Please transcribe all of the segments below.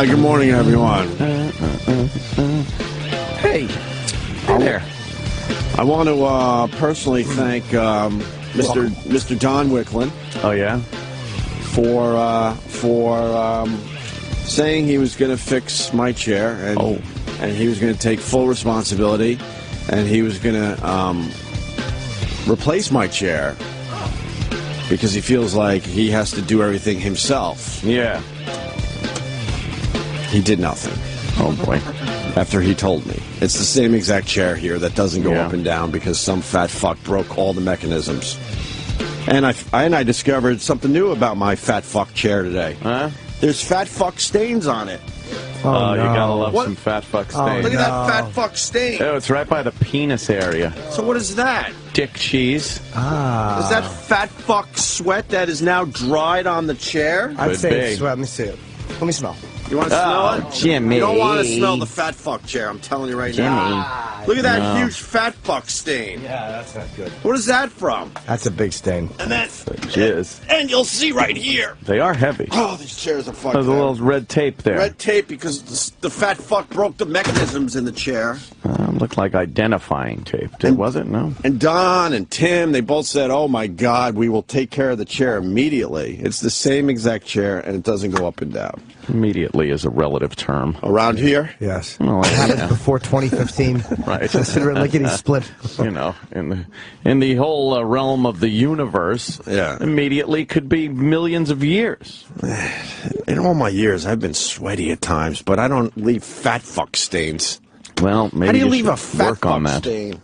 Hi, good morning, everyone. Hey there. I want to personally thank Mr. Don Wicklund. Oh yeah, for saying he was going to fix my chair and he was going to take full responsibility and he was going to replace my chair because he feels like he has to do everything himself. yeah. He did nothing. Oh boy. After he told me. It's the same exact chair here that doesn't go Yeah. up and down because some fat fuck broke all the mechanisms. And I discovered something new about my fat fuck chair today. Huh? There's fat fuck stains on it. Oh, you gotta love What? some fat fuck stain. Look at that fat fuck stain. Oh, it's right by the penis area. So what is that? Dick cheese. Is that fat fuck sweat that is now dried on the chair? I'd Could say be. it's sweat. Let me see it. Let me smell. You want to smell it? Jimmy. You don't want to smell the fat fuck chair, I'm telling you right now. Look at that No. huge fat fuck stain. Yeah, that's not good. What is that from? That's a big stain. And then, Jizz. and you'll see right here. They are heavy. Oh, these chairs are fucked There's a up. little red tape there. Red tape because the fat fuck broke the mechanisms in the chair. Looked like identifying tape. Was it? No. And Don and Tim, they both said, oh my God, we will take care of the chair immediately. It's the same exact chair and it doesn't go up and down. Immediately is a relative term. Around here? Yes. Oh, It happened yeah. before 2015. Right. Consider it lickety split. You know, in the whole realm of the universe, Yeah. immediately could be millions of years. In all my years, I've been sweaty at times, but I don't leave fat fuck stains. Well, maybe How do you leave should a fat work on fuck that. stain?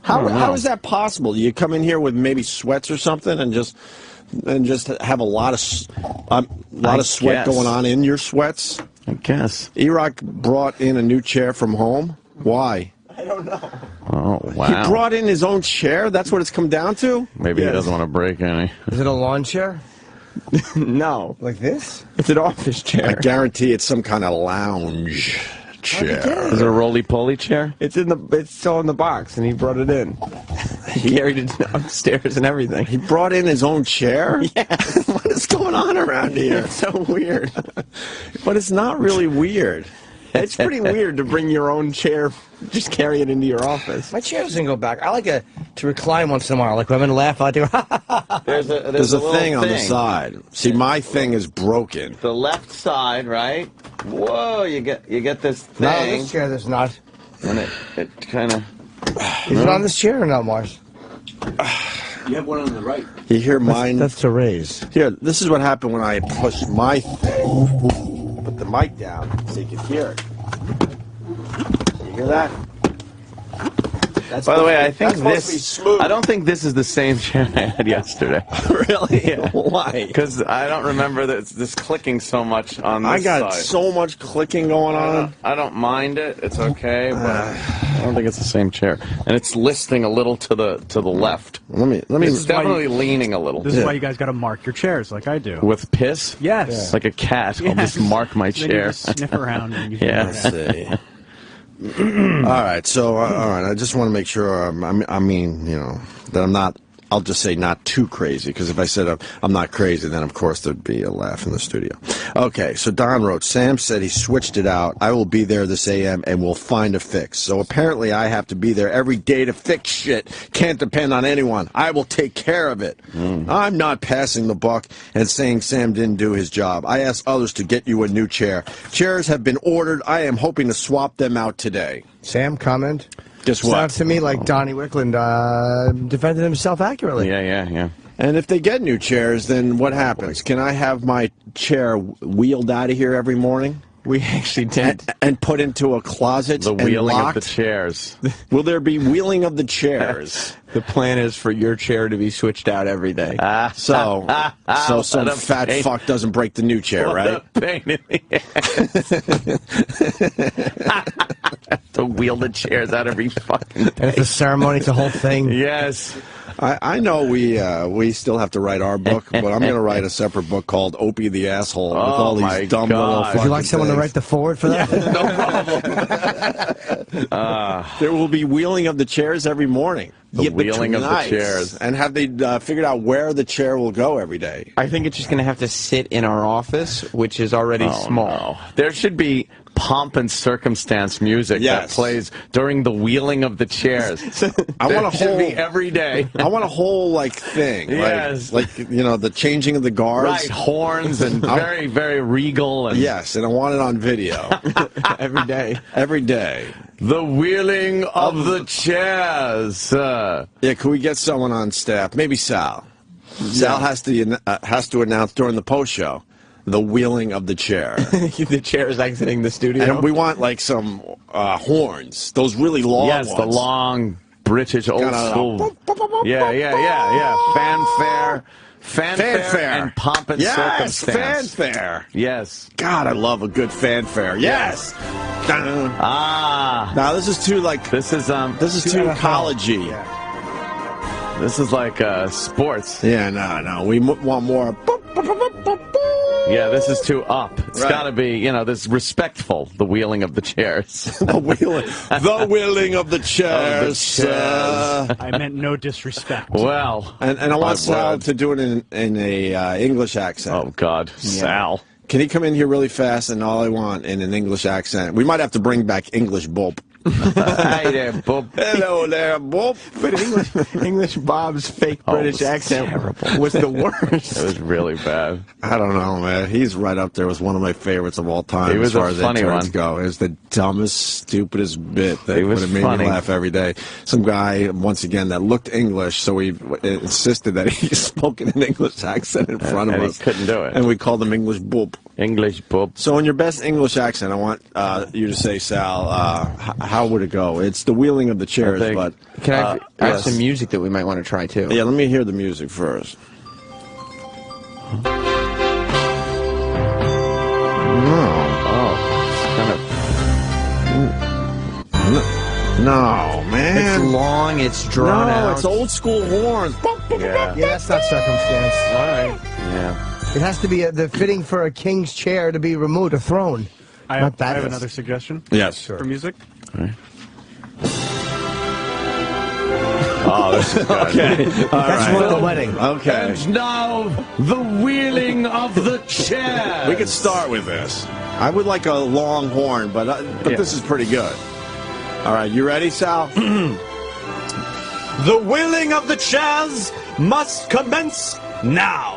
I don't know. How is that possible? You come in here with maybe sweats or something and just have a lot of sweat guess. going on in your sweats? I guess. E-Rock brought in a new chair from home. Why? Oh, wow. He brought in his own chair? That's what it's come down to? Maybe he Yes. doesn't want to break any. Is it a lawn chair? No, Like this? it's an office I chair. guarantee it's some kind of lounge chair. Is it a roly-poly chair? It's still in the box, and he brought it in. He carried it upstairs and everything. He brought in his own chair? Yes. What is going on around here? It's so weird. But it's not really weird. It's pretty weird to bring your own chair, just carry it into your office. My chair doesn't go back. I like to recline once in a while. Like when I'm going to laugh, I do. There's There's a little thing on the side. See, my thing is broken. The left side, right? Whoa, you get this No, thing, this chair there's not. and it kind of. Is it on this chair or not, Mars? You have one on the right. You hear mine? That's to raise. Here, this is what happened when I pushed my thing. Put the mic down so you can hear it. You hear that? That's By the way, I supposed think to be this. smooth. I don't think this is the same chair I had yesterday. Really? Yeah. Why? Because I don't remember this clicking so much on this I got side. so much clicking going on. I don't mind it. It's okay, but I don't think it's the same chair. And it's listing a little to the left. Let me. It's definitely leaning a little. This is why you guys got to mark your chairs like I do. With piss? Yes. Like a cat. I'll Yes. just mark my Then you chair. just sniff around. And you Yeah. Let's see. All right. So, all right. I just want to make sure. I mean, you know, that I'm not. I'll just say not too crazy, because if I said I'm not crazy, then of course there'd be a laugh in the studio. Okay, so Don wrote, Sam said he switched it out. I will be there this AM and we'll find a fix. So apparently I have to be there every day to fix shit. Can't depend on anyone. I will take care of it. I'm not passing the buck and saying Sam didn't do his job. I asked others to get you a new chair. Chairs have been ordered. I am hoping to swap them out today. Sam, comment. Guess what? Sounds to me like Donnie Wicklund defended himself accurately. Yeah. And if they get new chairs, then what happens? Can I have my chair wheeled out of here every morning? We actually did. And put into a closet The and wheeling locked? of the chairs. Will there be wheeling of the chairs? The plan is for your chair to be switched out every day. So some What a fat pain. fuck doesn't break the new chair, right? What a pain in the ass. To wheel the chairs out every fucking day. And it's a ceremony, it's a whole thing. Yes. I know we still have to write our book, but I'm going to write a separate book called Opie the Asshole with all my these dumb little God. fucking Would you like someone to things. write the forward for that? No problem. There will be wheeling of the chairs every morning. The wheeling of the Nice. chairs. And have they figured out where the chair will go every day? I think it's just going to have to sit in our office, which is already small. No. There should be pomp and circumstance music that Yes. plays during the wheeling of the chairs. I want a There should whole be every day. I want a whole like thing. Yes. Like the changing of the guards. Right, horns and very, very regal. And Yes, and I want it on video Every day. every day. the wheeling of the chairs. Yeah, can we get someone on staff? Maybe Sal. Sal has to announce during the post show the wheeling of the chair. The chair is exiting the studio. And we want like some horns, those really long Yes, ones. the long British old Kinda school. Yeah. Fanfare and pomp and yes, circumstance. fanfare. Yes. God, I love a good fanfare. Yes. Dun. Ah. Now this is too like This is too collegey. This is like sports. Yeah, no. We want more. Yeah, this is too up. It's Right. got to be, this respectful, the wheeling of the chairs. the wheeling of the chairs. I meant no disrespect. Well, And I want Sal word. to do it in a English accent. Oh, God. Sal. Can he come in here really fast and all I want in an English accent? We might have to bring back English Bob. Hey there, bub. Hello there, Bob. But English Bob's fake British accent was the worst. It was really bad. I don't know, man. He's right up there with one of my favorites of all time He was as far a as funny interns one. go. It was the dumbest, stupidest bit that He was would have made funny. me laugh every day. Some guy, once again, that looked English, so we insisted that he spoke in an English accent in front of And he us. couldn't do it. And we called him English Bob. English bub. So in your best English accent, I want you to say, Sal, how would it go? It's the wheeling of the chairs, think- but... Can I add yes. some music that we might want to try, too? Yeah, let me hear the music first. No. Oh, it's No, man. It's long, it's drawn out. No, it's old school horns. Yeah. Yeah, that's not circumstance. All right. Yeah. It has to be the fitting for a king's chair to be removed, a throne. I Not that have is. another suggestion Yes. for music. Oh, this is good. Okay. That's royal wedding. Okay. And now, the wheeling of the chair. We could start with this. I would like a long horn, but this is pretty good. All right, you ready, Sal? The wheeling of the chairs must commence now.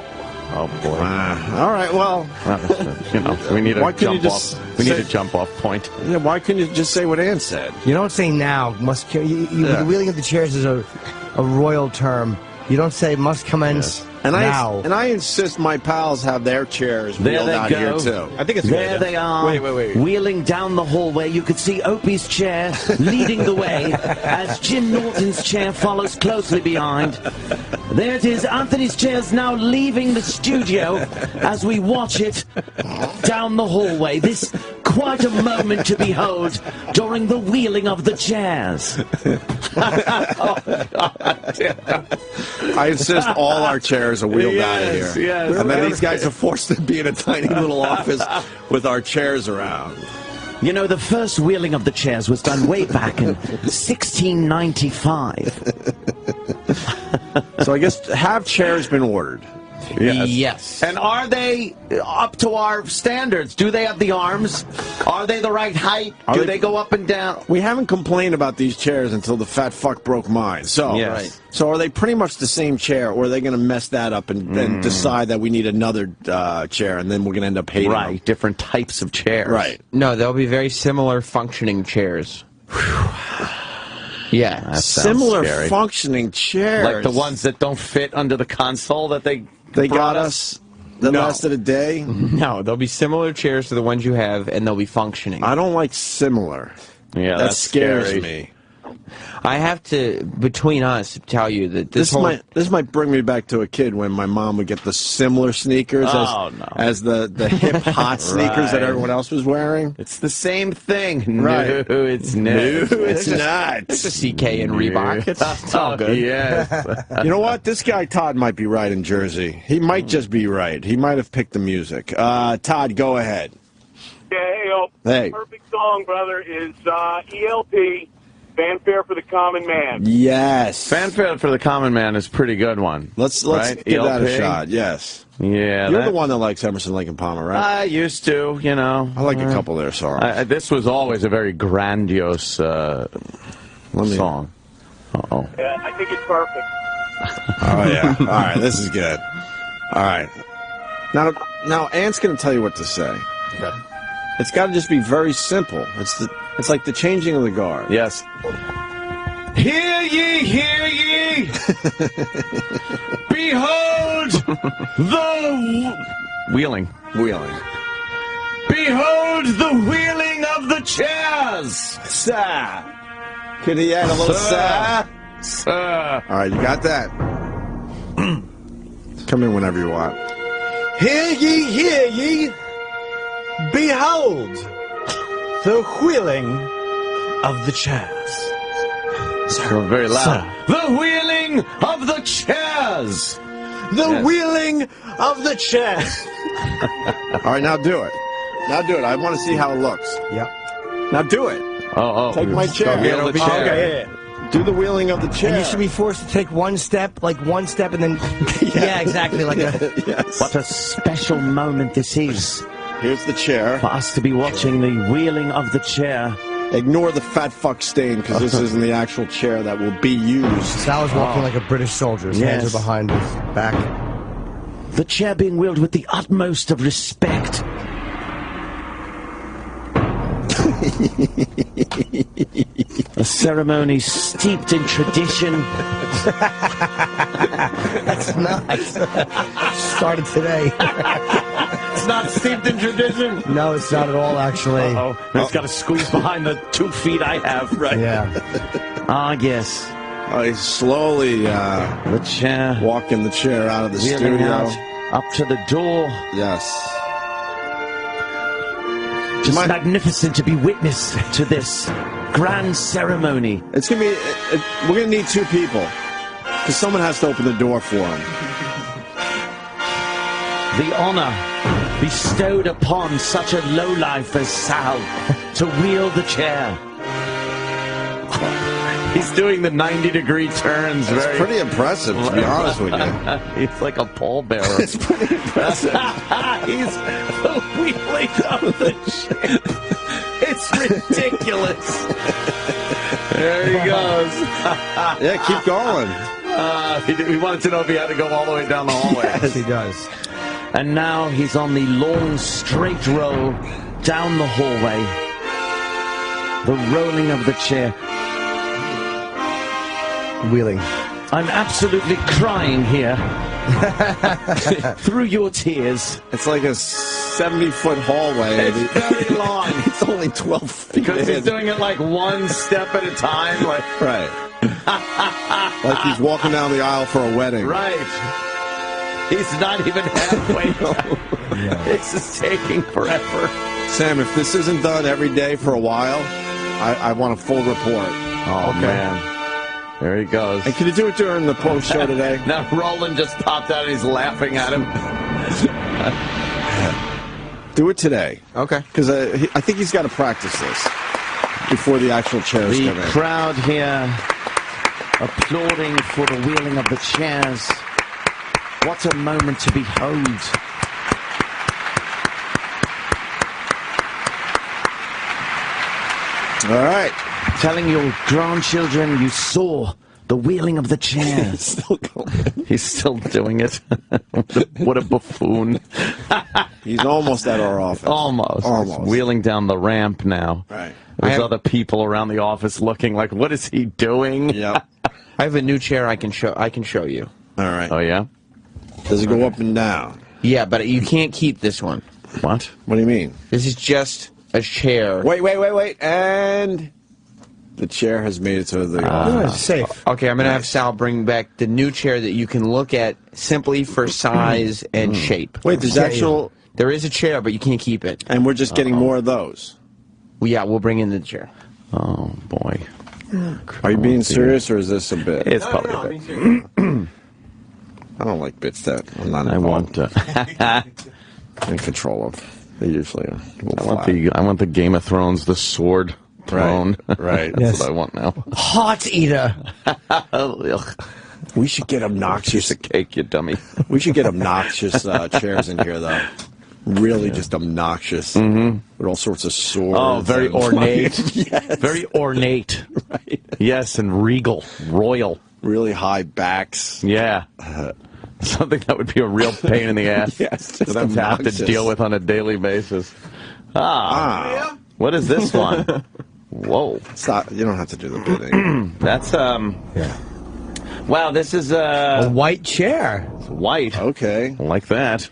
Oh, boy. All right, well, We need Why a couldn't you jump just off. We need say- a jump off point. yeah, why couldn't you just say what Ann said? You don't say now. Must the wheeling of the chairs is a royal term. You don't say must commence And now. I insist my pals have their chairs There wheeled they out go. here too. I think it's a There good they idea. are, Wait. wheeling down the hallway. You could see Opie's chair leading the way as Jim Norton's chair follows closely behind. There it is. Anthony's chair's now leaving the studio as we watch it down the hallway. This quite a moment to behold during the wheeling of the chairs. I insist all our chairs are wheeled out of Yes, here. yes. And then these guys are forced to be in a tiny little office with our chairs around. You know, the first wheeling of the chairs was done way back in 1695. So I guess have chairs been ordered? Yes. And are they up to our standards? Do they have the arms? Are they the right height? Do they go up and down? We haven't complained about these chairs until the fat fuck broke mine. So, Yes. so are they pretty much the same chair, or are they going to mess that up and decide that we need another chair, and then we're going to end up hating them? Right, different types of chairs. Right. No, they'll be very similar functioning chairs. Yeah. That sounds Similar scary. functioning chairs. Like the ones that don't fit under the console that they they brought got us the No. last of the day. No, they'll be similar chairs to the ones you have, and they'll be functioning. I don't like similar. Yeah, that that's scares scary. me. I have to, between us, tell you that This might bring me back to a kid when my mom would get the similar sneakers as the hip hot sneakers that everyone else was wearing. It's the same thing. Right. No, it's not. It's not. It's a CK and Reebok. It's all good. Yes. You know what? This guy Todd might be right in Jersey. He might just be right. He might have picked the music. Todd, go ahead. Yeah, Hey. perfect song, brother, is ELP, Fanfare for the Common Man. Yes. Fanfare for the Common Man is a pretty good one. Let's right? give that a ELP? shot. Yes. Yeah. You're the one that likes Emerson, Lake and Palmer, right? I used to, you know. I like a couple of their songs. This was always a very grandiose song. Uh-oh. Yeah, I think it's perfect. Oh, yeah. All right, this is good. All right. Now Ant's going to tell you what to say. Okay. It's got to just be very simple. It's like the changing of the guard. Yes. Hear ye! Behold the Wheeling. behold the wheeling of the chairs. Sir. Could he add a little sir? Sir. All right, you got that. Come in whenever you want. Hear ye! Behold the wheeling of the chairs. So very loud. The wheeling of the chairs. The wheeling of the chairs. All right, now do it. I want to see how it looks. Yep. Now do it. Oh. Take my chair. Wheel the chair. Okay, yeah. Do the wheeling of the chair. And you should be forced to take one step, and then... yeah, exactly. Like a... Yes. What a special moment this is Here's the chair. for us to be watching the wheeling of the chair. Ignore the fat fuck stain, because this isn't the actual chair that will be used. Sal is walking like a British soldier. His hands Yes. are behind his back. The chair being wheeled with the utmost of respect. A ceremony steeped in tradition. That's nice. Started today. It's not steeped in tradition. No, it's not at all, actually. Oh, it's got to squeeze behind the 2 feet I have. Right. Yeah. Ah, yes. Oh, he's slowly The chair walking the chair out of the wheeling studio. out up to the door. Yes. Just magnificent to be witness to this grand ceremony. It's gonna be. We're gonna need 2 people, because someone has to open the door for him. The honor bestowed upon such a lowlife as Sal to wheel the chair. He's doing the 90-degree turns. It's Very. pretty impressive, to be honest with you. He's like a pallbearer. It's pretty impressive. He's the wheeling of the chair. It's ridiculous. There he goes. Yeah, keep going. He wanted to know if he had to go all the way down the hallway. Yes, he does. And now he's on the long, straight roll down the hallway. The rolling of the chair. Wheeling. I'm absolutely crying here. Through your tears. It's like a 70-foot hallway. It's very long. It's only 12 feet. Because he's in. doing it like one step at a time. Like, Right. Like he's walking down the aisle for a wedding. right. He's not even halfway. This is taking forever. Sam, if this isn't done every day for a while, I want a full report. Oh, man. There he goes. And can you do it during the post show today? Now Roland just popped out and he's laughing at him. Do it today. Okay. Because I think he's got to practice this before the actual chairs The come in. crowd here applauding for the wheeling of the chairs. What a moment to behold. All right. Telling your grandchildren you saw the wheeling of the chairs. Still going. He's still doing it. What a buffoon. He's almost at our office. Almost. Almost. He's wheeling down the ramp now. Right. There's other people around the office looking like, what is he doing? Yep. I have a new chair I can show you. All right. Oh, yeah? Does it go up and down? Yeah, but you can't keep this one. What? What do you mean? This is just a chair. Wait. And The chair has made it to the No, it's safe. Okay, I'm going to have Sal bring back the new chair that you can look at simply for size and shape. Wait, there's actual... There is a chair, but you can't keep it. And we're just getting more of those. Well, yeah, we'll bring in the chair. Oh, boy. Are you being serious, or is this a bit? It's probably a bit. I don't like bits that I'm not I involved want, in control of. They usually are. I want the Game of Thrones, the sword throne. Right. That's Yes. what I want now. Heart eater. Ugh. We should get obnoxious. Piece of cake, you dummy. We should get obnoxious chairs in here, though. Really, just obnoxious. With all sorts of swords. Oh, very and- ornate. Yes. Very ornate. Right. Yes, and regal, royal. Really high backs. Yeah. Something that would be a real pain in the ass Yes, to just have to obnoxious. deal with on a daily basis. Ah. What is this one? Whoa. Stop. You don't have to do the bidding. That's, Yeah. wow, this is, A white chair. white. Okay. Like that.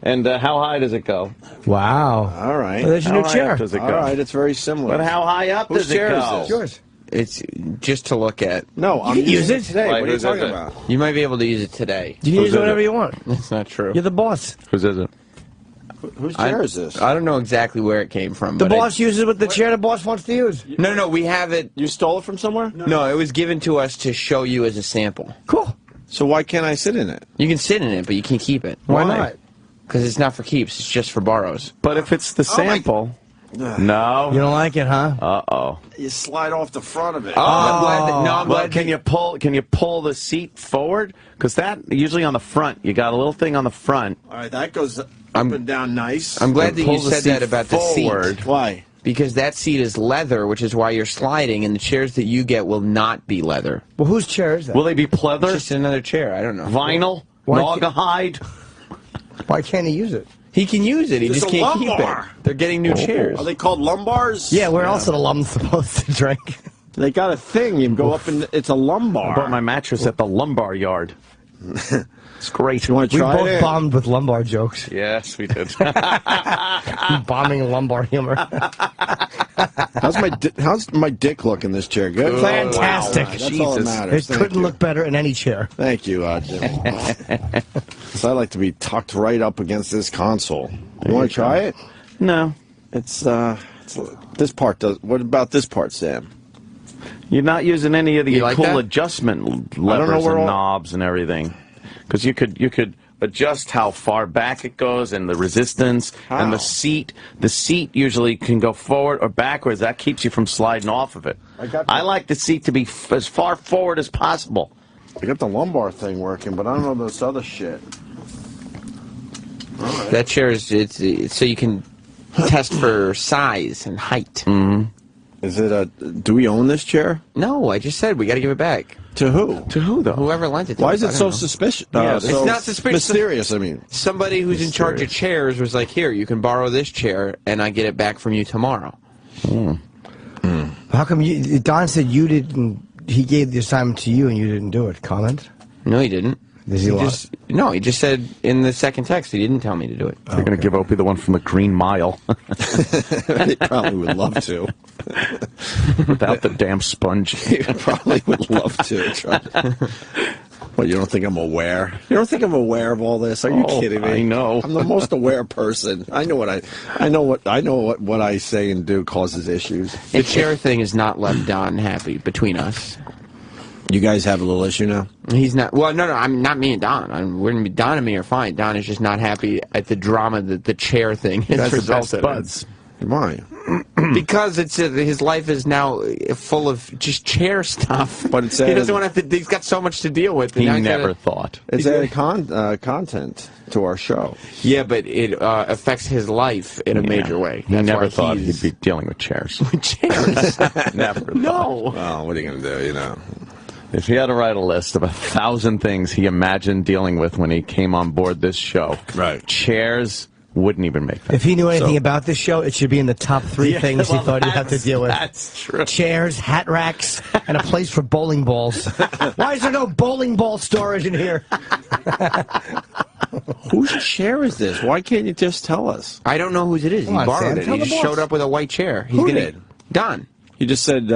And how high does it go? Wow. All right. Well, there's your How new high chair. up does it go? All right. It's very similar. But how high up Whose does it chair is go? this? Yours. It's just to look at. No, I'm can use using it. today. Like, What are you whose is talking it? about? You might be able to use it today. You can Whose use is whatever it? you want. That's not true. You're the boss. Whose is it? Whose chair is this? I don't know exactly where it came from. The but boss uses what the chair the boss wants to use. No, we have it. You stole it from somewhere? No, it was given to us to show you as a sample. Cool. So why can't I sit in it? You can sit in it, but you can't keep it. Why not? Because it's not for keeps. It's just for borrows. But if it's the sample. No. You don't like it, huh? Uh-oh. You slide off the front of it. I'm glad that, no, I'm Well, glad can you pull the seat forward? Because that usually on the front, you got a little thing on the front. All right, that goes up and down nice. I'm glad that Pull you the said seat that about the forward. seat. Why? Because that seat is leather, which is why you're sliding, and the chairs that you get will not be leather. Well, whose chair is that? Will they be It's pleather, just another chair. I don't know. vinyl, Why naugahyde? Why can't he use it? He can use it. He There's just a can't keep lumbar. it. They're getting new chairs. Are they called lumbars? Yeah, where else are the alums supposed to drink? They got a thing. You go up and it's a lumbar. I bought my mattress at the lumbar yard. It's great. You want to We try both it? bombed with lumbar jokes. Yes, we did. Bombing lumbar humor. How's my dick look in this chair? Good. Fantastic. Wow. That's all that Jesus. matters. It Thank couldn't you. look better in any chair. Thank you, Jimmy. 'Cause I like to be tucked right up against this console. You want to try it? No. It's this part does. What about this part, Sam? You're not using any of the You like cool that? adjustment know levers where and all- knobs and everything. Because you could adjust how far back it goes and the resistance and How? the seat. The seat usually can go forward or backwards. That keeps you from sliding off of it. I like the seat to be as far forward as possible. I got the lumbar thing working, but I don't know this other shit. That chair is it's so you can test for size and height. Is it a? Do we own this chair? No, I just said we got to give it back. To who? To who, though? Whoever lent it to Why us, is I it don't so know. suspicious? It's so not suspicious. Mysterious. I mean, Somebody who's in charge of chairs was like, "Here, you can borrow this chair, and I get it back from you tomorrow." How come you? Don said you didn't. He gave the assignment to you and you didn't do it. Comment? No, he didn't. Does he lie? No, he just said in the second text he didn't tell me to do it. They're going to give Opie the one from the Green Mile they probably would love to. without the damn sponge. They probably would love to. What, you don't think I'm aware? You don't think I'm aware of all this? Are you Oh, kidding me? I know. I'm the most aware person. I know what I say and do causes issues. The chair thing is not left Don happy between us. You guys have a little issue now? He's not. Well, no. I'm not me and Don. Don and me are fine. Don is just not happy at the drama that the chair thing has That's the best resulted in. buds. Why? Because his life is now full of just chair stuff. But it's he doesn't want to. He's got so much to deal with. and He now he's never gotta- thought. It's added content to our show. Yeah, but it affects his life in a major way. He That's never why thought he's- he'd be dealing with chairs. chairs. Never thought. No. Oh, what are you going to do, you know? If he had to write a list of 1,000 things he imagined dealing with when he came on board this show, Right. chairs wouldn't even make that. If he knew anything about this show, it should be in the top three things he thought he'd have to deal with. That's true. Chairs, hat racks, and a place for bowling balls. Why is there no bowling ball storage in here? Whose chair is this? Why can't you just tell us? I don't know whose it is. Come He on, borrowed Sam, it. tell He the just boss. showed up with a white chair. Who did? Don. You just said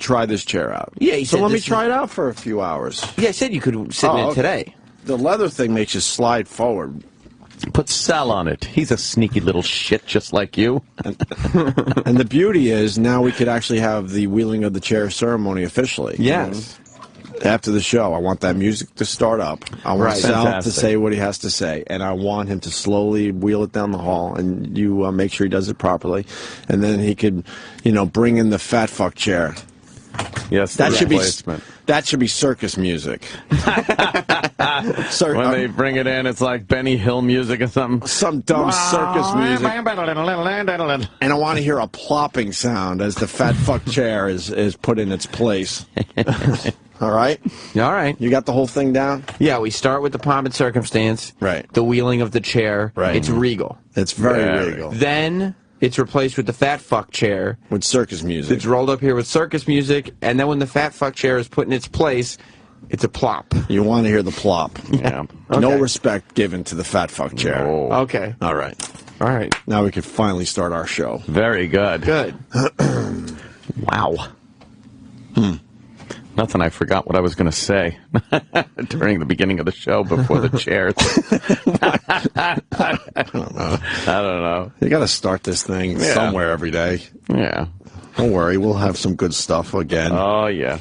try this chair out. Yeah, he so said let me this try it out for a few hours. Yeah, I said you could sit in it okay. today. The leather thing makes you slide forward. Put Sal on it. He's a sneaky little shit just like you. And the beauty is now we could actually have the wheeling of the chair ceremony officially. Yes. After the show, I want that music to start up. I want Sal Fantastic. to say what he has to say, and I want him to slowly wheel it down the hall, and you make sure he does it properly, and then he could, bring in the fat fuck chair. Yes, That the should replacement. that should be circus music. When they bring it in, it's like Benny Hill music or something. Some dumb circus music. And I want to hear a plopping sound as the fat fuck chair is put in its place. All right? All right. You got the whole thing down? Yeah, we start with the pomp and circumstance. Right. The wheeling of the chair. Right. It's regal. It's very regal. Then it's replaced with the fat fuck chair. With circus music. It's rolled up here with circus music, and then when the fat fuck chair is put in its place, it's a plop. You want to hear the plop. Yeah. No respect given to the fat fuck chair. Oh. Okay. All right. All right. Now we can finally start our show. Very good. Good. Wow. Nothing. I forgot what I was going to say during the beginning of the show before the chairs. I don't know. You got to start this thing somewhere every day. Yeah. Don't worry, we'll have some good stuff again. Oh, yeah.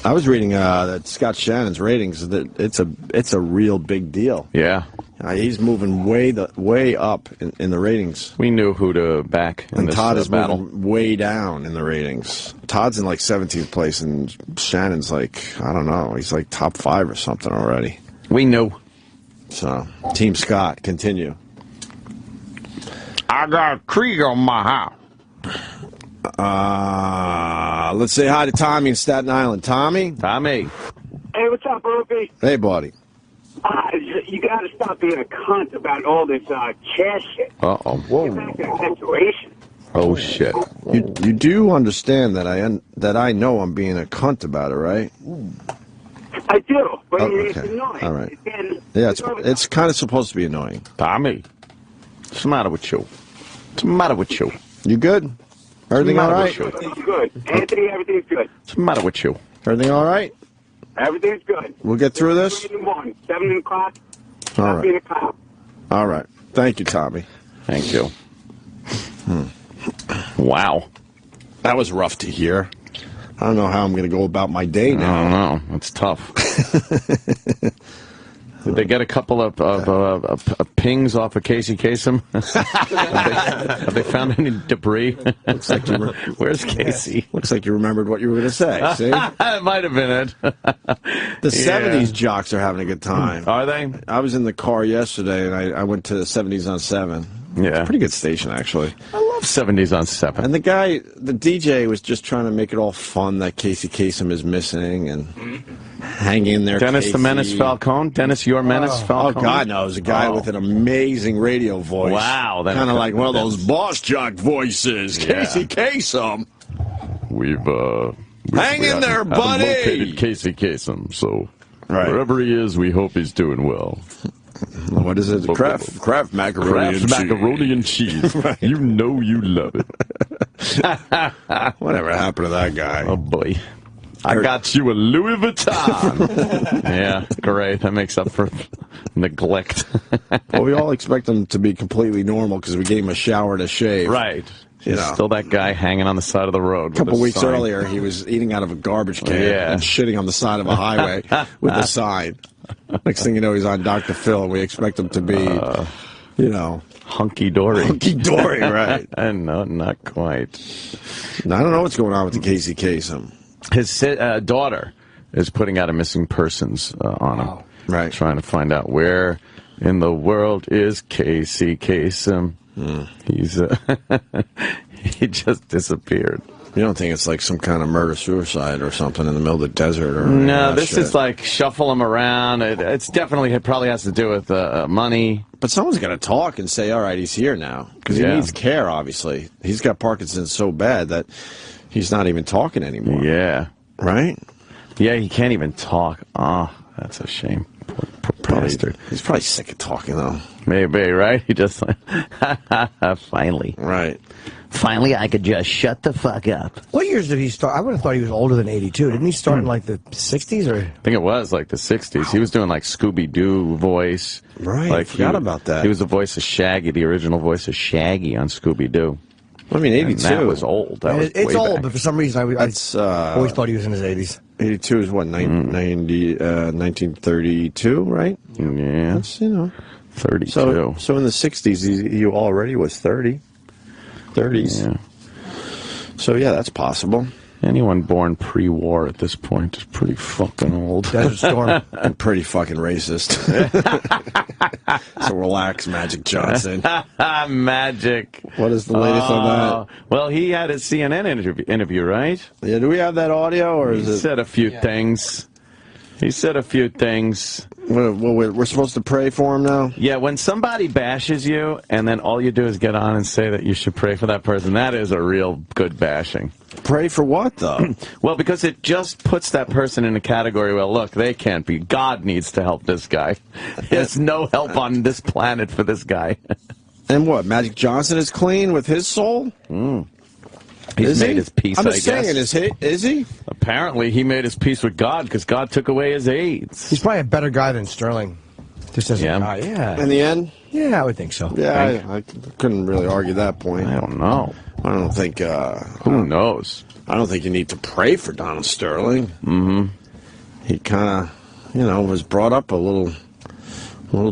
I was reading that Scott Shannon's ratings. That it's a real big deal. Yeah. He's moving way up in the ratings. We knew who to back in And this Todd is battle. moving way down in the ratings. Todd's in like 17th place, and Shannon's like, I don't know, he's like top 5 or something already. We knew. So, Team Scott, continue. I got Krieg on my house. Let's say hi to Tommy in Staten Island. Tommy? Tommy. Hey, what's up, Opie? Hey, buddy. You got to stop being a cunt about all this chair shit. Uh-oh. Get back to the situation. Oh, shit. You do understand that I know I'm being a cunt about it, right? I do, but Oh, it's okay. annoying. All right. Again, Yeah, it's kind of supposed to be annoying. Tommy. What's the matter with you? What's the matter with you? You good? Everything all right? Everything's good. Anthony, everything's good. What's the matter with you? Everything all right? Everything's good. We'll get through this? 3 in the morning, 7 o'clock. All Stop being right. a cop. All right. Thank you, Tommy. Thank you. Wow. That was rough to hear. I don't know how I'm going to go about my day I now. don't know. It's tough. Did they get a couple of pings off of Casey Kasem? have they found any debris? Looks like you Where's Casey? Looks like you remembered what you were going to say. See? It might have been it. The 70s jocks are having a good time. Are they? I was in the car yesterday, and I went to 70s on 7. Yeah. Pretty good station, actually. I love 70s on 7. And the DJ was just trying to make it all fun that Casey Kasem is missing and hang in there. Dennis Casey. the Menace Falcone? Dennis your Menace Oh, Falcone? God, no. It was a guy with an amazing radio voice. Wow. Kind of like one of those boss jock voices. Yeah. Casey Kasem. We've Hang in there, buddy. located Casey Kasem, so Right. wherever he is, we hope he's doing well. What is it? Kraft macaroni Kraft and macaroni and cheese. Right. You know you love it. Whatever happened to that guy? Oh, boy. I got you a Louis Vuitton. Yeah, great. That makes up for neglect. Well, we all expect him to be completely normal because we gave him a shower to shave. Right. You He's know. still that guy hanging on the side of the road. A couple with a weeks sign. earlier, he was eating out of a garbage can Yeah. and shitting on the side of a highway with a sign. Next thing you know, he's on Dr. Phil, and we expect him to be, Hunky-dory. hunky-dory, right? No, not quite. And I don't know what's going on with the Casey Kasem. His daughter is putting out a missing persons on him. Right. Trying to find out where in the world is Casey Kasem. He's he just disappeared. You don't think it's like some kind of murder-suicide or something in the middle of the desert? Or No, this shit. is like shuffle him around. It's definitely, it probably has to do with money. But someone's got to talk and say, all right, he's here now. Because he Yeah. needs care, obviously. He's got Parkinson's so bad that he's not even talking anymore. Yeah. Right? Yeah, he can't even talk. Oh, that's a shame. Poor bastard. He's probably sick of talking, though. Maybe, right? He just like, finally. Right. Finally, I could just shut the fuck up. What years did he start? I would have thought he was older than 82. Didn't he start in like the 60s or? I think it was like the 60s. He was doing like Scooby-Doo voice. Right, Like I forgot about that. He was the voice of Shaggy, the original voice of Shaggy on Scooby-Doo. I mean, 82. And that was old. That was It's way old, back. but for some reason I always thought he was in his 80s. 82 is what, 1932, right? Yeah, That's, you know. 32. So in the 60s, he already was 30. 30s. Yeah. So, yeah, that's possible. Anyone born pre-war at this point is pretty fucking old. Desert Storm. And pretty fucking racist. So relax, Magic Johnson. Magic. What is the latest on that? Well, he had his CNN interview, right? Yeah, do we have that audio, or He is it... said a few things. He said a few things. We're supposed to pray for him now? Yeah, when somebody bashes you, and then all you do is get on and say that you should pray for that person, that is a real good bashing. Pray for what, though? Well, because it just puts that person in a category, well, look, they can't be. God needs to help this guy. There's no help on this planet for this guy. And what, Magic Johnson is clean with his soul? He's made his peace, I'm I just guess. saying, is he? Apparently, he made his peace with God because God took away his AIDS. He's probably a better guy than Sterling. Just as Yeah. a guy, yeah. In the end? Yeah, I would think so. Yeah, I couldn't really argue that point. I don't know. I don't think... Who knows? I don't think you need to pray for Donald Sterling. Mm-hmm. He kind of, was brought up a little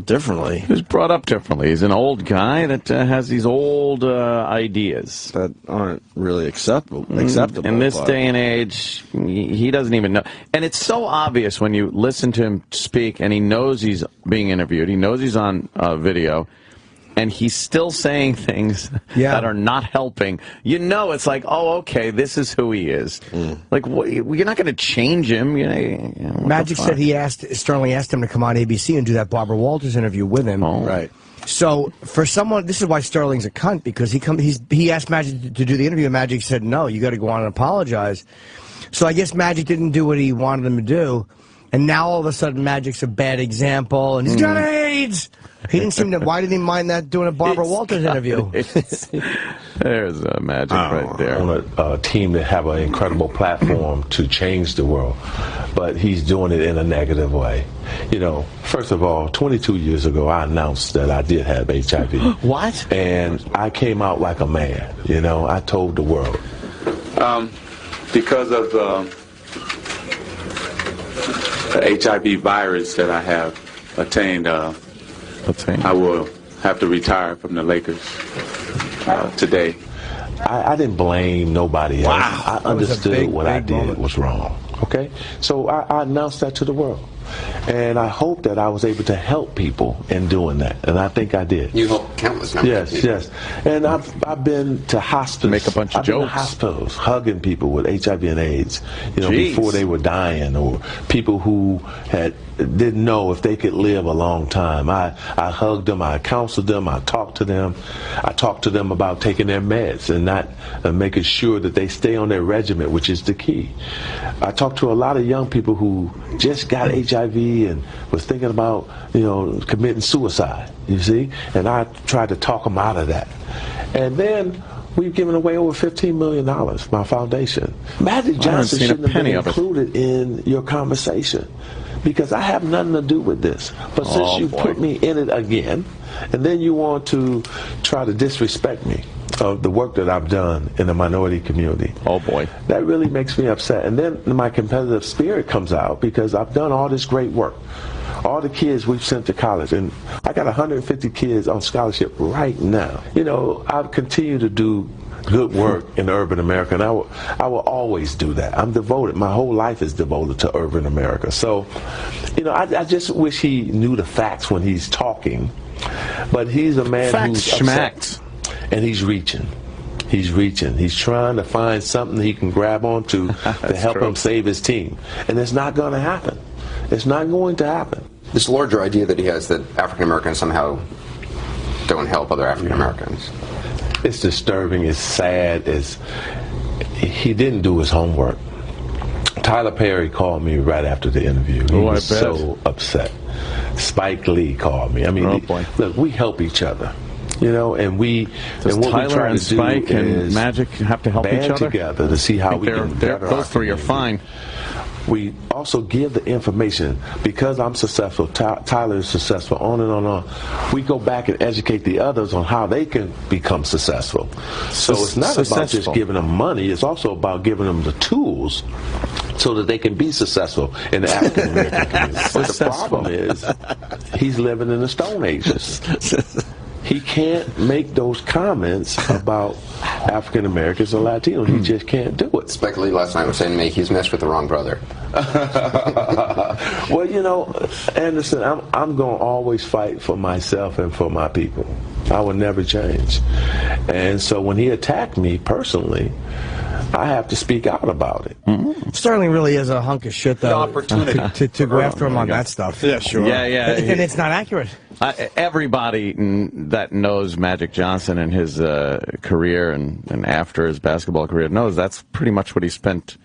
differently. He was brought up differently. He's an old guy that has these old ideas That aren't really acceptable. In this but- day and age, he doesn't even know. And it's so obvious when you listen to him speak, and he knows he's being interviewed. He knows he's on video. And he's still saying things that are not helping. You know, it's like, oh, okay, this is who he is. Like, you're not going to change him. What Magic the said fuck? Sterling asked him to come on ABC and do that Barbara Walters interview with him. Oh. Right. So for someone, this is why Sterling's a cunt, because he asked Magic to do the interview, and Magic said, no, you got to go on and apologize. So I guess Magic didn't do what he wanted him to do, and now all of a sudden Magic's a bad example, and he's got AIDS. He didn't seem to. Why did he mind that doing a Barbara Walters interview? There's Magic right there. On a team that have an incredible platform to change the world, but he's doing it in a negative way. First of all, 22 years ago, I announced that I did have HIV. What? And I came out like a man. I told the world. Because of the HIV virus that I have attained, I will have to retire from the Lakers today. I didn't blame nobody else. I understood big, what I big did moment. was wrong. Okay? So I announced that to the world. And I hope that I was able to help people in doing that. And I think I did. You helped countless numbers of people. Yes. And I've been to hospitals. Make a bunch of I've been to jokes. hospitals, hugging people with HIV and AIDS, Jeez. before they were dying, or people who didn't know if they could live a long time. I hugged them, I counseled them, I talked to them. I talked to them about taking their meds and not making sure that they stay on their regimen, which is the key. I talked to a lot of young people who just got HIV and was thinking about, committing suicide, you see? And I tried to talk them out of that. And then we've given away over $15 million, my foundation. Magic Johnson shouldn't have been included in your conversation, because I have nothing to do with this. But since you put me in it again, and then you want to try to disrespect me of the work that I've done in the minority community. Oh, boy. That really makes me upset. And then my competitive spirit comes out, because I've done all this great work. All the kids we've sent to college, and I got 150 kids on scholarship right now. I've continued to do good work in urban America, and I will always do that. I'm devoted. My whole life is devoted to urban America. So, I just wish he knew the facts when he's talking. But he's a man who's upset, and he's reaching. He's reaching. He's trying to find something he can grab onto to help him save his team. And it's not going to happen. It's not going to happen. This larger idea that he has that African Americans somehow don't help other African Americans. It's disturbing. It's sad. He didn't do his homework. Tyler Perry called me right after the interview. He was so upset. Spike Lee called me. I mean, look, we help each other. You know, and Does what Tyler we try and to do Spike and is Magic have to help each band other together to see how we can better our those three are community. fine. We also give the information. Because I'm successful, Tyler is successful, on and on and on. We go back and educate the others on how they can become successful. So it's not about just giving them money. It's also about giving them the tools so that they can be successful in the African American community. But the problem is he's living in the Stone Ages. He can't make those comments about African Americans or Latinos. He just can't do it. Spike Lee last night was saying to me, he's messed with the wrong brother. Well, you know, Anderson, I'm going to always fight for myself and for my people. I will never change. And so when he attacked me personally, I have to speak out about it. Sterling really is a hunk of shit, though. opportunity. to go after him on that stuff. Yeah, sure. Yeah, yeah. And it's not accurate. Everybody that knows Magic Johnson and his career and after his basketball career knows that's pretty much what he spends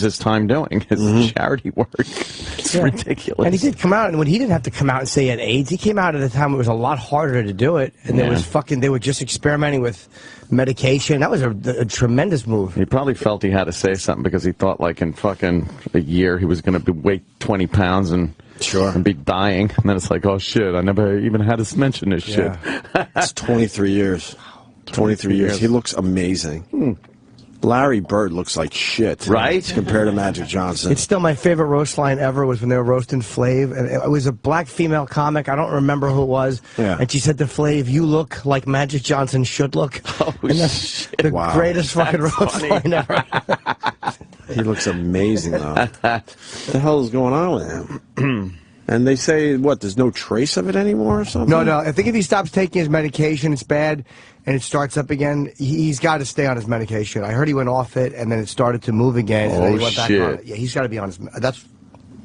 his time doing, his charity work. It's ridiculous. And he did come out, and when he didn't have to come out and say he had AIDS, he came out at a time it was a lot harder to do it, and there was they were just experimenting with medication. That was a tremendous move. He probably felt he had to say something because he thought like in fucking a year he was going to weigh 20 pounds and be dying. And then it's like, oh shit, I never even had to mention this shit. It's 23 years. 23 years. He looks amazing. Larry Bird looks like shit, right? Compared to Magic Johnson. It's still my favorite roast line ever was when they were roasting Flav, and it was a black female comic. I don't remember who it was. Yeah. And she said to Flav, "You look like Magic Johnson should look." Oh, and that's the greatest fucking roast line ever. He looks amazing, though. What the hell is going on with him? And they say, what, there's no trace of it anymore or something? No. I think if he stops taking his medication, it's bad, and it starts up again, he's got to stay on his medication. I heard he went off it, and then it started to move again, and then he went back on it. Yeah, he's got to be on his... That's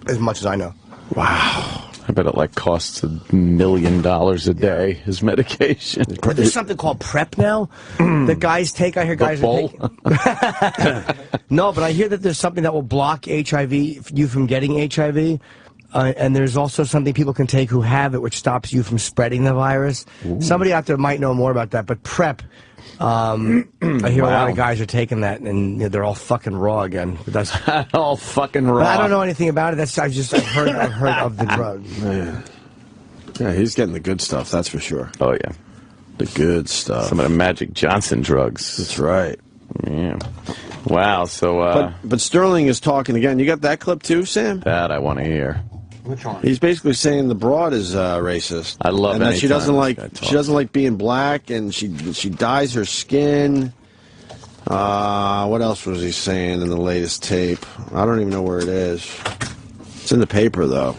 as much as I know. Wow. I bet it like costs $1 million a day, his medication. But there's something called PrEP now that guys take. I hear guys are taking... No, but I hear that there's something that will block you from getting HIV. And there's also something people can take who have it, which stops you from spreading the virus. Ooh. Somebody out there might know more about that, but PrEP, I hear a lot of guys are taking that, and they're all fucking raw again. But that's all fucking raw. But I don't know anything about it. I've heard of the drug. Man. Yeah, he's getting the good stuff, that's for sure. Oh, yeah. The good stuff. Some of the Magic Johnson drugs. That's right. Yeah. Wow, so... But Sterling is talking again. You got that clip too, Sam? That I want to hear. Which one? He's basically saying the broad is racist. I love and that she doesn't like being black, and she dyes her skin. What else was he saying in the latest tape? I don't even know where it is. It's in the paper though.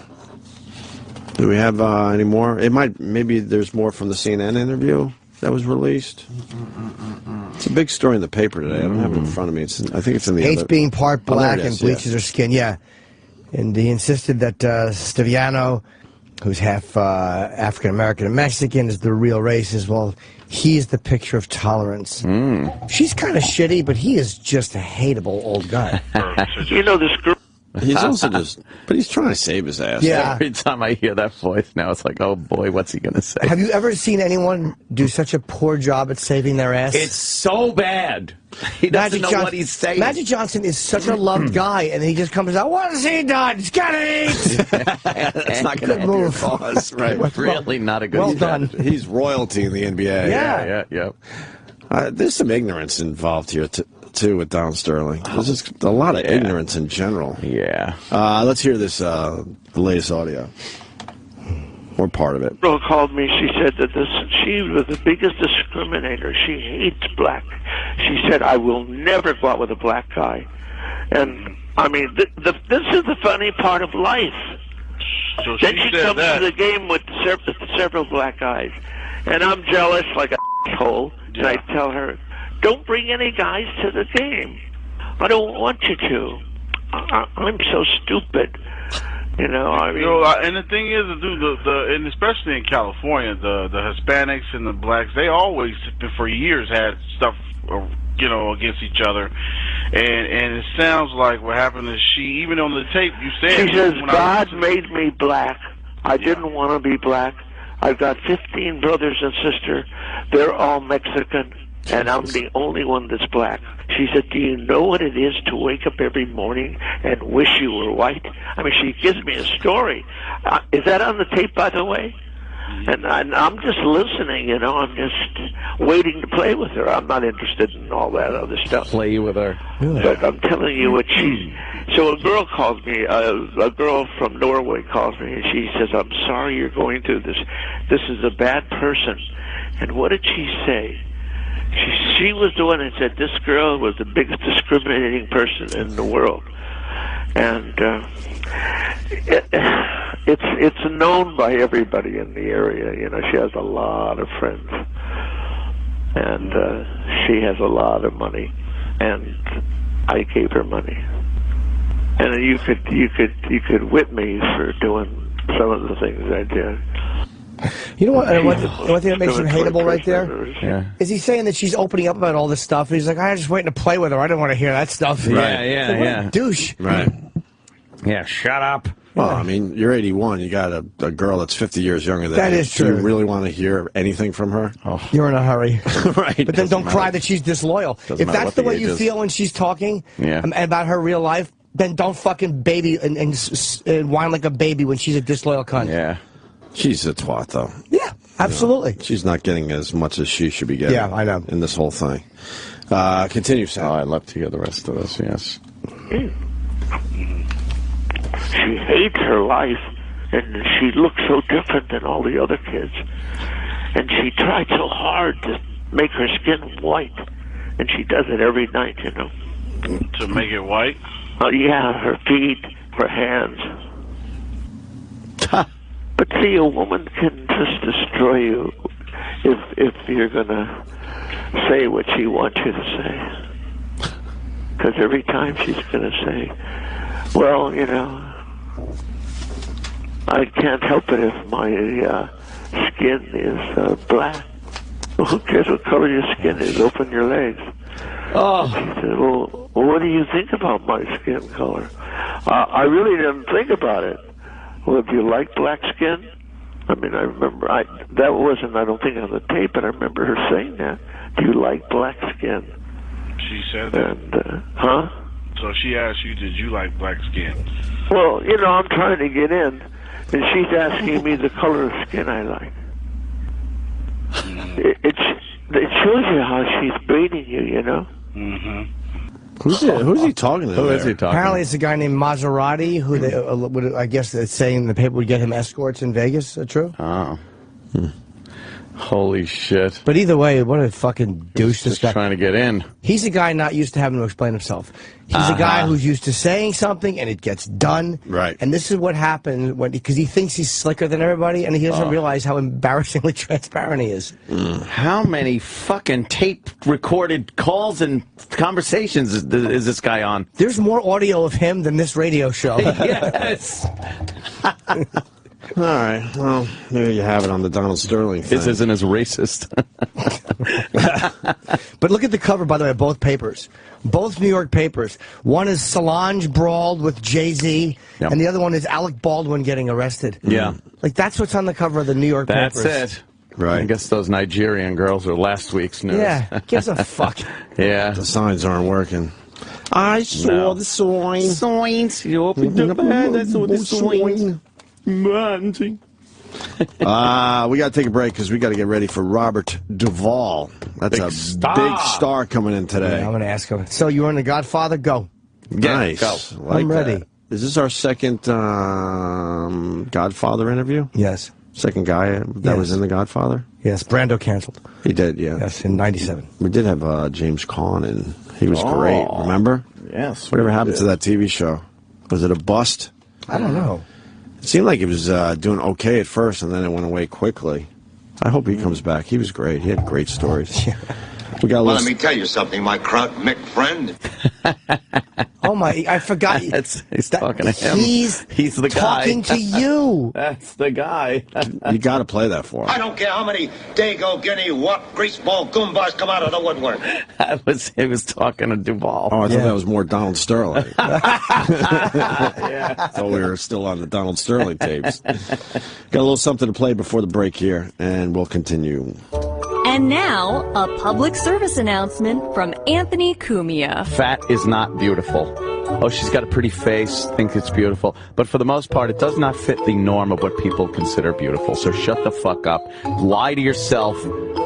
Do we have any more? Maybe there's more from the CNN interview that was released. It's a big story in the paper today. I don't have it in front of me. I think it's in the Hates being part black and bleaches yeah. her skin. Yeah. And he insisted that Stiviano, who's half African-American and Mexican, is the real racist. Well, he's the picture of tolerance. She's kind of shitty, but he is just a hateable old guy. You know this girl. He's also but he's trying to save his ass. Yeah. Every time I hear that voice now, it's like, oh boy, what's he going to say? Have you ever seen anyone do such a poor job at saving their ass? It's so bad. He doesn't know what he's saying. Magic Johnson is such a loved guy, and he just comes out, what has he done? He's got to eat! That's not going to help your cause. Right. Really not a good Well done. He's royalty in the NBA. Yeah. There's some ignorance involved here, too, with Don Sterling. There's just a lot of ignorance in general. Yeah. Let's hear this, the latest audio. Or part of it. A girl called me. She said that she was the biggest discriminator. She hates black. She said, I will never go out with a black guy. And, I mean, this is the funny part of life. So then she comes to the game with several black guys. And I'm jealous like a asshole. And I tell her, don't bring any guys to the game. I don't want you to. I'm so stupid. You know, I mean, and the thing is, dude, and especially in California, the Hispanics and the blacks, they always, for years, had stuff, against each other. And it sounds like what happened is even on the tape, you said... She says, God made me black. I didn't want to be black. I've got 15 brothers and sisters. They're all Mexican, and I'm the only one that's black. She said, do you know what it is to wake up every morning and wish you were white? I mean, she gives me a story. Is that on the tape, by the way? And I'm just listening, you know. I'm just waiting to play with her. I'm not interested in all that other stuff. Play with her. But I'm telling you what she... So a girl calls me, a girl from Norway calls me, and she says, I'm sorry you're going through this. This is a bad person. And what did she say? She was the one that said this girl was the biggest discriminating person in the world. And it's known by everybody in the area. You know, she has a lot of friends, and she has a lot of money, and I gave her money. And you could whip me for doing some of the things I did. You know what? One thing that makes him hateable right there is he's saying that she's opening up about all this stuff. And he's like, I was just waiting to play with her. I didn't want to hear that stuff. Right. Yeah, like, what a douche. Right. Yeah, shut up. Well, I mean, you're 81. You got a girl that's 50 years younger than you. That is true. Do you really want to hear anything from her? Oh. You're in a hurry. Right. But then don't cry that she's disloyal. If that's the way you feel when she's talking about her real life, then don't fucking baby and whine like a baby when she's a disloyal cunt. Yeah. She's a twat, though. Yeah, absolutely. You know, she's not getting as much as she should be getting. Yeah, I know. In this whole thing. Continue, Sam. Oh, I'd love to hear the rest of this, yes. She hates her life, and she looks so different than all the other kids. And she tried so hard to make her skin white, and she does it every night, you know. To make it white? Oh, yeah, her feet, her hands. But see, a woman can just destroy you if you're gonna say what she wants you to say. Because every time she's gonna say, well, you know, I can't help it if my skin is black. Well, who cares what color your skin is? Open your legs. Oh. She said, well, what do you think about my skin color? I really didn't think about it. Well, do you like black skin? I mean, I remember, that wasn't, I don't think, on the tape, but I remember her saying that. Do you like black skin? She said that? And, huh? So she asked you, did you like black skin? Well, you know, I'm trying to get in, and she's asking me the color of skin I like. It shows you how she's baiting you, you know? Mm-hmm. Who's he talking to? Who is he talking Apparently it's a guy named Maserati, who they, would, I guess it's saying the paper would get him escorts in Vegas. Is that true? Oh. Holy shit. But either way, what a fucking douche this guy. Trying to get in. He's a guy not used to having to explain himself. He's a guy who's used to saying something and it gets done. Right. And this is what happens because he thinks he's slicker than everybody and he doesn't realize how embarrassingly transparent he is. How many fucking tape-recorded calls and conversations is this guy on? There's more audio of him than this radio show. Yes. All right. Well, there you have it on the Donald Sterling thing. This isn't as racist. But look at the cover, by the way, of both papers. Both New York papers. One is Solange brawled with Jay-Z, and the other one is Alec Baldwin getting arrested. Yeah. Like, that's what's on the cover of the New York papers. That's it. Right. I guess those Nigerian girls are last week's news. Yeah, gives a fuck. Yeah. The signs aren't working. I saw the sign. Signs. You opened the bed. I saw the sign. We got to take a break because we got to get ready for Robert Duvall. That's big star coming in today. Yeah, I'm going to ask him. So you were in The Godfather? Go. Nice. Go. Like I'm ready. That. Is this our second Godfather interview? Yes. Second guy that was in The Godfather? Yes, Brando canceled. He did, yeah. Yes, in '97. We did have James Caan, and he was great. Remember? Yes. Whatever happened to that TV show? Was it a bust? I don't know. It seemed like he was doing okay at first, and then it went away quickly. I hope he comes back. He was great. He had great stories. We got a Well, little... let me tell you something, my Kraut Mick friend. Oh my! I forgot. He's talking to him. He's the guy. talking to you. That's the guy. You got to play that for him. I don't care how many Dago, Guinea, what greaseball Goombas come out of the woodwork. He was talking to Duvall. Oh, I thought that was more Donald Sterling. Yeah. So we were still on the Donald Sterling tapes. Got a little something to play before the break here, and we'll continue. And now, a public service announcement from Anthony Cumia. Fat is not beautiful. Oh, she's got a pretty face, think it's beautiful. But for the most part, it does not fit the norm of what people consider beautiful. So shut the fuck up. Lie to yourself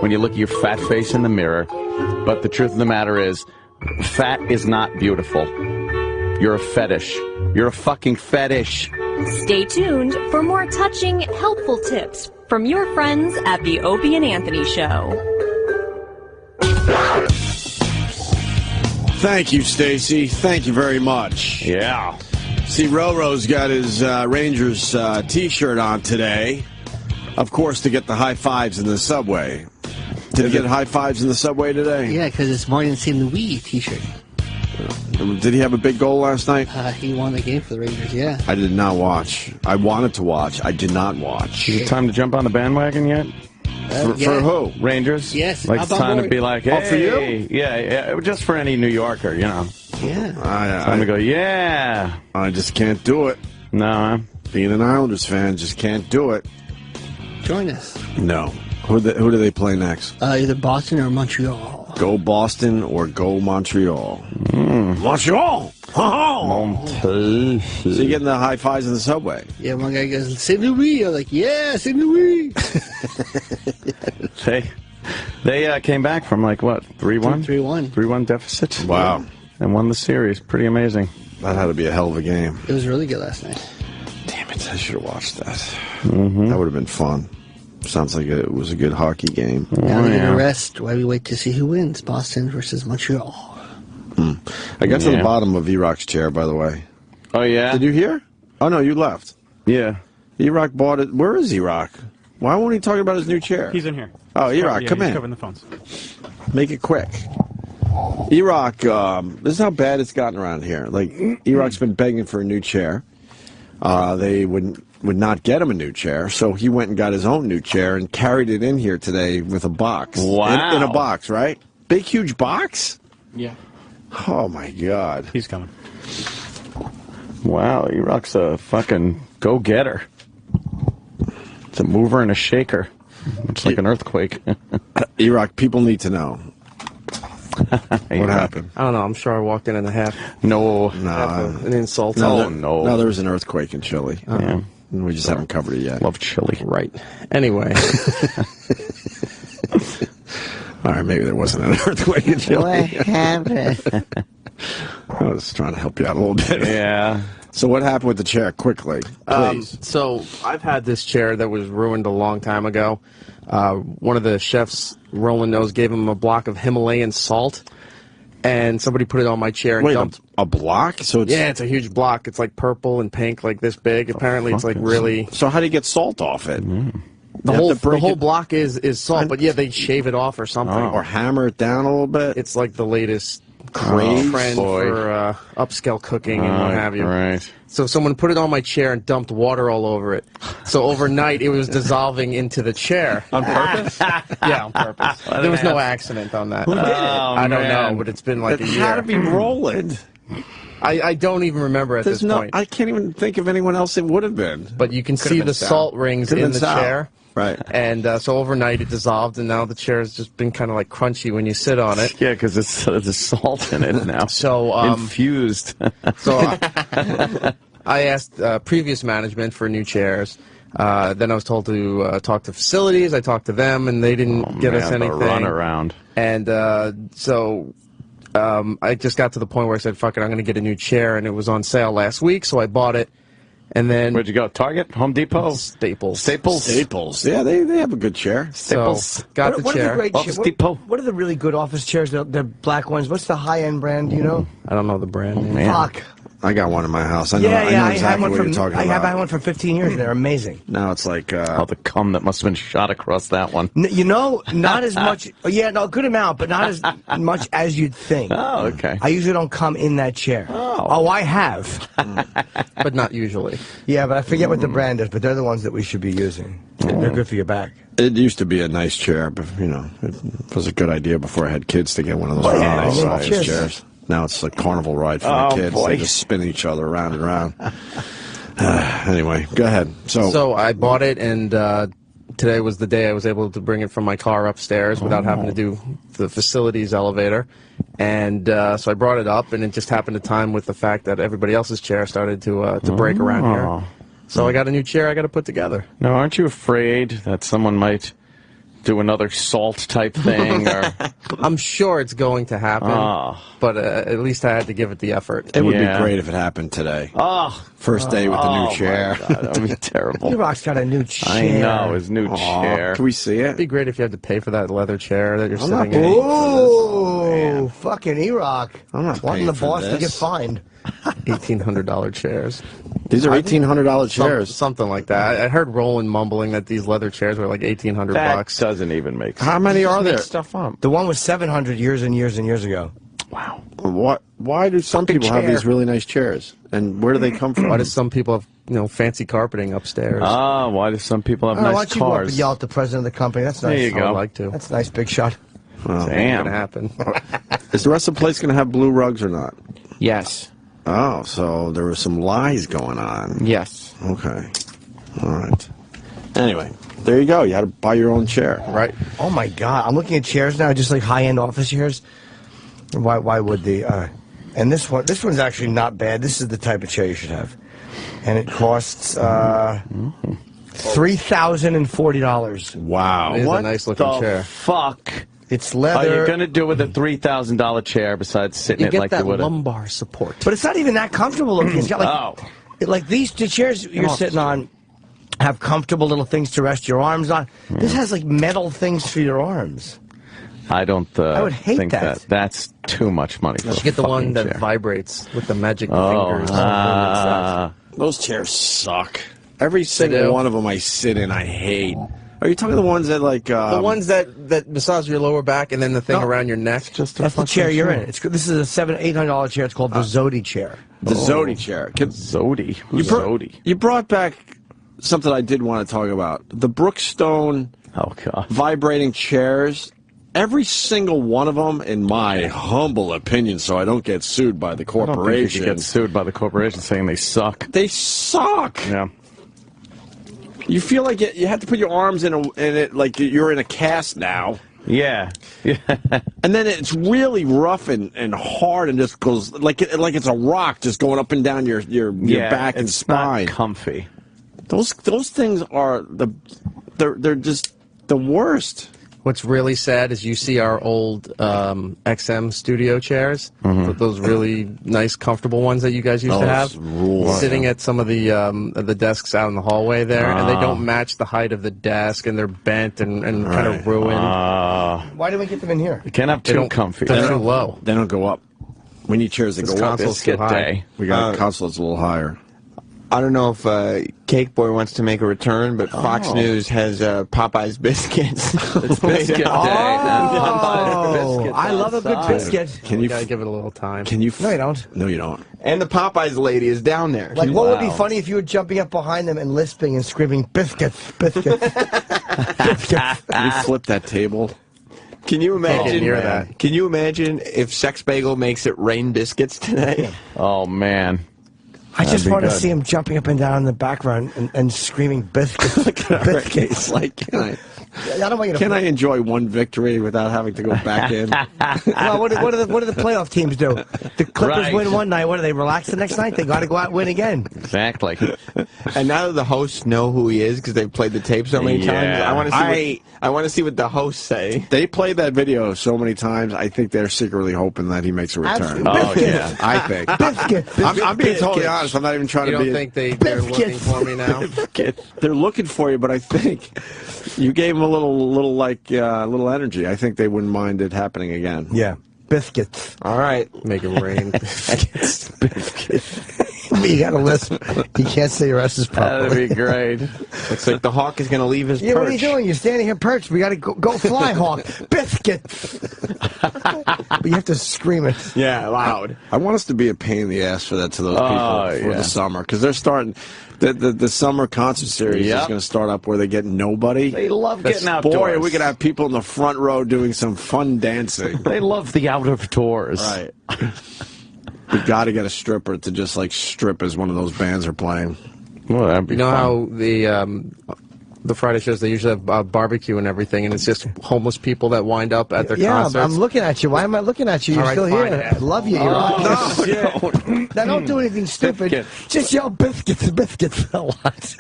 when you look at your fat face in the mirror. But the truth of the matter is, fat is not beautiful. You're a fetish. You're a fucking fetish. Stay tuned for more touching, helpful tips from your friends at the Opie and Anthony Show. Thank you, Stacy. Thank you very much. Yeah. See, Roro's got his Rangers T-shirt on today. Of course, to get the high fives in the subway. Did he get high fives in the subway today? Yeah, because it's Morgan St. Louis T-shirt. Did he have a big goal last night? He won the game for the Rangers, yeah. I did not watch. I wanted to watch. I did not watch. Is it time to jump on the bandwagon yet? For who? Rangers? Yes. Like it's time to be like, hey. Oh, for you? Yeah, just for any New Yorker, you know. Yeah. Time to go, yeah. I just can't do it. No, being an Islanders fan, just can't do it. Join us. No. Who do they play next? Either Boston or Montreal. Go Boston or go Montreal. Montreal! Montreal. So you're getting the high fives in the subway. Yeah, one guy goes, St. Louis. I'm like, yeah, St. Louis. They came back from like, what, 3-1? 3-1. 3-1 deficit. Wow. And won the series. Pretty amazing. That had to be a hell of a game. It was really good last night. Damn it, I should have watched that. That would have been fun. Sounds like it was a good hockey game. Now we get a rest while we wait to see who wins, Boston versus Montreal. I got to the bottom of E-Rock's chair, by the way. Oh, yeah? Did you hear? Oh, no, you left. Yeah. E-Rock bought it. Where is E-Rock? Why won't he talk about his new chair? He's in here. Oh, E-Rock, come he's in. covering the phones. Make it quick. E-Rock, this is how bad it's gotten around here. Like, E-Rock's been begging for a new chair. They would not get him a new chair, so he went and got his own new chair and carried it in here today with a box. Wow. In a box, right? Big, huge box? Yeah. Oh, my God. He's coming. Wow, E-Rock's a fucking go-getter. It's a mover and a shaker. It's like an earthquake. E-Rock, people need to know. What happened? I don't know. I'm sure I walked in a half. No. An insult. No, no, there was an earthquake in Chile. Yeah. We just haven't covered it yet. Love chili. Right. Anyway. All right, maybe there wasn't an earthquake in Chile. What happened? I was trying to help you out a little bit. Yeah. So what happened with the chair? Quickly, please. So I've had this chair that was ruined a long time ago. One of the chefs, Roland knows, gave him a block of Himalayan salt, and somebody put it on my chair and dumped. A block? So it's... Yeah, it's a huge block. It's like purple and pink, like this big. Apparently, it's like really. So how do you get salt off it? The whole block is salt, but yeah, they shave it off or something, or hammer it down a little bit. It's like the latest craze trend for upscale cooking and what have you. Right. So someone put it on my chair and dumped water all over it. So overnight, it was dissolving into the chair. On purpose? Yeah, on purpose. There was no accident on that. Who did it? I don't know, but it's been like a It year. had to be Roland. I don't even remember at this point. I can't even think of anyone else it would have been. But you can see been the Sal. salt rings Could've in been the Sal. chair. Right. And so overnight it dissolved, and now the chair has just been kind of like crunchy when you sit on it. Yeah, because there's salt in it now. So infused. So I asked previous management for new chairs. Then I was told to talk to facilities. I talked to them, and they didn't get us anything. Run around. And so I just got to the point where I said, fuck it, I'm going to get a new chair, and it was on sale last week, so I bought it. And then Where'd you go? Target? Home Depot? Staples. Staples. Yeah, they have a good chair. Staples. So, got the What are chair. the great Office Depot. What are the really good office chairs? The black ones. What's the high-end brand? Do you know? I don't know the brand name. Man. Fuck. I got one in my house. I know, Yeah, I yeah. know I had exactly one what from. you're talking I about. had one for 15 years. They're amazing. Now it's like Oh, the cum that must have been shot across that one. You know, not as much. Yeah, no, good amount, but not as much as you'd think. Oh, okay. I usually don't come in that chair. Oh, I have. But not usually. Yeah, but I forget what the brand is, but they're the ones that we should be using. They're good for your back. It used to be a nice chair, but you know, it was a good idea before I had kids to get one of those nice size chairs. Now it's like carnival ride for the kids. Boy. They just spin each other around and around. Anyway, go ahead. So I bought it, and today was the day I was able to bring it from my car upstairs without having to do the facilities elevator. And so I brought it up, and it just happened to time with the fact that everybody else's chair started to break around here. So I got a new chair I got to put together. Now, aren't you afraid that someone might do another salt type thing? Or I'm sure it's going to happen, but at least I had to give it the effort. it would be great if it happened today. First day with the new chair. That would be terrible. E-Rock's got a new chair. I know, his new chair. Can we see it? It'd be great if you had to pay for that leather chair that you're sitting in. Ooh, fucking E-Rock. I'm not wanting paying the for boss to this. get fined. $1,800 chairs. These are $1,800 chairs. Something like that. I heard Roland mumbling that these leather chairs were like $1,800 That bucks. doesn't even make sense. How many are there? Stuff up. The one was 700 years and years and years ago. Wow. What? Why do some people have these really nice chairs? And where do they come from? Why do some people have fancy carpeting upstairs? Why do some people have Why nice don't you go up and cars? yell at the president of the company? That's nice. There you I go. would like to. That's nice, big shot. Damn. Gonna happen. Is the rest of the place going to have blue rugs or not? Yes. Oh, so there were some lies going on. Yes. Okay. All right. Anyway, there you go. You had to buy your own chair. Right. Oh my God! I'm looking at chairs now, just like high-end office chairs. Why would the? And this one's actually not bad. This is the type of chair you should have, and it costs $3,040. Wow. It is What a nice looking the chair. fuck It's are leather. you going to do with a $3,000 chair besides sitting You it get like that you would have? lumbar support. But it's not even that comfortable looking. It's got like the chairs you're sitting on have comfortable little things to rest your arms on. This has like metal things for your arms. I don't I would hate think that. That's too much money for You a should get the one fucking that chair. vibrates with the magic Oh, fingers. Those chairs suck. Every single one of them I sit in, I hate. Are you talking the ones that like the ones that massage your lower back and then the thing around your neck? That's the chair you're in. This is a $700-800 chair. It's called the Zodi chair. the Zodi chair? Zodi. Who's Zodi? You brought back something I did want to talk about. The Brookstone vibrating chairs. Every single one of them, in my humble opinion, so I don't get sued by the I don't think corporation. you should get sued by the corporation saying they suck. They suck. Yeah. You feel like you have to put your arms in it like you're in a cast now. Yeah. And then it's really rough and hard and just goes like it's a rock just going up and down your back and spine. Not comfy. Those things are they're just the worst. What's really sad is you see our old XM studio chairs, those really nice, comfortable ones that you guys used to have, sitting at some of the desks out in the hallway there, and they don't match the height of the desk, and they're bent and kind of ruined. Why didn't we get them in here? You can't have too comfy. They're too low. They don't go up. We need chairs that This go up. console's too high. We got a console that's a little higher. I don't know if Cake Boy wants to make a return, but Fox News has Popeye's biscuits. It's biscuit day. I love a good biscuit. You gotta give it a little time. Can you? No, you don't. No, you don't. And the Popeyes lady is down there. Like, what would be funny if you were jumping up behind them and lisping and screaming, biscuits, biscuits, biscuits. Can you flip that table? Can you imagine? near that. Can you imagine if Sex Bagel makes it rain biscuits today? Oh, man. I just That'd be want to good. see him jumping up and down in the background and screaming biscuits, biscuits. Like, can I? I don't want you to. Can I enjoy one victory without having to go back in? Well, what do the playoff teams do? The Clippers Right. win one night. What do they relax the next night? They got to go out and win again. Exactly. And now that the hosts know who he is because they've played the tape so many times, Yeah. I want to see what the hosts say. They played that video so many times. I think they're secretly hoping that he makes a return. Absolutely. Oh, yeah. I think. Biscuits. I'm being totally honest. I'm not even trying You to don't be. think they're looking Biscuits. for me now? They're looking for you, but I think you gave them a little energy. I think they wouldn't mind it happening again. Yeah. biscuits. All right. Make it rain. Biscuits. You got to listen. You can't say your S's properly. That'd be great. Looks like the hawk is going to leave his Yeah, perch. what are you doing? You're standing here perched. We got to go fly, hawk. Biscuits. But you have to scream it. Yeah, loud. I want us to be a pain in the ass for that to those people for the summer, because they're starting. The summer concert series is going to start up where they get nobody. They love getting outdoors. Boy, we could have people in the front row doing some fun dancing. They love the out of doors. Right. We got to get a stripper to just like strip as one of those bands are playing. Well, that'd be You know fun. how the Friday shows, they usually have barbecue and everything, and it's just homeless people that wind up at their concerts? I'm looking at you. Why am I looking at you? You're All right, still fine. here. I love you. You're on. Now, don't do anything stupid. Just yell biscuits, biscuits a lot.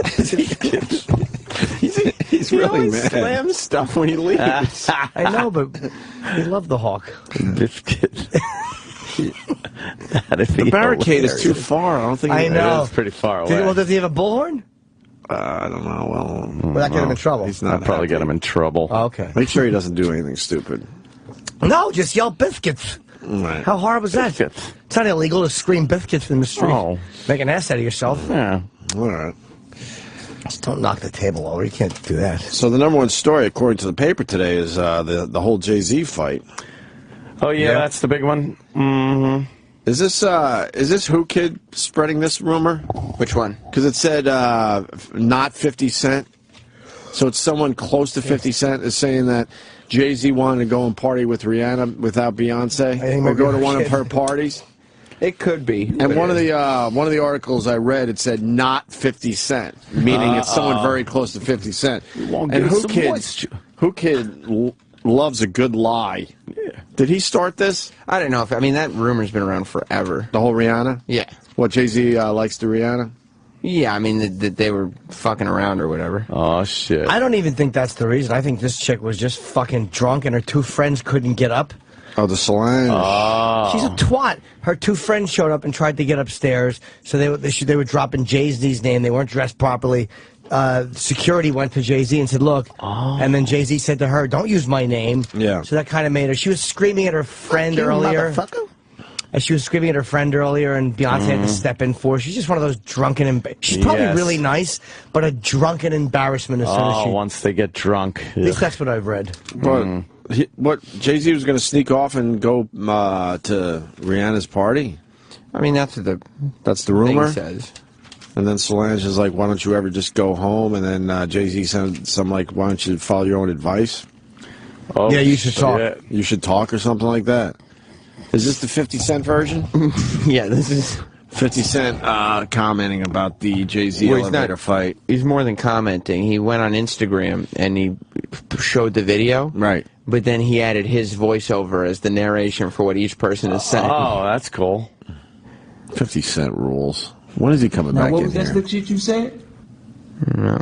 He's really mad. Slams stuff when he leaves. I know, but we love the hawk. Biscuit. The barricade is too far. I don't think. I know. It is pretty far away. Well, does he have a bullhorn? I don't know. Well, Will that get him in trouble? He's not. I'd probably get him in trouble. Oh, okay. Make sure he doesn't do anything stupid. No, just yell biscuits. Right. How hard was that? Biscuits. It's not illegal to scream biscuits in the street. Oh. Make an ass out of yourself. Yeah. All right. Just don't knock the table over. You can't do that. So the #1 story, according to the paper today, is the whole Jay-Z fight. Oh yeah, that's the big one. Mm-hmm. Is this Who Kid spreading this rumor? Which one? Because it said not 50 Cent. So it's someone close to 50 Cent is saying that Jay-Z wanted to go and party with Rihanna without Beyonce, or go to one of her parties. It could be. And one of the articles I read, it said not 50 Cent, meaning it's someone very close to 50 Cent. And Who Kid loves a good lie. Yeah. Did he start this? I don't know. I mean, that rumor's been around forever. The whole Rihanna? Yeah. What, Jay-Z likes the Rihanna? Yeah, I mean, that they were fucking around or whatever. Oh, shit. I don't even think that's the reason. I think this chick was just fucking drunk and her two friends couldn't get up. Oh, the Solange. Oh. She's a twat. Her two friends showed up and tried to get upstairs, so they were dropping Jay-Z's name. They weren't dressed properly. Security went to Jay-Z and said, look, and then Jay-Z said to her, don't use my name. Yeah. So that kind of made her, she was screaming at her friend earlier. And she was screaming at her friend earlier, and Beyonce had to step in for her. She's just one of those drunken, she's probably really nice, but a drunken embarrassment as soon as she... once they get drunk. At least that's what I've read. But what, Jay-Z was going to sneak off and go to Rihanna's party? I mean, that's the rumor? says. And then Solange is like, why don't you ever just go home? And then Jay-Z said something like, why don't you follow your own advice? Oh, yeah, you should talk. You should talk or something like that. Is this the 50 Cent version? Yeah, this is... 50 Cent commenting about the Jay-Z elevator fight. He's more than commenting. He went on Instagram and he showed the video. Right. But then he added his voiceover as the narration for what each person is saying. Oh, that's cool. 50 Cent rules. When is he coming back in here? Now, what was that slick shit you said? No.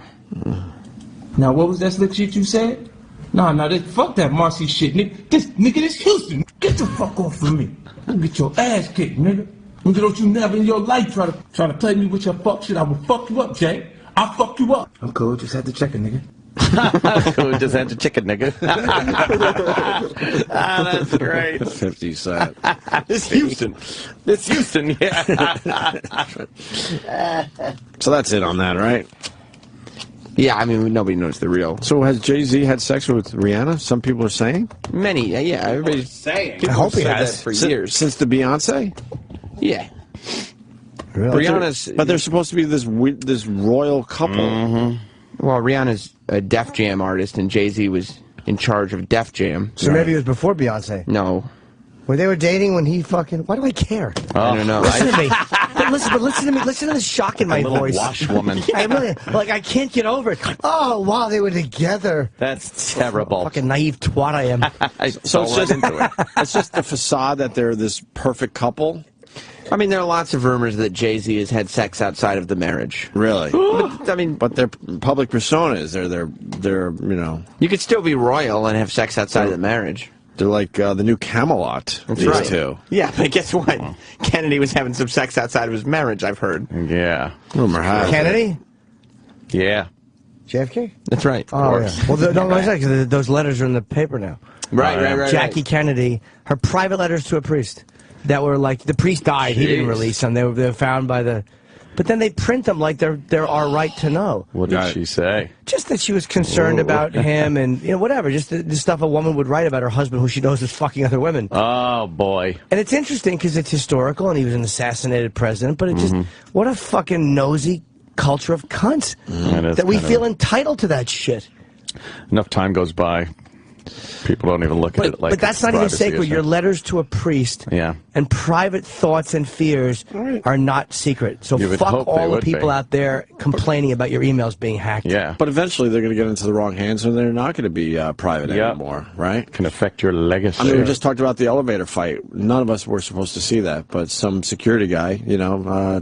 Now, what was that slick shit you said? Nah, fuck that Marcy shit, nigga. This Houston. Get the fuck off of me. I'll get your ass kicked, nigga. Nigga, don't you never in your life try to play me with your fuck shit. I will fuck you up, Jay. I'll fuck you up. I'm cool, just had to check it, nigga. Just had to chicken, nigga. That's great. 50 Cent. It's Houston. It's Houston, yeah. So that's it on that, right? Yeah, I mean, nobody knows the real. So has Jay-Z had sex with Rihanna? Some people are saying? Many, yeah. Everybody's saying. I hope he has. That for years. Since the Beyonce? Yeah. Really? But they're supposed to be this royal couple. Mm-hmm. Well, Rihanna's a Def Jam artist, and Jay-Z was in charge of Def Jam. So maybe it was before Beyonce. No. When they were dating, when he fucking... Why do I care? I don't know. Listen to me. But listen to me. Listen to the shock in my voice. Wash woman. I really... Like, I can't get over it. Oh, wow, they were together. That's terrible. Fucking naive twat I am. So it's just the facade that they're this perfect couple? I mean, there are lots of rumors that Jay-Z has had sex outside of the marriage. Really? But their public personas, they're you know... You could still be royal and have sex outside of the marriage. They're like the new Camelot, these two. Yeah, but guess what? Kennedy was having some sex outside of his marriage, I've heard. Yeah. Rumor has Kennedy? Yeah. JFK? That's right. Oh, yeah. Well, no, those letters are in the paper now. Right. Jackie Kennedy, her private letters to a priest that were like, the priest died, he didn't release them. They were found by the... But then they print them like they're our right to know. What did she say? Just that she was concerned about him and, whatever. Just the stuff a woman would write about her husband who she knows is fucking other women. Oh, boy. And it's interesting because it's historical and he was an assassinated president, but it just, what a fucking nosy culture of cunts. That we feel entitled to that shit. Enough time goes by. People don't even look at it like. But that's not even sacred. Your letters to a priest and private thoughts and fears are not secret. So fuck all the people out there complaining about your emails being hacked. Yeah. But eventually they're going to get into the wrong hands and they're not going to be private anymore, right? Can affect your legacy. I mean, we just talked about the elevator fight. None of us were supposed to see that, but some security guy,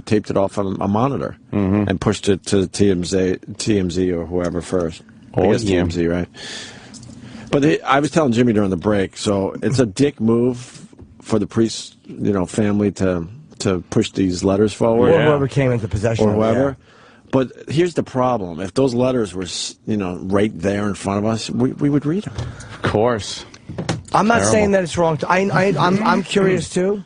taped it off on a monitor and pushed it to TMZ or whoever first. I guess TMZ, right? But I was telling Jimmy during the break, so it's a dick move for the priest, family to push these letters forward. Or whoever came into possession or whoever. of it. But here's the problem: if those letters were, right there in front of us, we would read them. Of course. I'm not saying that it's wrong. I'm curious too,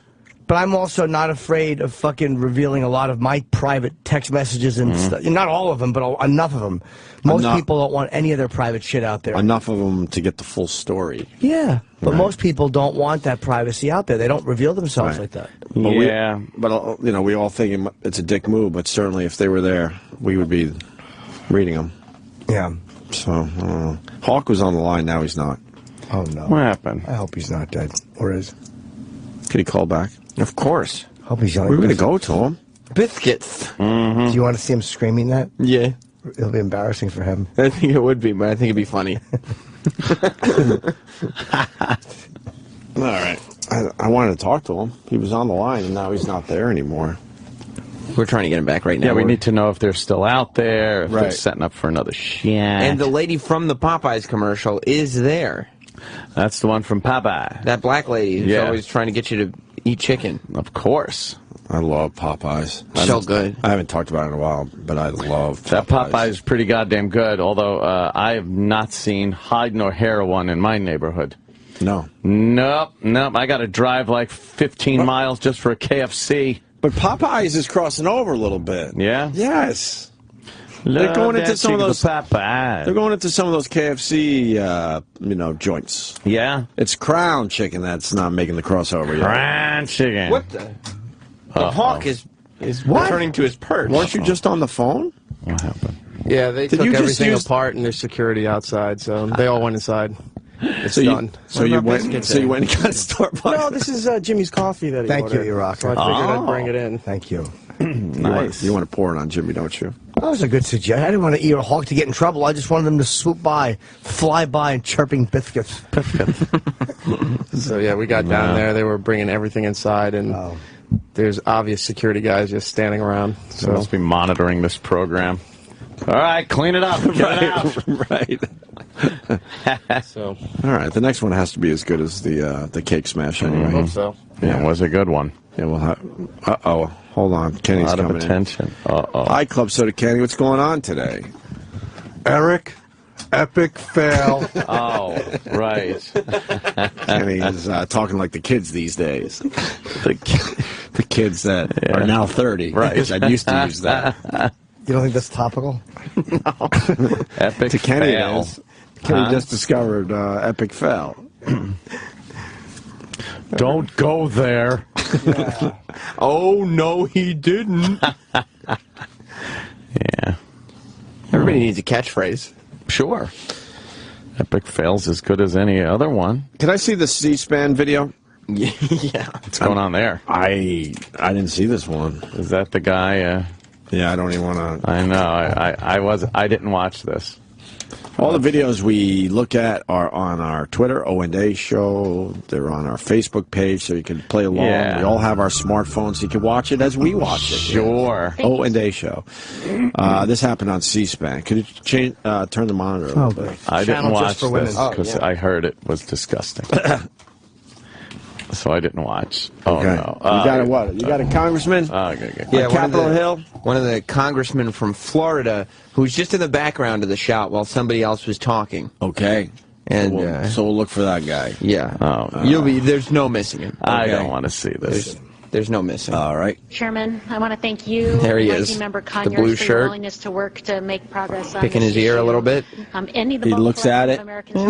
but I'm also not afraid of fucking revealing a lot of my private text messages and stuff. Not all of them, but enough of them. Most people don't want any of their private shit out there. Enough of them to get the full story. Yeah, but most people don't want that privacy out there. They don't reveal themselves like that. But we all think it's a dick move, but certainly if they were there, we would be reading them. Yeah. So, Hawk was on the line, now he's not. Oh, no. What happened? I hope he's not dead. Or is. Could he call back? Of course. Hope he's young. We're going to go to him. Biscuits. Do you want to see him screaming that? Yeah. It'll be embarrassing for him. I think it would be, but I think it'd be funny. All right. I wanted to talk to him. He was on the line, and now he's not there anymore. We're trying to get him back right now. Yeah, we need to know if they're still out there, if they're Right. setting up for another shit. And the lady from the Popeyes commercial is there. That's the one from Popeye. That black lady who's always trying to get you to eat chicken. Of course. I love Popeyes. So good. I haven't talked about it in a while, but I love Popeyes. That Popeye is pretty goddamn good, although I have not seen hide nor hair one in my neighborhood. No. Nope. I got to drive like 15 miles just for a KFC. But Popeyes is crossing over a little bit. Yeah? Yes. They're going into some of those. Popeyes. They're going into some of those KFC, joints. Yeah. It's Crown Chicken that's not making the crossover yet. Crown Chicken. What the? The hawk is returning to his perch. Weren't you just on the phone? What happened? Yeah, they Did took you just everything use- apart and there's security outside, so they all went inside. It's So done. you went and got a store bought. No, this is Jimmy's coffee that he Thank you, ordered. Iraq. So I figured I'd bring it in. Thank you. Nice. You want to pour it on Jimmy, don't you? That was a good suggestion. I didn't want to eat a hawk to get in trouble. I just wanted them to swoop by, fly by, and chirping biscuits. So yeah, we got down there. They were bringing everything inside, and there's obvious security guys just standing around. So must be monitoring this program. All right, clean it up. Get it out. Right. So all right, the next one has to be as good as the cake smash anyway. I hope so. Yeah, it was a good one. Yeah, well, hold on, Kenny's A lot of coming attention. Hi, Club Soda Kenny. What's going on today? Eric, epic fail. Oh, right. Kenny's talking like the kids these days. The kids that are now 30. Right. That used to use that. You don't think that's topical? Epic To Kenny fail. it is. Kenny just discovered epic fail. Don't go there. Oh, no, he didn't. Yeah. Everybody needs a catchphrase. Sure. Epic fail's as good as any other one. Can I see the C-SPAN video? Yeah. What's going on there? I didn't see this one. Is that the guy? Yeah, I don't even want to. I know. I didn't watch this. All the videos we look at are on our Twitter, O&A Show. They're on our Facebook page, so you can play along. Yeah. We all have our smartphones, so you can watch it as we watch it. Sure. O&A Show. This happened on C-SPAN. Could you turn the monitor a little bit? I didn't Channel watch just for women. this because I heard it was disgusting. So I didn't watch. Oh, Okay. no. You got a what? You got a congressman? Okay. Yeah, on Capitol Hill? One of the congressmen from Florida who was just in the background of the shot while somebody else was talking. Okay. And so we'll look for that guy. Yeah. Oh, You'll be. There's no missing him. I okay? don't want to see this. There's no missing. All right. Chairman, I want to thank you, There he Ranking is. Member The Conyers, blue for your shirt. willingness to work to make progress on Picking this his ear a issue. little bit. Any of the He vocal looks at collective it. of Americans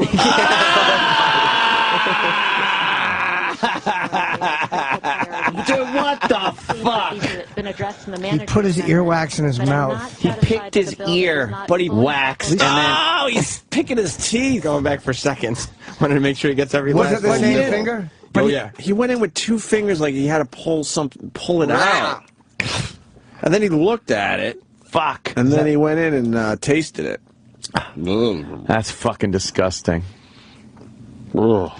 Dude, what the fuck? been addressed in the He manager's put his center, earwax in his but I'm mouth. not He satisfied picked that his the bill does ear, not but he fully waxed, and then Oh, he's picking his teeth. Going back for seconds. Wanted to make sure he gets every Was last it the one. same finger? But he went in with 2 fingers like he had to pull it out. And then he looked at it. Fuck. And then he went in and tasted it. That's fucking disgusting. Ugh.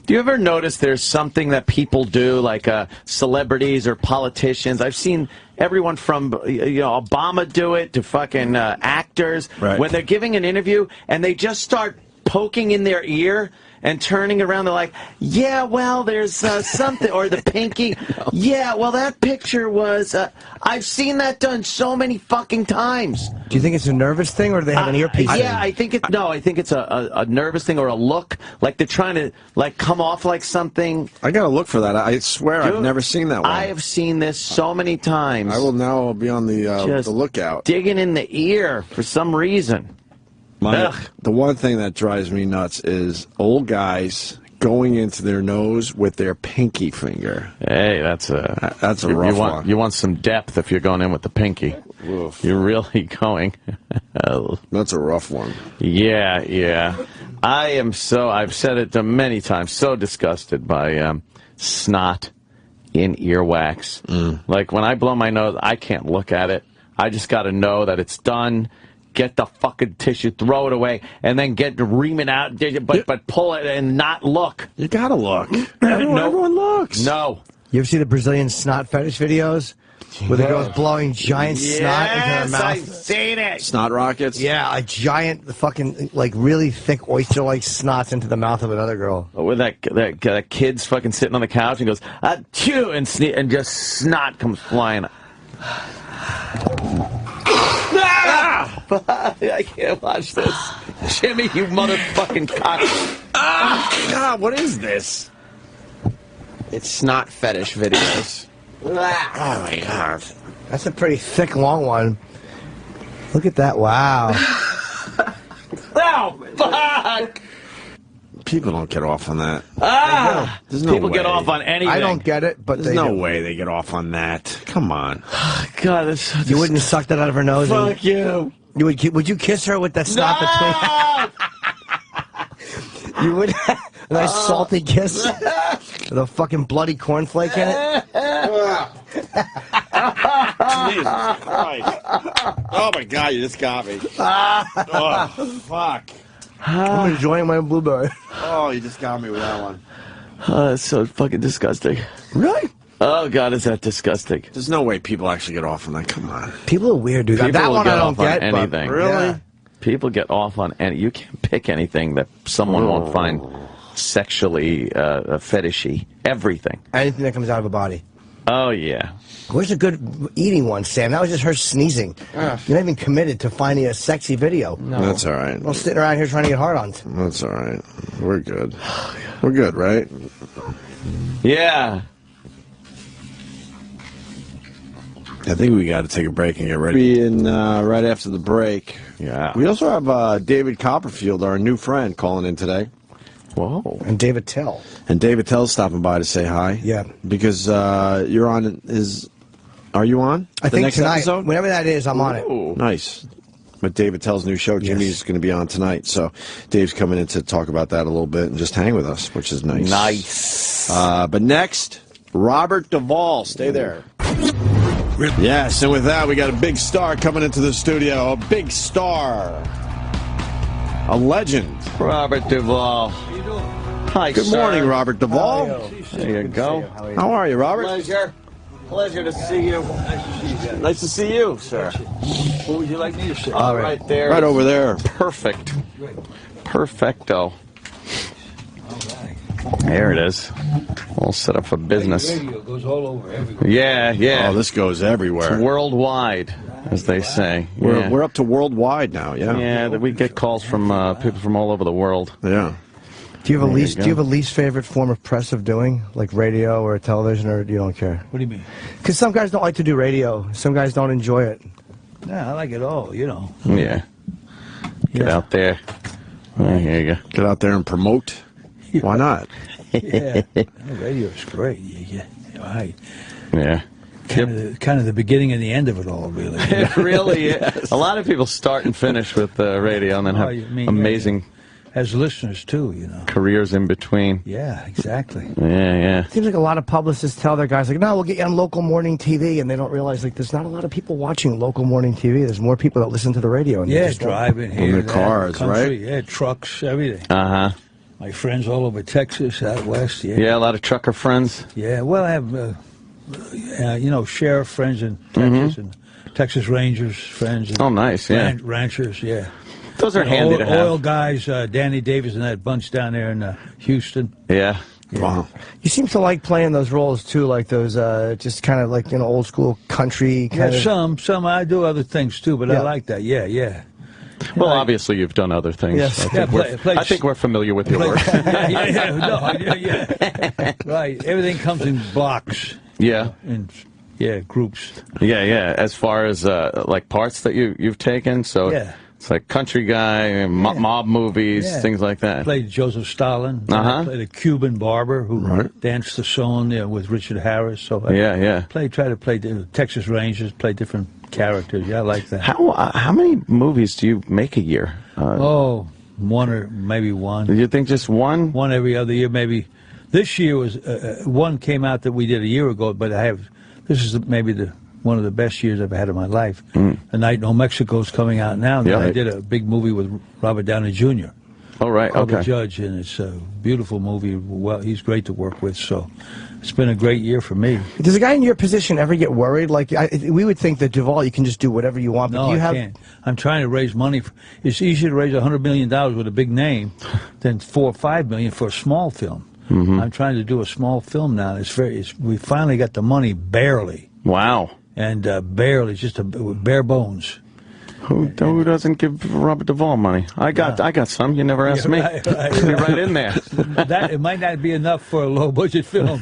Do you ever notice there's something that people do, like celebrities or politicians? I've seen everyone from Obama do it to fucking actors when they're giving an interview and they just start poking in their ear and turning around. They're like, yeah, well, there's something, or the pinky. Yeah, well, that picture was. I've seen that done so many fucking times. Do you think it's a nervous thing, or do they have an earpiece? Yeah, I think it. No, I think it's a nervous thing or a look, like they're trying to come off like something. I gotta look for that. I swear I've never seen that one. I have seen this so many times. I will now be on the lookout. Digging in the ear for some reason. The one thing that drives me nuts is old guys going into their nose with their pinky finger. Hey, that's a rough one. You want some depth if you're going in with the pinky. Oof. You're really going. That's a rough one. Yeah. I've said it many times, so disgusted by snot in earwax. Like when I blow my nose, I can't look at it. I just got to know that it's done. Get the fucking tissue, throw it away, and then ream it out, but pull it and not look. You gotta look. Everyone looks. No. You ever see the Brazilian snot fetish videos? Where the girl's blowing giant snot into her mouth? I've seen it. Snot rockets? Yeah, a giant fucking, like, really thick oyster-like snots into the mouth of another girl. Where that kid's fucking sitting on the couch and goes, achoo, and just snot comes flying. I can't watch this. Jimmy, you motherfucking cock. God, what is this? It's snot fetish videos. Oh my God. That's a pretty thick, long one. Look at that. Wow. Oh, fuck! People don't get off on that. There's no People way. get off on anything. I don't get it, but There's they no do. way they get off on that. Come on. God, that's so You wouldn't suck that out of her nose? Fuck you. Would you kiss her with that snot between? You would? A nice salty kiss? With a fucking bloody cornflake in it? Jesus Christ. Oh my God, you just got me. Oh, fuck. I'm enjoying my blueberry. Oh, you just got me with that one. That's so fucking disgusting. Really? Oh, God, is that disgusting? There's no way people actually get off on that. Come on. People are weird, dude. People That will one get I don't off on get. But anything. Really? Yeah. People get off on any. You can't pick anything that someone won't find sexually fetishy. Everything. Anything that comes out of a body. Oh, yeah. Where's a good eating one, Sam? That was just her sneezing. You're not even committed to finding a sexy video. No. That's all right. Well, sitting around here trying to get hard-ons. That's all right. We're good. We're good, right? Yeah. I think we got to take a break and get ready. Be in right after the break. Yeah. We also have David Copperfield, our new friend, calling in today. Whoa. And David Attell. And David Attell's stopping by to say hi. Yeah. Because you're on his... Are you on? I the think next tonight, episode? whenever that is, I'm on it. Nice. But David Attell's new show, Jimmy's going to be on tonight. So Dave's coming in to talk about that a little bit and just hang with us, which is nice. Nice. But next, Robert Duvall. Stay there. Yes, and with that, we got a big star coming into the studio. A big star. A legend. Robert Duvall. Hi, Good morning, Robert Duvall. There you go. How are you, Robert? Pleasure to see you. Nice to see you, sir. What would you like me to say? Right there. Right over there. Perfect. Perfecto. There it is. All set up for business. Radio goes all over everywhere. Yeah. Oh, this goes everywhere. It's worldwide, as they say. We're up to worldwide now, yeah. Yeah, we get calls from people from all over the world. Yeah. Do you have a There you least? go. Do you have a least favorite form of press of doing, like radio or television, or you don't care? What do you mean? Because some guys don't like to do radio. Some guys don't enjoy it. Yeah, I like it all, you know. Yeah. Get out there. Oh, here you go. Get out there and promote. Why not? Yeah, radio's great. Yeah, right. Yeah. Kind of the beginning and the end of it all, really. It really is. A lot of people start and finish with radio and then have amazing as listeners too, you know. careers in between. Yeah, exactly. Yeah. Seems like a lot of publicists tell their guys, like, no, we'll get you on local morning TV, and they don't realize, like, there's not a lot of people watching local morning TV. There's more people that listen to the radio. And Yeah, driving here, in their there, cars, country, right? Yeah, trucks, everything. Uh-huh. My friends all over Texas, out west. Yeah. Yeah, a lot of trucker friends. Yeah, well, I have, you know, sheriff friends in Texas and Texas Rangers friends. And Oh, nice, yeah. Ranchers, yeah. Those are And handy to have. Oil guys, Danny Davis and that bunch down there in Houston. Yeah. Wow. You seem to like playing those roles, too, like those, just kind of like, you know, old school country kind Yeah, of... some. I do other things, too, but I like that. Yeah. Well, obviously, you've done other things. Yes. I think we're familiar with your work. Yeah. Right. Everything comes in blocks. Yeah. In groups. Yeah. As far as like parts that you've taken, so it's like country guy, mob movies, things like that. Played Joseph Stalin. I played a Cuban barber who danced the song with Richard Harris. So I try to play the Texas Rangers, play different characters. Yeah, I like that. How many movies do you make a year? One or maybe one. Do you think just one? One every other year, maybe. This year was one came out that we did a year ago, but this is maybe one of the best years I've had in my life. The Night in Old Mexico is coming out now. And I did a big movie with Robert Downey Jr. Oh, right, called okay. The Judge, and it's a beautiful movie. Well, he's great to work with, so it's been a great year for me. Does a guy in your position ever get worried? Like, we would think that Duvall, you can just do whatever you want, but No, you I have... can't. I'm trying to raise money. It's easier to raise $100 million with a big name than $4 or $5 million for a small film. I'm trying to do a small film now. We finally got the money, barely. Wow. And barely, just bare bones. Who doesn't give Robert Duvall money? I got some. You never asked me. Right. You're right in there. It might not be enough for a low budget film.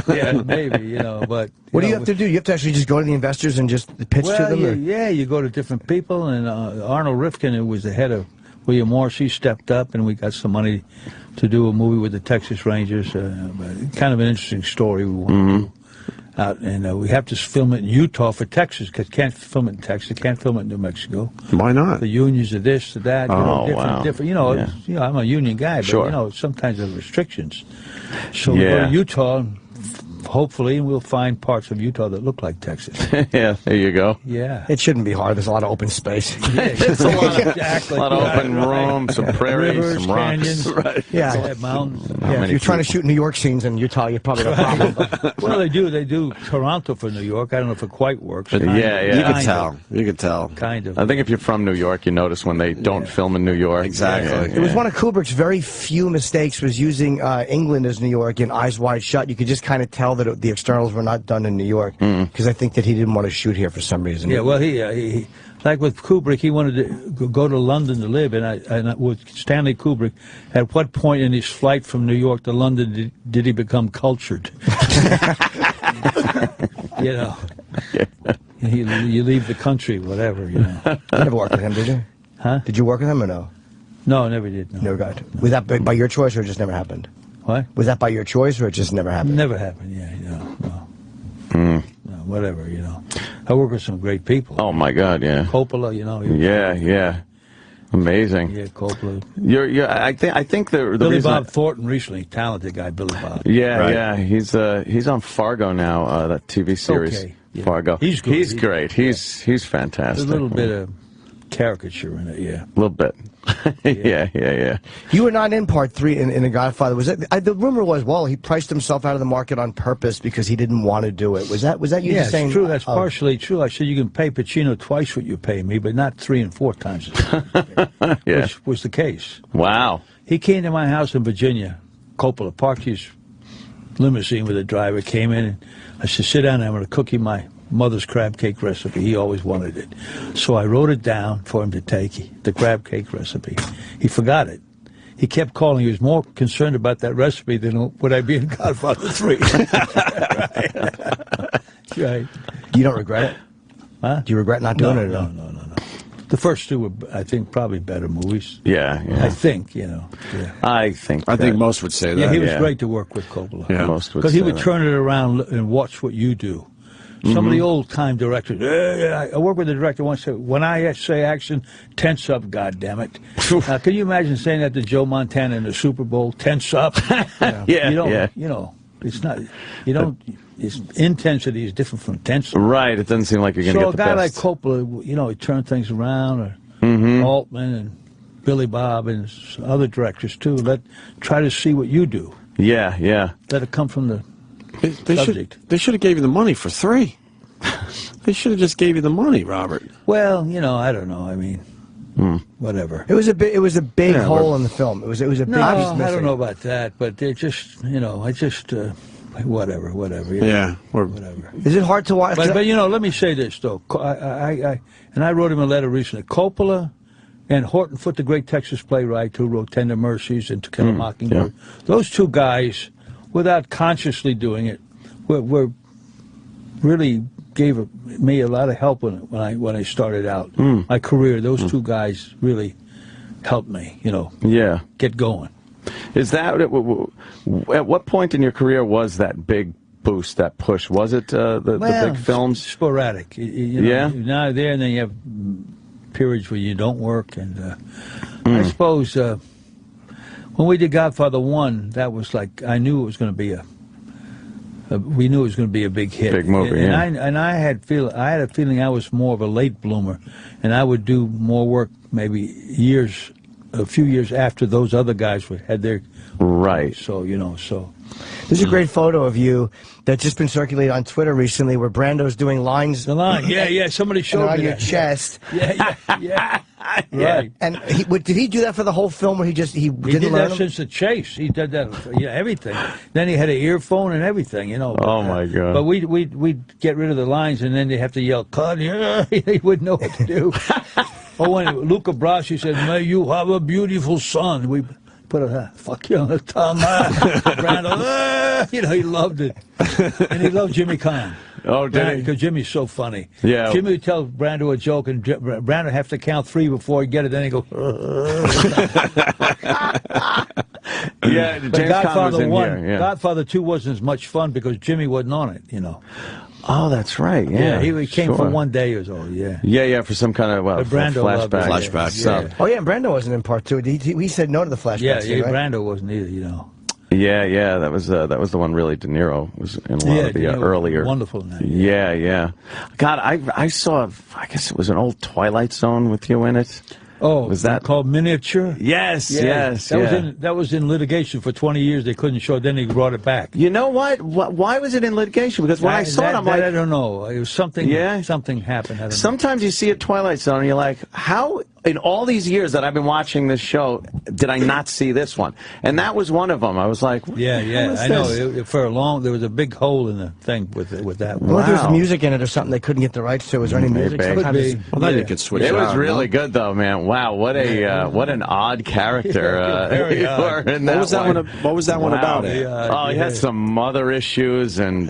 Yeah, maybe, you know. But What do you have to do? You have to actually just go to the investors and just pitch to them? You go to different people, and Arnold Rifkin, who was the head of William Morris, he stepped up, and we got some money to do a movie with the Texas Rangers. Kind of an interesting story we want to do. And we have to film it in Utah for Texas, because can't film it in Texas, can't film it in New Mexico. Why not? The unions are this, to that, different. You know, I'm a union guy, but you know, sometimes there's restrictions. So we go to Utah, and hopefully we'll find parts of Utah that look like Texas. Yeah, there you go. Yeah. It shouldn't be hard. There's a lot of open space. It's a lot of open room, some prairies, rivers, some rocks. canyons, Yeah. mountains. Yeah, if you're trying to shoot New York scenes in Utah, you probably don't have a problem. Well, they do Toronto for New York. I don't know if it quite works. Yeah. You could tell. You could tell. Kind of. I think if you're from New York, you notice when they don't film in New York. Exactly. It was one of Kubrick's very few mistakes was using England as New York in Eyes Wide Shut. You could just kind of tell that the externals were not done in New York, because I think that he didn't want to shoot here for some reason. Yeah, well, he like with Kubrick, he wanted to go to London to live, and with Stanley Kubrick, at what point in his flight from New York to London did he become cultured? You know, you leave the country, whatever. You know. You never worked with him, did you? Huh? Did you work with him or no? No, I never did. No. Never got. Was that by your choice or it just never happened? What? Was that by your choice or it just never happened? Never happened. Yeah, no, whatever. You know, I work with some great people. Oh my God, yeah. Coppola, you know. Yeah. Amazing. Yeah, Coppola. I think the Billy reason Bob Thornton recently, talented guy, Billy Bob. Yeah. He's on Fargo now. That TV series. Okay. Yeah. Fargo. He's good. He's great. He's fantastic. There's a little bit of caricature in it. Yeah. A little bit. Yeah. You were not in part 3 in The Godfather. Was that the rumor was? Well, he priced himself out of the market on purpose because he didn't want to do it. Was that you just saying? It's true. That's partially true. I said you can pay Pacino twice what you pay me, but not 3 and 4 times. Which was the case. Wow. He came to my house in Virginia. Coppola parked his limousine with a driver. Came in and I said, "Sit down. I'm going to cook you my mother's crab cake recipe." He always wanted it. So I wrote it down for him to take, the crab cake recipe. He forgot it. he kept calling. He was more concerned about that recipe than would I be in Godfather 3. Right. You don't regret it? Huh? Do you regret not doing it? No. The first two were, I think, probably better movies. Yeah. I think, you know. Yeah. I think most would say that. Yeah, he was great to work with, Coppola. Yeah, most would because he say would that. turn it around and watch what you do. Some of the old-time directors. I worked with a director once. Said, when I say action, tense up, goddammit. Can you imagine saying that to Joe Montana in the Super Bowl? Tense up. Yeah, you don't, yeah. You know, it's not. You don't. It's intensity is different from intensity. Right. It doesn't seem like you're going to So get the a guy best. like Coppola, you know, he turned things around, or Altman and Billy Bob and other directors too. Try to see what you do. Yeah. Let it come from the They subject. should have gave you the money for 3. They should have just gave you the money, Robert. Well, you know, I don't know. I mean, whatever. It was a big hole in the film. It was a big piece I missing. don't know about that, but they're just, you know, whatever. You know, Yeah. whatever. Is it hard to watch? But you know, let me say this though. I wrote him a letter recently. Coppola and Horton Foote, the great Texas playwright who wrote Tender Mercies and To Kill a Mockingbird. Those two guys, without consciously doing it, were really gave me a lot of help when I started out my career. Those two guys really helped me. You know. Yeah. Get going. Is that at what point in your career was that big boost, that push? Was it the big films? Sporadic. You know, you're not there, and then you have periods where you don't work. And I suppose when we did Godfather 1, that was like I knew it was going to be we knew it was going to be a big hit, big movie. And I had a feeling I was more of a late bloomer, and I would do more work maybe a few years after those other guys had their right. So you know, there's a great photo of you that's just been circulated on Twitter recently, where Brando's doing lines. The line, yeah. Somebody showed me on your that. chest. Yeah. Right. And did he do that for the whole film, or he did that learn since the chase? He did that, everything. Then he had an earphone and everything, you know. Oh my God! But we'd get rid of the lines, and then they have to yell, "Cut!" Yeah, he wouldn't know what to do. Oh, when Luca Brasi said, "May you have a beautiful son," we put a fuck you on the tongue. Brando, you know, he loved it, and he loved Jimmy Kahn. Oh, did he? Because Jimmy's so funny. Yeah. Jimmy would tell Brando a joke, and Brando would have to count 3 before he'd get it. Then he'd go. Yeah, But James Caan was in 1, here. Yeah. Godfather 2 wasn't as much fun because Jimmy wasn't on it. You know. Oh, that's right. Yeah, he came for sure. 1 day or so. Yeah. Yeah, for some kind of But Brando loved it. flashback. Yeah. Oh yeah, and Brando wasn't in part 2. He said no to the flashback. Yeah, scene, right? Brando wasn't either. You know. Yeah, that was the one really De Niro was in a lot of the De Niro was earlier. wonderful in that. Yeah. God, I saw. I guess it was an old Twilight Zone with you in it. Oh, was that called Miniature? Yes. That was in litigation for 20 years. They couldn't show it. Then they brought it back. You know what? Why was it in litigation? Because when I saw it, I'm like, I don't know. It was something. Yeah? Something happened. I don't know. Sometimes you see a Twilight Zone and you're like, how in all these years that I've been watching this show did I not see this one? And that was one of them. I was like, Yeah, I know. For a long, there was a big hole in the thing with that one. Well, there was music in it or something they couldn't get the rights to. Was there any music? Maybe. Sometimes Could be. Well, then you could switch It it was out, really no? good, though, man. Wow, what an odd character Very you odd. were in What that was that one? What was that one about? He had some mother issues and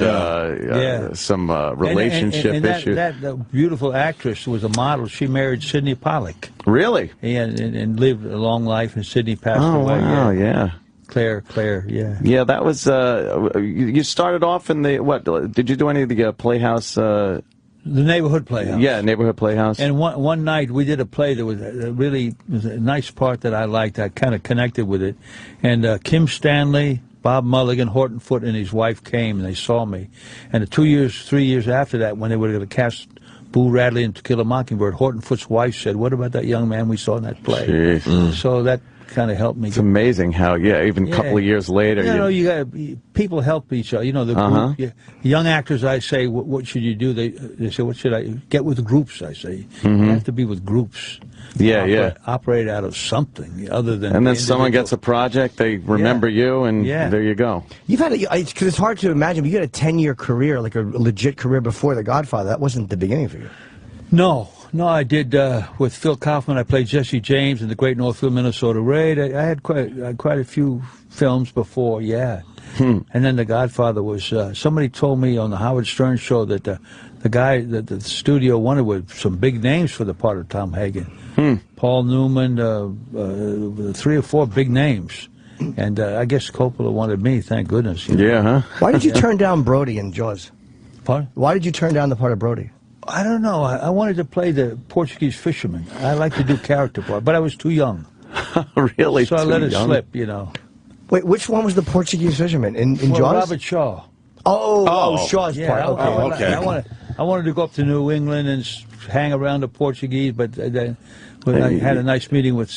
some relationship issues. That beautiful actress was a model. She married Sidney Pollack. Really? And lived a long life, and Sidney passed away. Wow, yeah. Claire, yeah. Yeah, that was, you started off in the, what, did you do any of the Playhouse? The Neighborhood Playhouse. Yeah, Neighborhood Playhouse. And one night we did a play that was a nice part that I liked. I kind of connected with it. And Kim Stanley, Bob Mulligan, Horton Foote, and his wife came, and they saw me. And 3 years after that, when they were going to cast Boo Radley and To Kill a Mockingbird, Horton Foote's wife said, "What about that young man we saw in that play?" So that kind of helped me. It's amazing how, even a couple of years later. You got people help each other. You know, the group, young actors, I say, what should you do? They say, what should I get with groups? I say, you have to be with groups. Operate out of something other than. And then someone gets a project, they remember you, and there you go. You've had because it's hard to imagine, but you had a 10-year career, like a legit career before The Godfather. That wasn't the beginning for you. No, No, I did with Phil Kaufman. I played Jesse James in the Great Northfield, Minnesota Raid. I had quite a few films before, yeah. And then The Godfather was. Somebody told me on the Howard Stern show that the guy that the studio wanted with some big names for the part of Tom Hagen. Paul Newman, 3 or 4 big names. And I guess Coppola wanted me, thank goodness. You know? Yeah, huh? Why did you turn down Brody in Jaws? Pardon? Why did you turn down the part of Brody? I don't know. I wanted to play the Portuguese fisherman. I like to do character part, but I was too young. Really? So I let it slip, you know. Wait, which one was the Portuguese fisherman? In Well, Jaws? Robert Shaw. Shaw's Yeah, part. Okay. I wanted to go up to New England and hang around the Portuguese, but then when I had a nice meeting with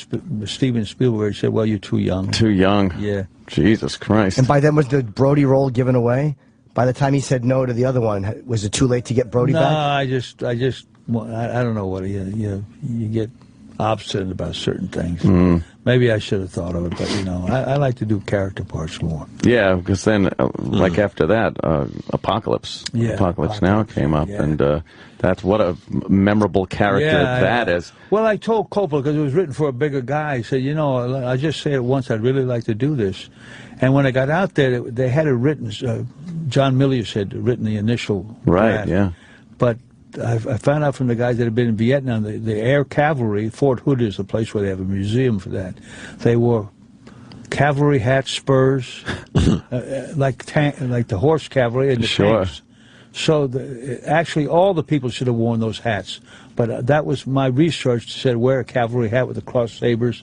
Steven Spielberg, he said, well, you're too young. Too young. Yeah. Jesus Christ. And by then, was the Brody role given away? By the time he said no to the other one, was it too late to get Brody back? No, I don't know what you get obstinate about certain things. Maybe I should have thought of it, but you know, I like to do character parts more. Yeah, because then, like after that, Apocalypse Now came up, and that's what a memorable character that is. Well, I told Coppola, because it was written for a bigger guy, I said, you know, I just say it once, I'd really like to do this. And when I got out there, they had it written, John Milius had written the initial draft. Yeah. But I found out from the guys that had been in Vietnam, the Air Cavalry, Fort Hood is the place where they have a museum for that. They wore cavalry hats, spurs, like the horse cavalry and the tanks. So actually all the people should have worn those hats. But that was my research, said wear a cavalry hat with the cross sabers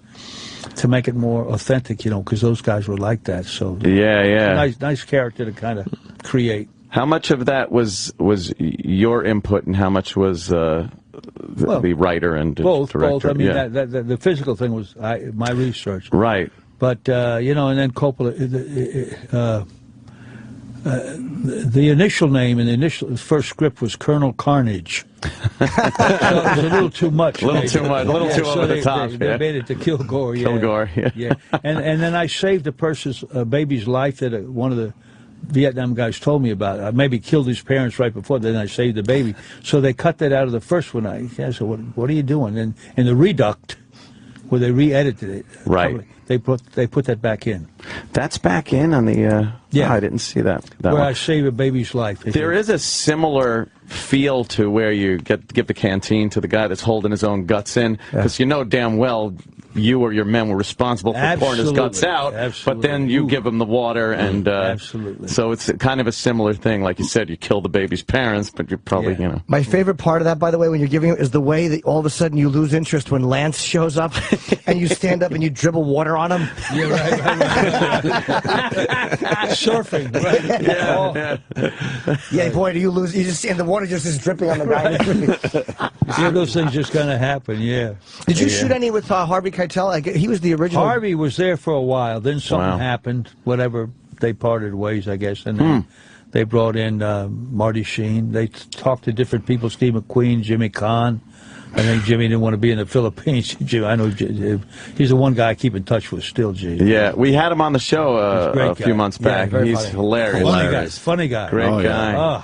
to make it more authentic, you know, because those guys were like that. So nice character to kind of create. How much of that was your input, and how much was the writer and director? Both. I mean, the physical thing was my research. Right. But you know, and then Coppola, the initial name in the first script was Colonel Carnage. So it was a little too much. A little too over the top. They made it to Kilgore. Yeah. Kilgore. Yeah. And then I saved a baby's life that one of the Vietnam guys told me about. I maybe killed his parents right before, then I saved the baby. So they cut that out of the first one. I said, what are you doing? And in the Reduct, where they re-edited it, right? They put that back in. That's back in on the. Yeah, I didn't see that. Where one. I save a baby's life. There is a similar feel to where you give the canteen to the guy that's holding his own guts in, because you know damn well you or your men were responsible for pouring his guts out, but then you give him the water, and so it's kind of a similar thing. Like you said, you kill the baby's parents, but you're probably, you know. My favorite part of that, by the way, when you're giving it, is the way that all of a sudden you lose interest when Lance shows up, and you stand up and you dribble water on him. Yeah, right. Surfing, right? Yeah, boy, do you lose? You just, and the water just is dripping on the guy. Yeah, those things just kind of happen. Yeah. Did you shoot any with Harvey Keitel? He was the original. Harvey was there for a while. Then something happened. Whatever, they parted ways, I guess, and then they brought in Marty Sheen. They talked to different people: Steve McQueen, Jimmy Kahn. I think Jimmy didn't want to be in the Philippines. I know he's the one guy I keep in touch with still, G. Yeah, we had him on the show a few months back. He's funny. hilarious. Funny guy. Great guy. Oh.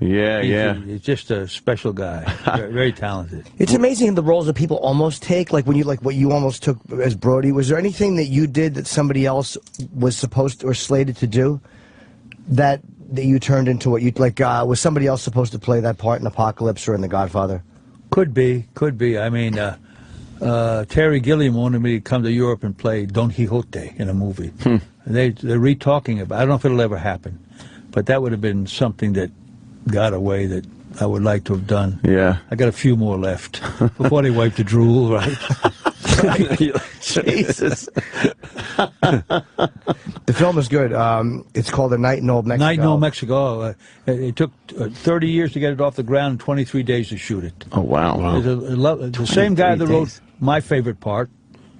Yeah, He's just a special guy. Very talented. It's amazing the roles that people almost take, like when you what you almost took as Brody. Was there anything that you did that somebody else was supposed to, or slated to do that you turned into what you like? Was somebody else supposed to play that part in Apocalypse or in The Godfather? Could be. I mean, Terry Gilliam wanted me to come to Europe and play Don Quixote in a movie. They're re-talking about it. I don't know if it'll ever happen, but that would have been something that got away that I would like to have done. Yeah. I got a few more left before they wipe the drool, right? Jesus. The film is good. It's called A Night in Old Mexico. Night in Old Mexico. It took 30 years to get it off the ground and 23 days to shoot it. Oh, wow. The same guy that wrote my favorite part,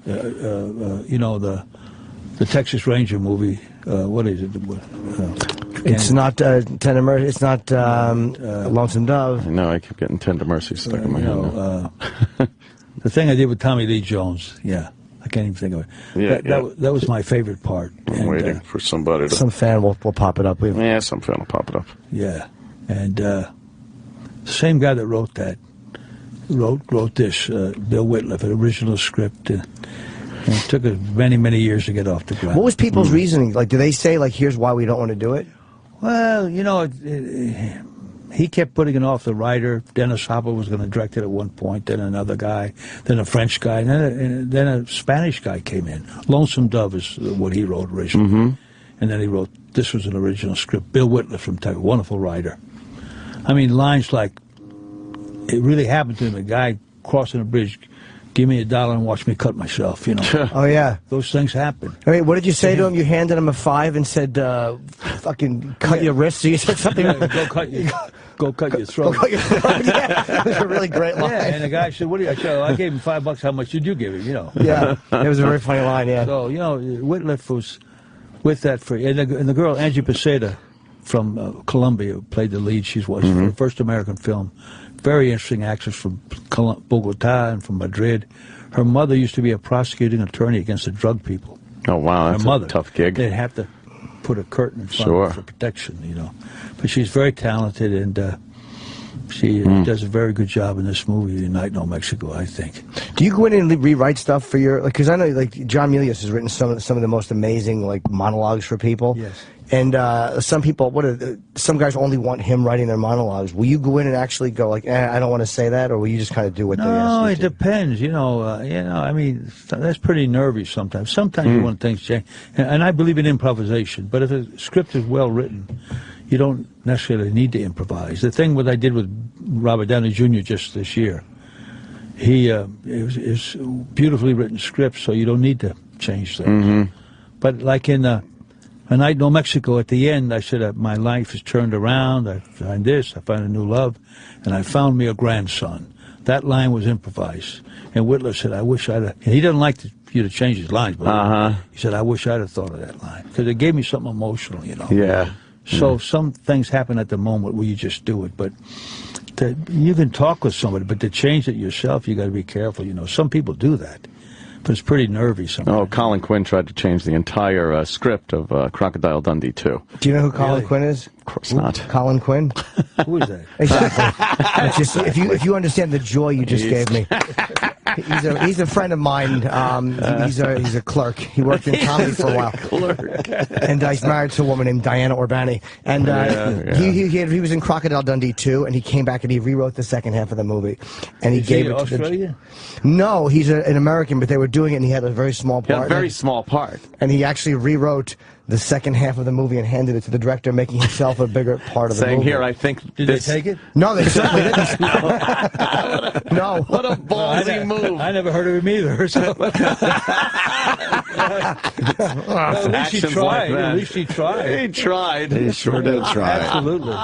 you know, the Texas Ranger movie. What is it? It's not Tender Mercy. It's not Lonesome Dove. No, I keep getting Tender Mercy stuck in my head. The thing I did with Tommy Lee Jones. Yeah, I can't even think of it. That was my favorite part. I'm waiting for somebody to. Some fan will pop it up. Some fan will pop it up. Yeah, and same guy that wrote that. wrote this, Bill Whitliff, an original script. And it took us many, many years to get off the ground. What was people's reasoning? Like, do they say, like, here's why we don't want to do it? Well, you know, he kept putting it off the writer. Dennis Hopper was going to direct it at one point, then another guy, then a French guy, and then a Spanish guy came in. Lonesome Dove is what he wrote originally. And then he wrote, this was an original script. Bill Whitliff from Texas, wonderful writer. I mean, lines like, it really happened to him, a guy crossing a bridge, give me $1 and watch me cut myself, you know. Oh, yeah. Those things happen. I mean, what did you say to him? You handed him a $5 and said, fucking cut your wrists. So you said something like, go cut your throat. Go cut your throat. Yeah, that was a really great line. Yeah, and the guy said, what do you, I said, I gave him $5. How much did you give him, you know? Yeah, it was a very funny line, yeah. So, you know, Whitliff was with that for, and the girl, Angie Peseta from Colombia, played the lead. She was her first American film. Very interesting actress from Bogota and from Madrid. Her mother used to be a prosecuting attorney against the drug people. Oh, wow, that's a tough gig. They'd have to put a curtain in front of her for protection, you know. But she's very talented, and she does a very good job in this movie, Night in New Mexico, I think. Do you go in and rewrite stuff for your, like, because I know, like, John Milius has written some of the most amazing, like, monologues for people. Yes. And some people, some guys only want him writing their monologues. Will you go in and actually go like, I don't want to say that, or will you just kind of do what they ask you No, it to? depends. You know, I mean, that's pretty nervy sometimes. Sometimes you want things changed, and I believe in improvisation. But if a script is well written, you don't necessarily need to improvise. The thing what I did with Robert Downey Jr. just this year, it was beautifully written script, so you don't need to change things. But like in A Night in New Mexico, at the end, I said, my life has turned around, I find this, I find a new love, and I found me a grandson. That line was improvised. And Whitler said, I wish I'd have, and he doesn't like you to change his lines, but he said, I wish I'd have thought of that line. Because it gave me something emotional, you know. Yeah. So some things happen at the moment where you just do it, but you can talk with somebody, but to change it yourself, you got to be careful, you know. Some people do that. But it's pretty nervy sometimes. Oh, Colin Quinn tried to change the entire script of Crocodile Dundee 2. Do you know who Colin Quinn is? Of course not. Colin Quinn? Who is that? Exactly. Just, if you understand the joy you just gave me. He's a friend of mine. He's a clerk. He worked in comedy for a while. Clerk. And he's married to a woman named Diana Urbani. And he was in Crocodile Dundee 2, and he came back and he rewrote the second half of the movie. And he gave it to Australia? No, he's an American, but they were doing it, and he had a very small part. Yeah, a very small part. And he actually rewrote the second half of the movie and handed it to the director, making himself a bigger part of the movie. Saying here, I think Did they take it? No, they certainly didn't. No. What a ballsy move. I never heard of him either. So. At least he tried. At least he tried. He tried. He sure did try. Absolutely.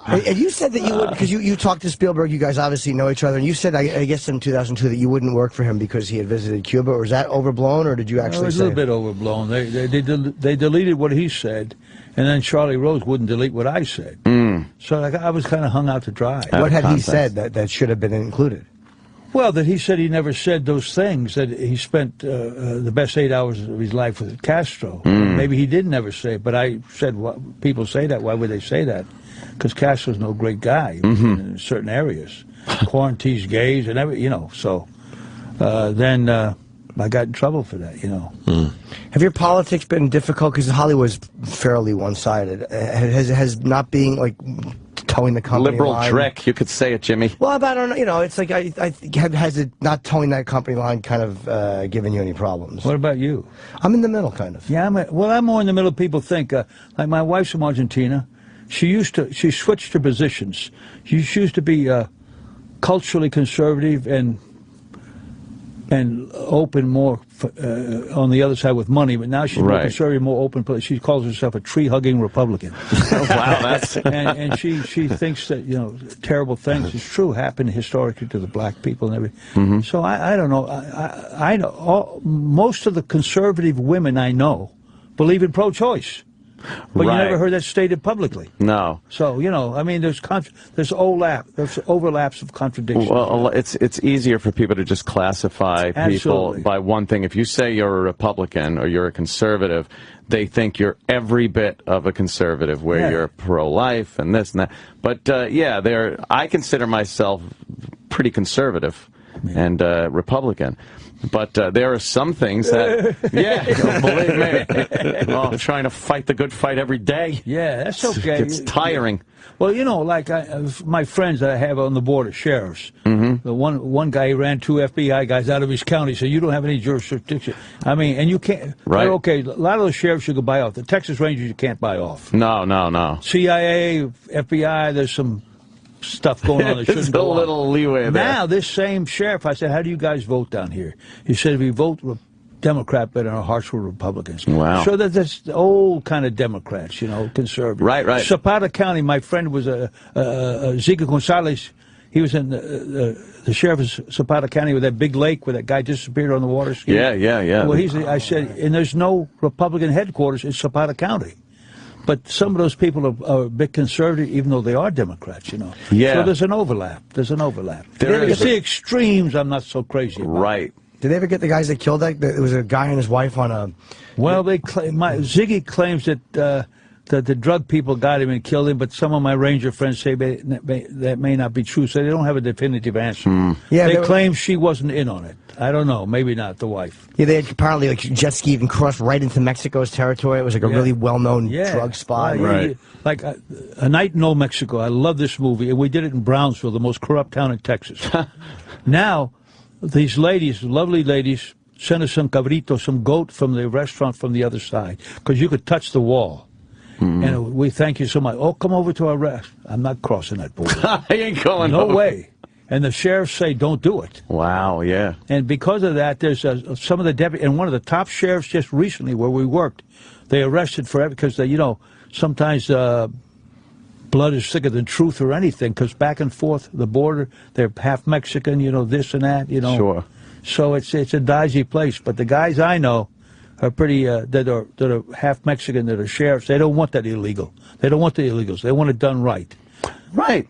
And you said that you would, because you talked to Spielberg, you guys obviously know each other, and you said, I guess in 2002, that you wouldn't work for him because he had visited Cuba. Or was that overblown, or did you actually it was say a little bit overblown. They deleted what he said, and then Charlie Rose wouldn't delete what I said. So I was kind of hung out to dry. What had he said that should have been included? Well, that he said he never said those things, that he spent the best 8 hours of his life with Castro. Maybe he did never say it, but I said, people say that. Why would they say that? Because Castro's no great guy in certain areas. Quarantines gays and everything, you know. So then I got in trouble for that, you know. Have your politics been difficult? Because Hollywood's fairly one-sided. Has not being, like, towing the company Liberal line. trick, you could say it, Jimmy. Well, I don't know. You know, it's like has it not towing that company line kind of given you any problems? What about you? I'm in the middle, kind of. Yeah, I'm more in the middle. People think like my wife's from Argentina. She switched her positions. She used to be culturally conservative and open more on the other side with money, but now she's more conservative, more open. She calls herself a tree-hugging Republican. Oh, wow, that's and she thinks that, you know, terrible things is true, happened historically to the black people and everything. So I don't know. I know most of the conservative women I know believe in pro-choice. But you never heard that stated publicly. No. So, you know, I mean, there's overlaps of contradictions. Well, it's easier for people to just classify people by one thing. If you say you're a Republican or you're a conservative, they think you're every bit of a conservative, where you're pro-life and this and that. But, I consider myself pretty conservative and Republican. But there are some things that, believe me, well, I'm trying to fight the good fight every day. Yeah, that's okay. It's tiring. Well, you know, like my friends that I have on the border, sheriffs. The one guy, he ran 2 FBI guys out of his county, so you don't have any jurisdiction. I mean, and you can't. Right. Okay, a lot of those sheriffs you could buy off. The Texas Rangers you can't buy off. No. CIA, FBI, there's some stuff going on that shouldn't There's a go on. little leeway there. Now, this same sheriff, I said, how do you guys vote down here? He said, we vote Democrat, but in our hearts we're Republicans. Wow. So that's the old kind of Democrats, you know, conservative. Right. Zapata County, my friend was Zika Gonzalez. He was in the sheriff of Zapata County with that big lake where that guy disappeared on the water ski. Yeah. Well, I said, and there's no Republican headquarters in Zapata County. But some of those people are a bit conservative, even though they are Democrats, you know. Yeah. So there's an overlap. It's the extremes I'm not so crazy about. Right. Did they ever get the guys that killed that? There was a guy and his wife on a... Well, Ziggy claims that that the drug people got him and killed him, but some of my Ranger friends say that may not be true, so they don't have a definitive answer. Yeah, they claim she wasn't in on it. I don't know. Maybe not, the wife. Yeah, they had apparently like jet ski even crossed right into Mexico's territory. It was like a really well-known drug spot. Right. Like A Night in Old Mexico. I love this movie, and we did it in Brownsville, the most corrupt town in Texas. Now, these ladies, lovely ladies, sent us some cabrito, some goat from the restaurant from the other side, because you could touch the wall. And we thank you so much. Oh, come over to our restaurant. I'm not crossing that border. I ain't going No over. way. And the sheriffs say, don't do it. Wow, yeah. And because of that, there's some of the deputies, and one of the top sheriffs just recently where we worked, they arrested for it because, you know, sometimes blood is thicker than truth or anything, because back and forth, the border, they're half Mexican, you know, this and that, you know. Sure. So it's a dodgy place. But the guys I know are pretty, that are half Mexican, that are sheriffs, they don't want that illegal. They don't want the illegals. They want it done right. Right.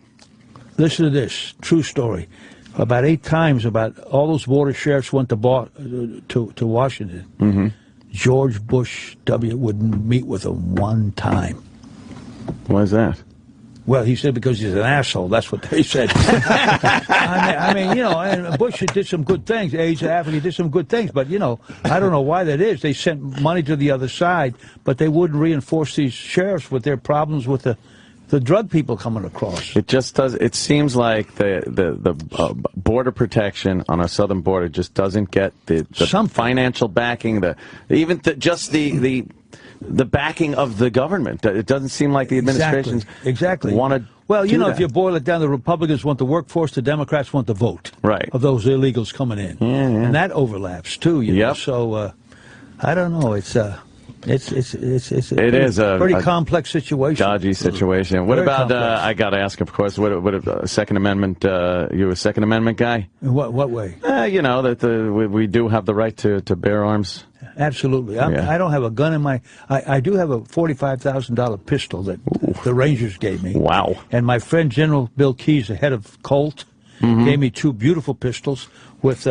Listen to this, true story. About 8 times, about all those border sheriffs went to Washington. George Bush W. wouldn't meet with them one time. Why is that? Well, he said because he's an asshole. That's what they said. I mean, you know, and Bush did some good things. He's African, he did some good things. But, you know, I don't know why that is. They sent money to the other side, but they wouldn't reinforce these sheriffs with their problems with the drug people coming across. It just does. It seems like the border protection on our southern border just doesn't get the financial backing, just the backing of the government. It doesn't seem like the administrations want to. Well, you know, if you boil it down, the Republicans want the workforce, the Democrats want the vote. Right. Of those illegals coming in. And that overlaps too. You know? So I don't know. It's a pretty complex situation. Dodgy situation. What about, I got to ask, of course, what Second Amendment, you a Second Amendment guy? In what way? You know, that we do have the right to bear arms. Absolutely. I don't have a gun in my... I do have a $45,000 pistol that the Rangers gave me. Wow. And my friend General Bill Keyes, the head of Colt, gave me 2 beautiful pistols with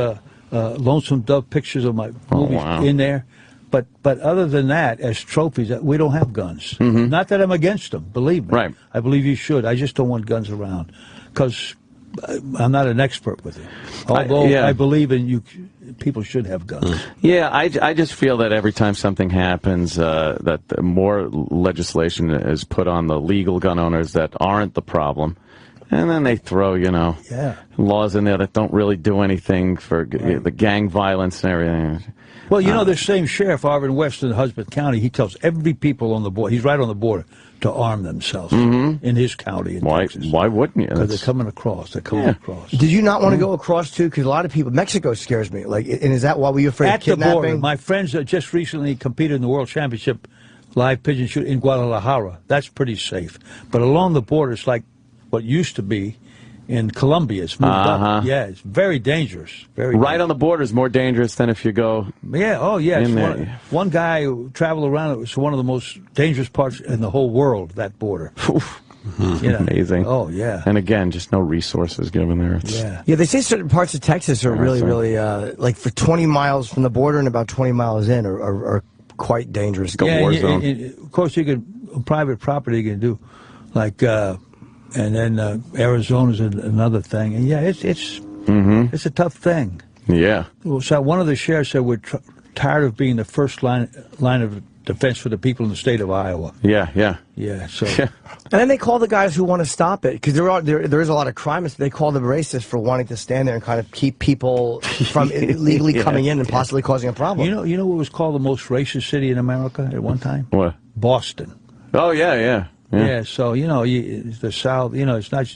Lonesome Dove pictures of my movies in there. But other than that, as trophies, we don't have guns. Not that I'm against them, believe me. Right. I believe you should. I just don't want guns around because I'm not an expert with it. Although I believe in people should have guns. Yeah, I just feel that every time something happens, that more legislation is put on the legal gun owners that aren't the problem. And then they throw, you know, laws in there that don't really do anything for the gang violence and everything. Well, you know, this same sheriff, Arvin West in Husband County, he tells every people on the border, he's right on the border, to arm themselves in his county in Texas. Why wouldn't you? Because they're coming across. Did you not want to go across, too? Because a lot of people, Mexico scares me. Like, and is that why were you afraid of kidnapping? At the border. My friends just recently competed in the World Championship live pigeon shoot in Guadalajara. That's pretty safe. But along the border, it's like what used to be in Colombia. It's moved up. Yeah, it's very dangerous. Right on the border is more dangerous than if you go. Yeah. Oh, yeah. One guy who traveled around. It was one of the most dangerous parts in the whole world. That border. Amazing. Oh, yeah. And again, just no resources given there. Yeah, they say certain parts of Texas are really, like for 20 miles from the border and about 20 miles in are quite dangerous. War zone. Of course, you can private property. You can do like. and then Arizona's another thing. And yeah, it's a tough thing. Yeah. So one of the sheriffs said we're tired of being the first line of defense for the people in the state of Iowa. Yeah. So. And then they call the guys who want to stop it, because there is a lot of crime. They call them racist for wanting to stand there and kind of keep people from illegally coming in and possibly causing a problem. You know what was called the most racist city in America at one time? What? Boston. Oh, yeah. So, the South, it's not,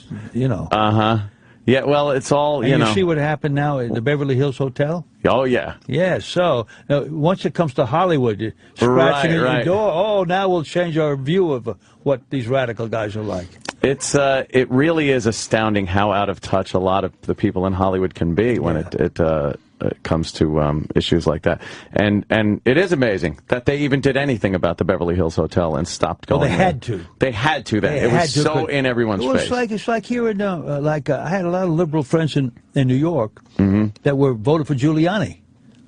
Yeah, well, it's all, and you see what happened now at the Beverly Hills Hotel? Oh, yeah. Yeah, so once it comes to Hollywood, you're scratching at your door. Oh, now we'll change our view of what these radical guys are like. It really is astounding how out of touch a lot of the people in Hollywood can be when it comes to issues like that. And it is amazing that they even did anything about the Beverly Hills Hotel and stopped going. Well, they had to. They had to then. It was so in everyone's face. It's like here in, I had a lot of liberal friends in New York that were voted for Giuliani.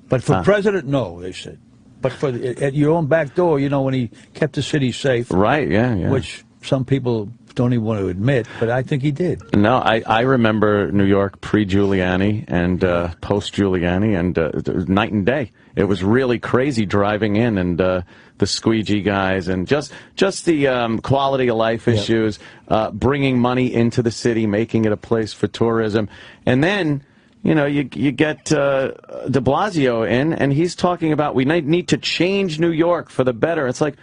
But for president, no, they said. But for at your own back door, when he kept the city safe. Right, yeah. Which some people don't even want to admit, but I think he did. No, I remember New York pre-Giuliani and post-Giuliani, and night and day. It was really crazy driving in, and the squeegee guys, and just the quality of life issues, bringing money into the city, making it a place for tourism. And then, you get de Blasio in, and he's talking about we need to change New York for the better. It's like,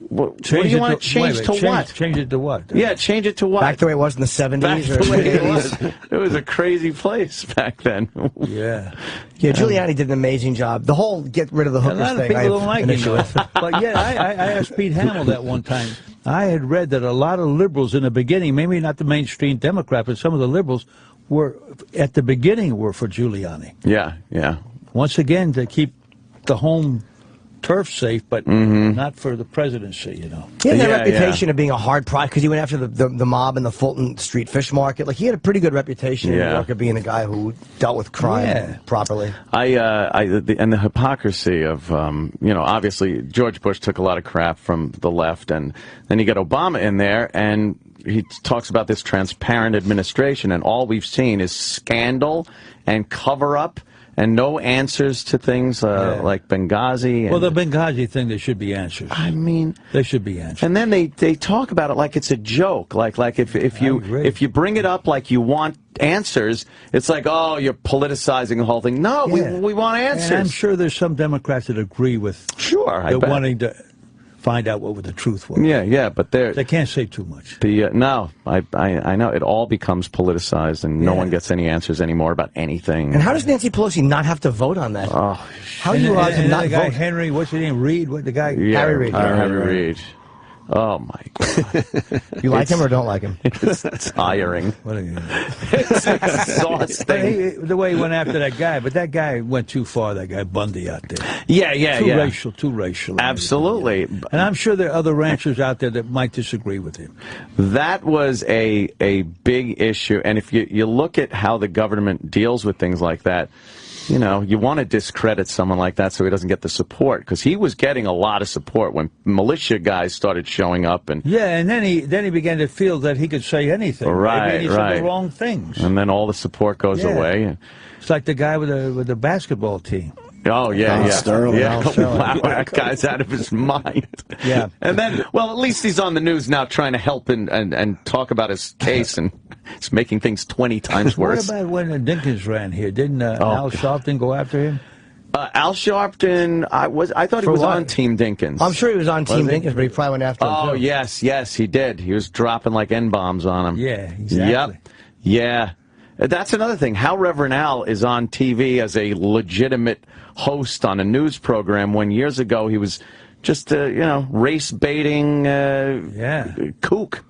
what do you want to change to what? Change it to what? Yeah, change it to what? Back the way it was in the 70s Back or the way it 80s. was. It was a crazy place back then. Yeah. Yeah, Giuliani did an amazing job. The whole get rid of the hookers A lot of thing. people don't like him. But yeah, I asked Pete Hamill that one time. I had read that a lot of liberals in the beginning, maybe not the mainstream Democrat, but some of the liberals were at the beginning were for Giuliani. Yeah. Once again, to keep the home turf safe, but not for the presidency, He had that reputation of being a hard prize because he went after the mob in the Fulton Street fish market. Like, he had a pretty good reputation in New York of being a guy who dealt with crime properly. And the hypocrisy of, obviously George Bush took a lot of crap from the left, and then you get Obama in there, and he talks about this transparent administration, and all we've seen is scandal and cover-up. And no answers to things like Benghazi. Well, the Benghazi thing, there should be answers. I mean, there should be answers. And then they talk about it like it's a joke. Like if you bring it up like you want answers, it's like, oh, you're politicizing the whole thing. No, we want answers. And I'm sure there's some Democrats that agree with. Sure, I bet. Wanting to find out what the truth was. Yeah, but they can't say too much. No, I know it all becomes politicized, and no one gets any answers anymore about anything. And how does Nancy Pelosi not have to vote on that? Oh, how are you allowed to not vote? Henry, what's his name? Reid? What the guy? Harry Reid. Harry Reid. Oh my God! You like him or don't like him? It's tiring. It's exhausting. The way he went after that guy, but that guy went too far. That guy Bundy out there. Yeah. Too racial. Absolutely. And I'm sure there are other ranchers out there that might disagree with him. That was a big issue, and if you look at how the government deals with things like that. You want to discredit someone like that so he doesn't get the support, because he was getting a lot of support when militia guys started showing up, and then he began to feel that he could say anything. Maybe he said the wrong things, and then all the support goes away. It's like the guy with the basketball team. Oh, yeah. Sterling. Wow, that guy's out of his mind. Yeah. And then, well, at least he's on the news now trying to help and talk about his case, and it's making things 20 times worse. What about when Dinkins ran here? Didn't Al Sharpton go after him? Al Sharpton, I thought he was on Team Dinkins. I'm sure he was on Team Dinkins, but he probably went after him, Oh, too. yes, he did. He was dropping like N-bombs on him. Yeah, exactly. Yep. Yeah. That's another thing. How Reverend Al is on TV as a legitimate host on a news program when years ago he was just race-baiting kook.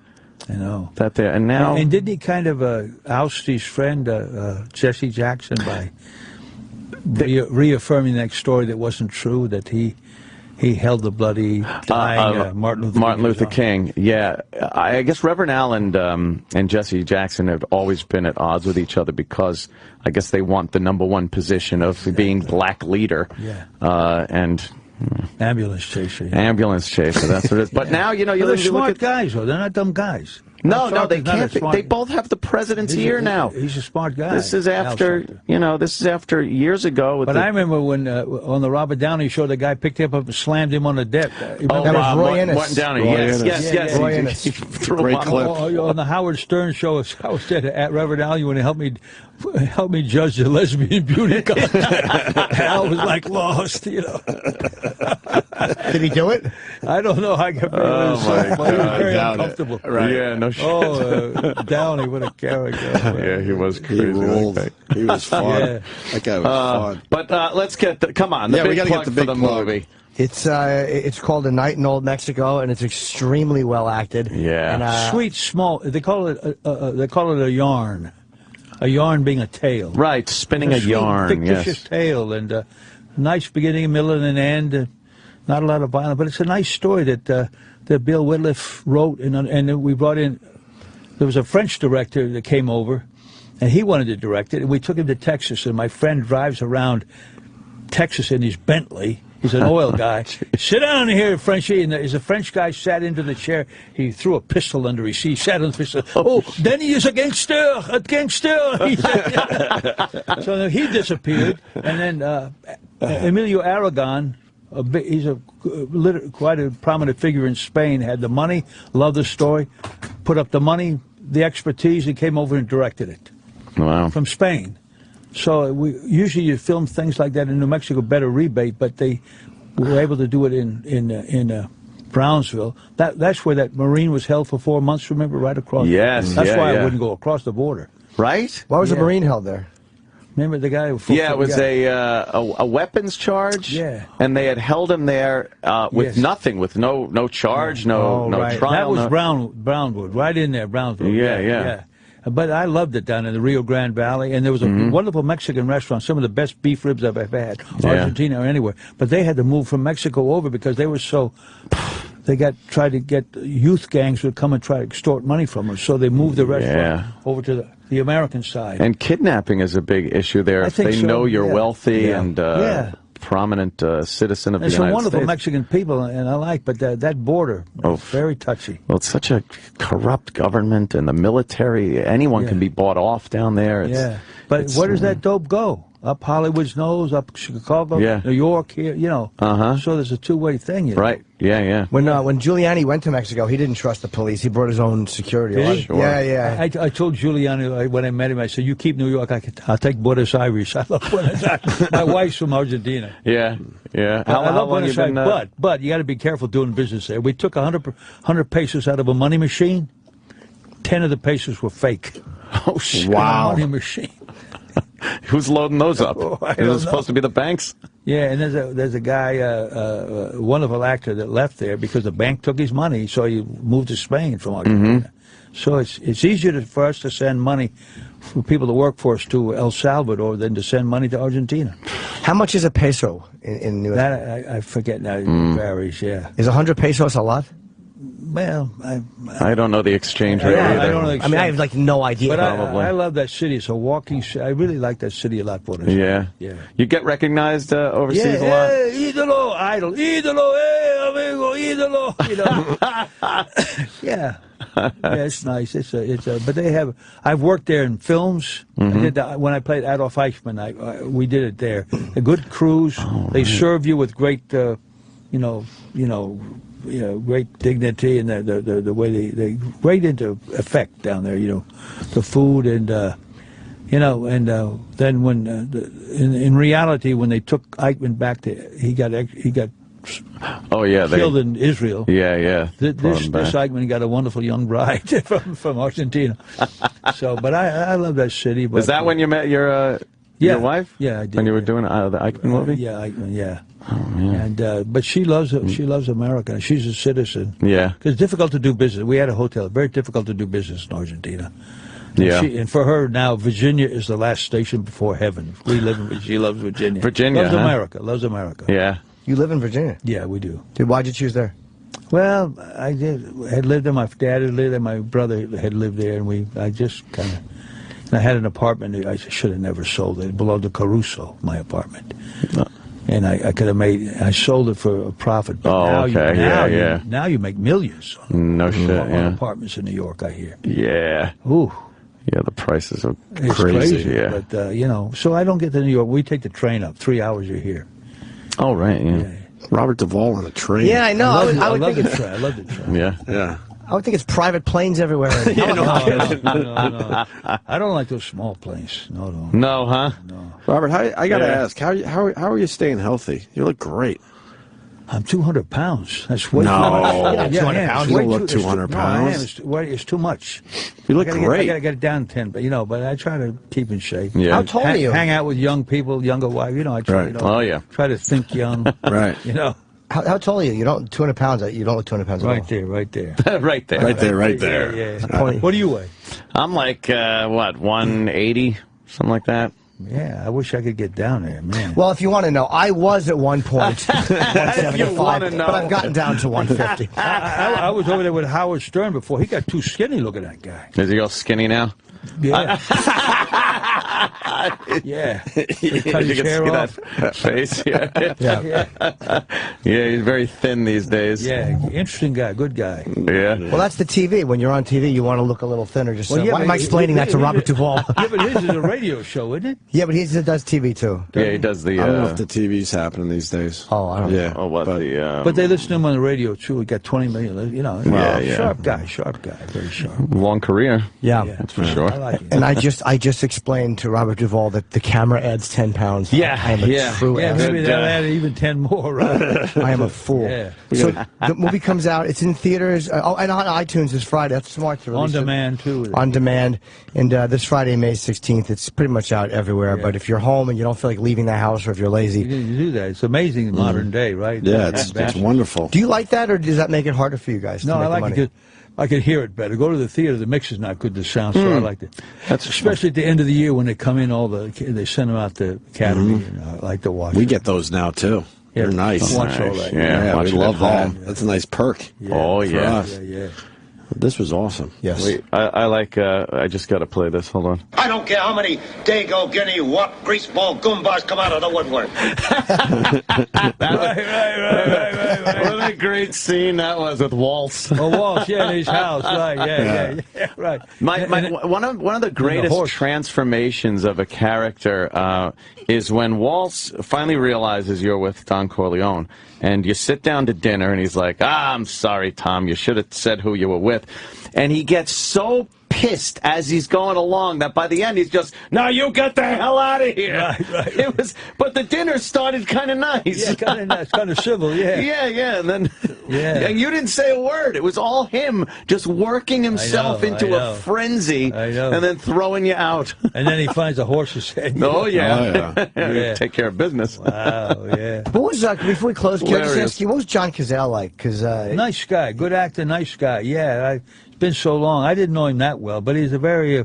I know. And now... And didn't he kind of oust his friend, Jesse Jackson, by reaffirming that story that wasn't true, that he held the bloody dying Martin Luther King. Yeah, I guess Reverend Al and Jesse Jackson have always been at odds with each other because I guess they want the #1 position of being black leader. Yeah. And ambulance chaser. Yeah. Ambulance chaser. That's what it is. But now they're smart guys, though. They're not dumb guys. No, they Salter's not a can't. smart- They both have the president's ear now. He's a smart guy. This is Al after, Salter. this is after years ago. With But I remember when on the Robert Downey show, the guy picked him up and slammed him on the deck. Oh, That was Roy Innes. Martin Downey. Roy Yes, Innes. yes, Yeah, yes. Roy He Innes. threw Great him on. clip. On the Howard Stern show, I was there at Reverend Al. You want to help me judge the lesbian beauty contest. Al was like lost, Did he do it? I don't know. I got very, Oh, my he was God, very Downey. uncomfortable. Right. Yeah, no shit. Oh, Downey, what a character. Yeah, he was He crazy. ruled. Okay. He was fun. Yeah. That guy was fun. But let's get come on. The Yeah, we big gotta plug get the big for the plug. movie. It's called A Night in Old Mexico, and it's extremely well acted. Yeah. And, Sweet, small. They call it a yarn. A yarn being a tale. Right, spinning a sweet, yarn. fictitious Yes. tale, and nice beginning, middle, and an end. Not a lot of violence, but it's a nice story that Bill Whitliff wrote, and we brought in. There was a French director that came over, and he wanted to direct it, and we took him to Texas, and my friend drives around Texas in his Bentley. He's an oil guy. Sit down here, Frenchie. And as the French guy sat into the chair, he threw a pistol under his seat. He sat on the pistol. Oh, then he is a gangster, he said. So he disappeared. And then Emilio Aragon, he's quite a prominent figure in Spain, had the money, loved the story, put up the money, the expertise, and came over and directed it. Wow. From Spain. So usually you film things like that in New Mexico, better rebate, but they were able to do it in Brownsville. That's where that Marine was held for 4 months, remember, right across. Yes, That's yeah, why yeah. I wouldn't go across the border. Right? Why was the Marine held there? Remember the guy? Yeah, it was a weapons charge. Yeah. And they had held him there with nothing, with no charge, no right. trial. That was Brownwood, right in there, Brownsville. Yeah. But I loved it down in the Rio Grande Valley, and there was a wonderful Mexican restaurant, some of the best beef ribs I've ever had, Argentina or anywhere. But they had to move from Mexico over because they were so. They tried to get youth gangs would come and try to extort money from us, so they moved the restaurant over to the American side. And kidnapping is a big issue there. I If think they so, know you're yeah. wealthy Yeah. and Yeah. prominent citizen of the There's some United wonderful States. Mexican people, and I like, but that border is very touchy. Well, it's such a corrupt government, and the military, anyone can be bought off down there. But where does that dope go? Up Hollywood's nose, up Chicago, New York, here, So there's a two-way thing. You know? Right, yeah. When Giuliani went to Mexico, he didn't trust the police. He brought his own security. Did he? Sure. Yeah. I told Giuliani when I met him, I said, you keep New York, I'll take Buenos Aires. I love Buenos Aires. My wife's from Argentina. Yeah. I love long Buenos you been, Aires, but you got to be careful doing business there. We took 100 pesos out of a money machine. 10 of the pesos were fake. Oh, shit. Wow. Money machine. Who's loading those up? I Is don't it supposed to be the banks? Yeah, and there's a guy, a wonderful actor that left there because the bank took his money, so he moved to Spain from Argentina. So it's easier for us to send money for people to work for us to El Salvador than to send money to Argentina. How much is a peso in New York? That I forget now. It varies. Yeah. Is 100 pesos a lot? Well, I don't know the exchange rate either. I don't know the exchange. I have like no idea. But Probably. I love that city. It's a walking city. I really like that city a lot. Buenos Aires. Yeah. You get recognized overseas a lot? Yeah, ídolo, idol, ídolo, amigo, ídolo. You know. Yeah, it's nice. But they have. I've worked there in films. I did when I played Adolf Eichmann. We did it there. A good cruise. They serve you with great, great dignity, and the way they great into effect down there. The food and then when in reality when they took Eichmann back to he got killed in Israel. Yeah. This Eichmann got a wonderful young bride from Argentina. But I love that city. But, Is that when you met your wife? Yeah, I did. When you were doing the Eichmann movie? Yeah, Eichmann. Yeah. Oh, man. And but she loves America. She's a citizen. Yeah. Because it's difficult to do business. We had a hotel. Very difficult to do business in Argentina. Yeah. And for her now, Virginia is the last station before heaven. We live in Virginia. She loves Virginia. Virginia, Loves America. Yeah. You live in Virginia? Yeah, we do. Dude, why'd you choose there? Well, I had lived there. My dad had lived there. My brother had lived there, and I just kind of. And I had an apartment. I should have never sold it. It belonged to Caruso, my apartment. And I could have I sold it for a profit. But Oh, now okay, now you make millions No shit, on apartments in New York, I hear. Yeah. Ooh. Yeah, the prices are It's crazy. Yeah. But, you know, so I don't get to New York. We take the train up. 3 hours you're here. Oh, right, yeah. Robert Duvall on a train. Yeah, I know. I would think it's. I love the train. Yeah. Yeah. I would think it's private planes everywhere. No. I don't like those small planes. No. No, huh? No. Robert, I got to Yeah. ask, how are you staying healthy? You look great. I'm 200 pounds. That's way No. too much. Yeah, 200 pounds. You don't look 200 pounds. It's too much. You look I great. got to get it down 10, but but I try to keep in shape. Yeah. How tall are you? Hang out with young people, younger wife. I try. Right. Oh, yeah. Try to think young. Right. How tall are you? You don't 200 pounds. You don't look 200 pounds at all. Right there. right there. Right there. Yeah. What do you weigh? I'm like, 180, something like that. Yeah, I wish I could get down there, man. Well, if you want to know, I was at one point 175, but I've gotten down to 150. I was over there with Howard Stern before. He got too skinny. Look at that guy. Is he all skinny now? Yeah. Yeah. You cut his can hair see off. that face. Yeah. Yeah, he's very thin these days. Yeah, interesting guy, good guy. Yeah. Well, that's the TV. When you're on TV, you want to look a little thinner. Just Well, yeah, why am I explaining that to Robert Duvall? Yeah, but his is a radio show, isn't it? Yeah, but he does TV too. Yeah, he does the. I don't know if the TV's happening these days. Oh, I don't know. Yeah. Oh, what the? But they listen to him on the radio too. He got 20 million. Yeah. Sharp guy, very sharp. Long career. Yeah. That's for sure. I like it. And I just explained to Robert Duvall that the camera adds 10 pounds. Yeah, I am a true Yeah, ass. maybe that'll add even 10 more, right? I am a fool. Yeah. So the movie comes out. It's in theaters. And on iTunes this Friday. That's smart to release On demand, too. On demand. And this Friday, May 16th, it's pretty much out everywhere. Yeah. But if you're home and you don't feel like leaving the house, or if you're lazy. You can do that. It's amazing in modern day, right? Yeah, it's wonderful. Do you like that, or does that make it harder for you guys? No, to make I like money? it because I could hear it better. Go to the theater, the mix is not good, the sound, so I like it. That's especially at the end of the year when they come in, they send them out to Academy, and I like to watch We it. get those now too. Yeah, They're nice. watch all that. Yeah, we watch it love at that. home. That's a nice perk. Yeah. Oh, for yeah. us. Yeah. This was awesome. Yes. Wait, I like. I just got to play this. Hold on. I don't care how many Dago, Guinea, what greaseball Goombas come out of the woodwork. Right. What a great scene that was with Waltz. Oh, Walsh, yeah, in his house, right? Yeah, right. One of the greatest horse. transformations of a character is when Waltz finally realizes you're with Don Corleone, and you sit down to dinner, and he's like, I'm sorry, Tom, you should have said who you were with. And he gets so pissed as he's going along that by the end he's just, now you get the hell out of here. Right. But the dinner started kind of nice. Yeah, kind of nice, kind of civil, yeah. Yeah, and then and you didn't say a word. It was all him just working himself into a frenzy and then throwing you out. And then he finds a horse's head. Oh, yeah. Yeah. Take care of business. Wow, yeah. What was before we close? Can I just Hilarious. ask you, what was John Cazale like? Because Nice guy, good actor, nice guy. Yeah, it's been so long. I didn't know him that well, but he's a very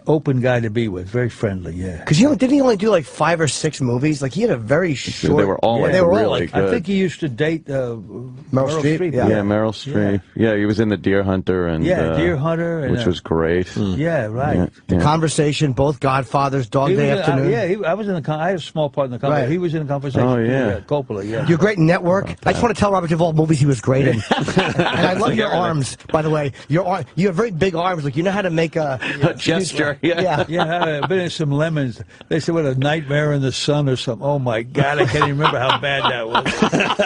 open guy to be with. Very friendly, yeah. Because didn't he only do like 5 or 6 movies? Like he had a very short. They were all really good. I think he used to date Meryl Streep. Yeah, Meryl Streep. Yeah, he was in the Deer Hunter and Deer Hunter, and, which was great. Yeah, right. The Conversation, both Godfathers, Dog Day Afternoon. I was in I had a small part in the conversation. Right. He was in the Conversation. Oh, yeah. Coppola. Yeah. You're great in Network. I just want to tell Robert Duvall movies he was great in. And I love your arms, by the way. You have very big arms. Like you know how to make a gesture. Yeah, I've been in some Lemons. They said, what, A Nightmare in the Sun or something. Oh, my God, I can't even remember how bad that was.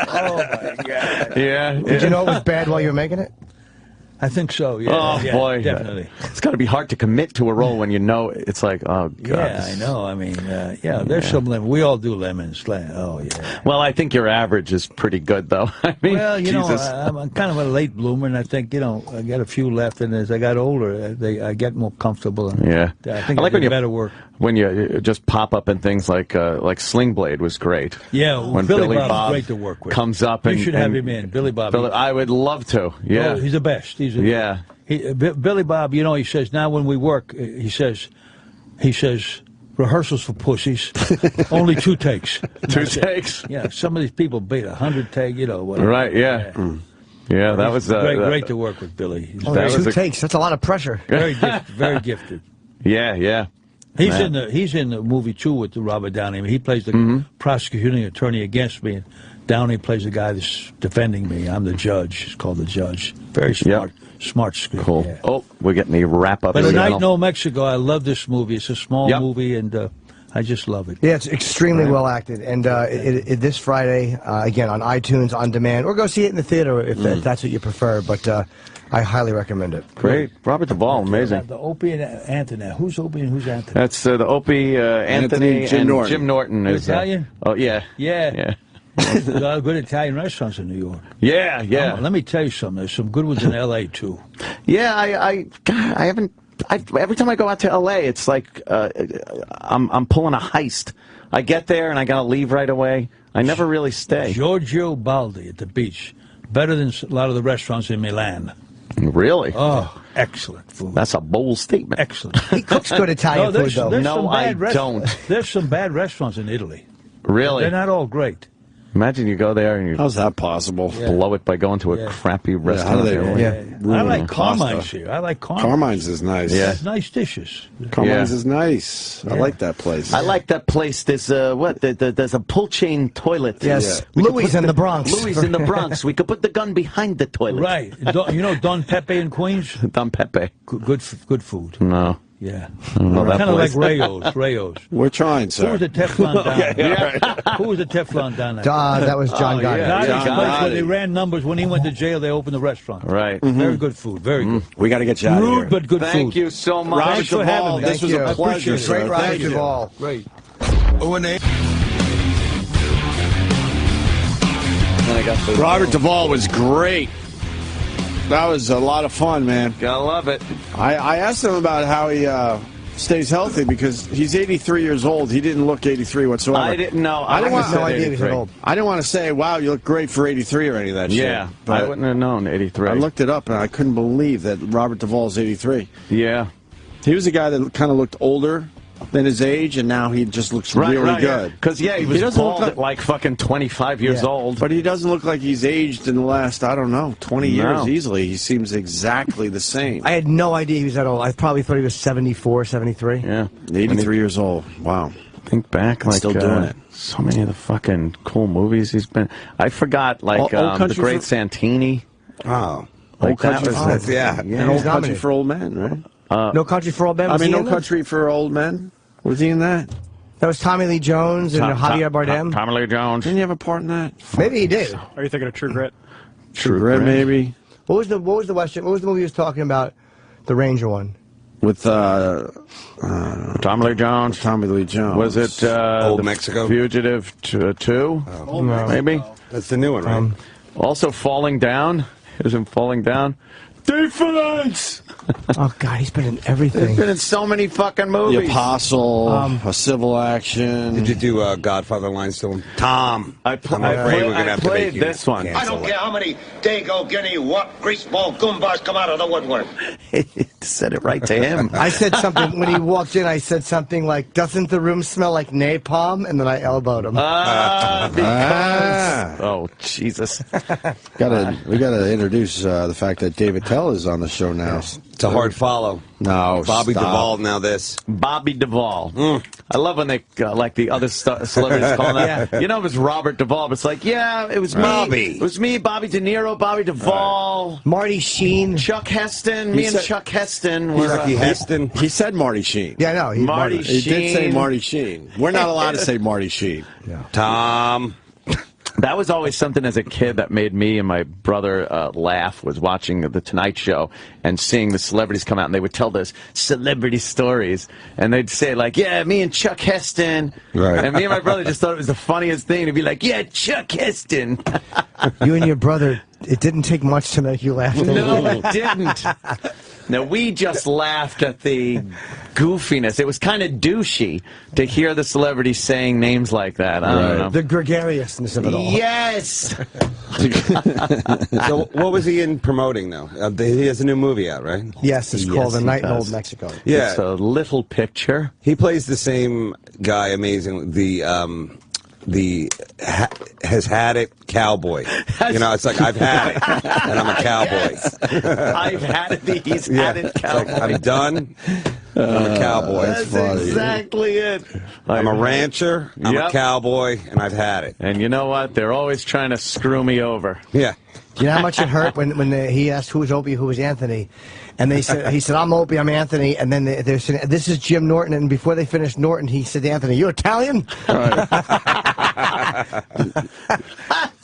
Oh, my God. Yeah. Did you know it was bad while you were making it? I think so, yeah. Oh, yeah, boy. Definitely. It's got to be hard to commit to a role when you know it's like, oh, God. Yeah, I know. I mean, there's some Lemons. We all do Lemons. Oh, yeah. Well, I think your average is pretty good, though. I mean, Well, Jesus. I'm kind of a late bloomer, and I think, I got a few left, and as I got older, I get more comfortable. And Yeah. I think I like I when did you better work. When you just pop up in things like Sling Blade was great. Yeah, when Billy Bob Bob's great to work with. comes up You and should have him in, Billy Bob. I would love to. Yeah, Oh, he's the best. Yeah. Billy Bob, he says, now when we work, he says, rehearsals for pussies, only 2 takes. Two takes? Yeah, some of these people beat 100 take, whatever. Right, yeah. Yeah, that was great to work with Billy. Only 2 takes. That's a lot of pressure. Very gifted. Yeah. He's in the movie too with Robert Downey. He plays the prosecuting attorney against me. And Downey plays the guy that's defending me. I'm the judge. It's called The Judge. Very smart, smart script. Cool. Yeah. Oh, we're getting the wrap up. But A Night in Old Mexico, I love this movie. It's a small movie, and I just love it. Yeah, it's extremely well acted. And this Friday, again, on iTunes, on demand, or go see it in the theater if that's what you prefer. But I highly recommend it. Great. Robert Duvall, amazing. The Opie and Anthony. Who's Opie and who's Anthony? That's the Opie, Anthony, Jim and Norton. Jim Norton is Italian? Oh, yeah. Yeah. There's a lot of good Italian restaurants in New York. Yeah. Let me tell you something. There's some good ones in L.A. too. Yeah, I haven't. Every time I go out to L.A., it's like I'm pulling a heist. I get there and I gotta leave right away. I never really stay. Giorgio Baldi at the beach, better than a lot of the restaurants in Milan. Really? Oh, excellent food. That's a bold statement. Excellent. He cooks good Italian food, though. No, I don't. There's some bad restaurants in Italy. Really? They're not all great. Imagine you go there and you how's that possible? Blow it by going to a crappy restaurant. How do they? I like Carmine's here. I like Carmine's. Carmine's is nice. Yeah. It's nice dishes. Carmine's is nice. I like that place. I like that place. There's there's a pull chain toilet. Yes. We could Louis put in the Bronx. Louis in the Bronx. We could put the gun behind the toilet. Right. You know Don Pepe in Queens? Don Pepe. Good food. No. Yeah. Well, Kind of like Rayo's. We're trying, sir. Who was the Teflon Don? Who was the Teflon Don? That was John Gotti. Gotti's place when they ran numbers. When he went to jail, they opened the restaurant. Right. Very good food. Very good. We got to get you out of here. Rude but good food. Thank you so much. Robert Thanks for having Duvall, me. this was a pleasure, sir. Great Robert Thank you. Duvall. Great. Robert Duvall was great. That was a lot of fun, man. Gotta love it. I asked him about how he stays healthy because he's 83 years old. He didn't look 83 whatsoever. I didn't know. I didn't want no idea he was that old. I didn't want to say, "Wow, you look great for 83" or any of that shit. Yeah, but I wouldn't have known 83. I looked it up and I couldn't believe that Robert Duvall's 83. Yeah. He was a guy that kind of looked older than his age, and now he just looks really good. Because, he was doesn't bald look at like fucking 25 years old. But he doesn't look like he's aged in the last, I don't know, 20 years No. easily. He seems exactly the same. I had no idea he was that old. I probably thought he was 74, 73. Yeah. 83 years old. Wow. Think back, like still doing it. So many of the fucking cool movies he's been. I forgot, like Old the Country Great for- Santini. Oh. Like Old Country that for yeah. He And was Old Country nominated. for Old Men, right? No Country for Old Men. I Was mean, he No in that? Country for Old Men. Was he in that? That was Tommy Lee Jones and Javier Bardem. Tommy Lee Jones. Didn't he have a part in that? Maybe he did. Are you thinking of True Grit? True Grit, maybe. What was the Western? What was the movie he was talking about? The Ranger one. With Tommy Lee Jones. Tommy Lee Jones. Was it Old the Mexico? Fugitive 2? Maybe. That's the new one, right? Also Falling Down. Isn't Falling Down? Defense! Oh God, he's been in everything. He's been in so many fucking The movies. Apostle, A Civil Action. Did you do Godfather line still? Tom. I I'm afraid we're gonna have to played make you this one. I don't care how many Dago, Guinea, what greaseball goombas come out of the woodwork. Said it right to him. I said something when he walked in. I said something like, "Doesn't the room smell like napalm?" And then I elbowed him. Because... Oh, Jesus. We gotta introduce the fact that David Attell is on the show now. It's a hard follow. No, Bobby stop. Duvall, now this. Bobby Duvall. I love when they, like the other celebrities call him that. You know, it was Robert Duvall, but it's like, yeah, it was me. Bobby. It was me, Bobby De Niro, Bobby Duvall. Marty Sheen. Chuck Heston. Me and said- Chuck Heston. Were, Chucky Heston. He said Marty Sheen. Yeah, I know. Marty He did say Sheen. Marty Sheen. We're not allowed to say Marty Sheen. Tom. That was always something as a kid that made me and my brother laugh, was watching The Tonight Show and seeing the celebrities come out, and they would tell those celebrity stories, and they'd say, like, yeah, me and Chuck Heston. Right. And me and my brother just thought it was the funniest thing to be like, yeah, Chuck Heston. You and your brother. It didn't take much to make you laugh. No, it didn't. No, we just laughed at the goofiness. It was kind of douchey to hear the celebrities saying names like that. I don't know. The gregariousness of it all. Yes. So what was he in promoting, though? He has a new movie out, right? Yes, it's called A he Night in does. Old Mexico. Yeah. It's a little picture. He plays the same guy, amazing. The has had it cowboy. You know, it's like I've had it, and I'm a cowboy. I've had it. He's Yeah, had it. it's Cowboy. like, I'm done. I'm a cowboy. That's exactly it. I'm a rancher. I'm Yep. a cowboy, and I've had it. And you know what? They're always trying to screw me over. Yeah. Do you know how much it hurt when he asked who was Opie, who was Anthony, and he said I'm Opie, I'm Anthony, and then they're saying this is Jim Norton, and before they finished Norton, he said to Anthony, "You Italian?"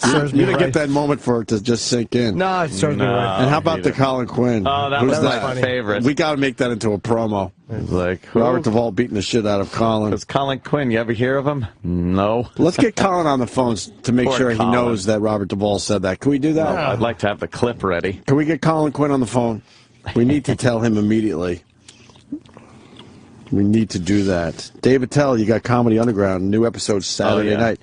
You didn't get that moment for it to just sink in. No, it serves me right. And how about the Colin Quinn? Oh, that Who's was my favorite. We got to make that into a promo. Like who? Robert Duvall beating the shit out of Colin. Because Colin Quinn, you ever hear of him? No. Let's get Colin on the phone to make Poor sure Colin. he knows that Robert Duvall said that. Can we do that? I'd like to have the clip ready. Can we get Colin Quinn on the phone? We need to tell him immediately. We need to do that. Dave Attell, you got Comedy Underground, new episode Saturday night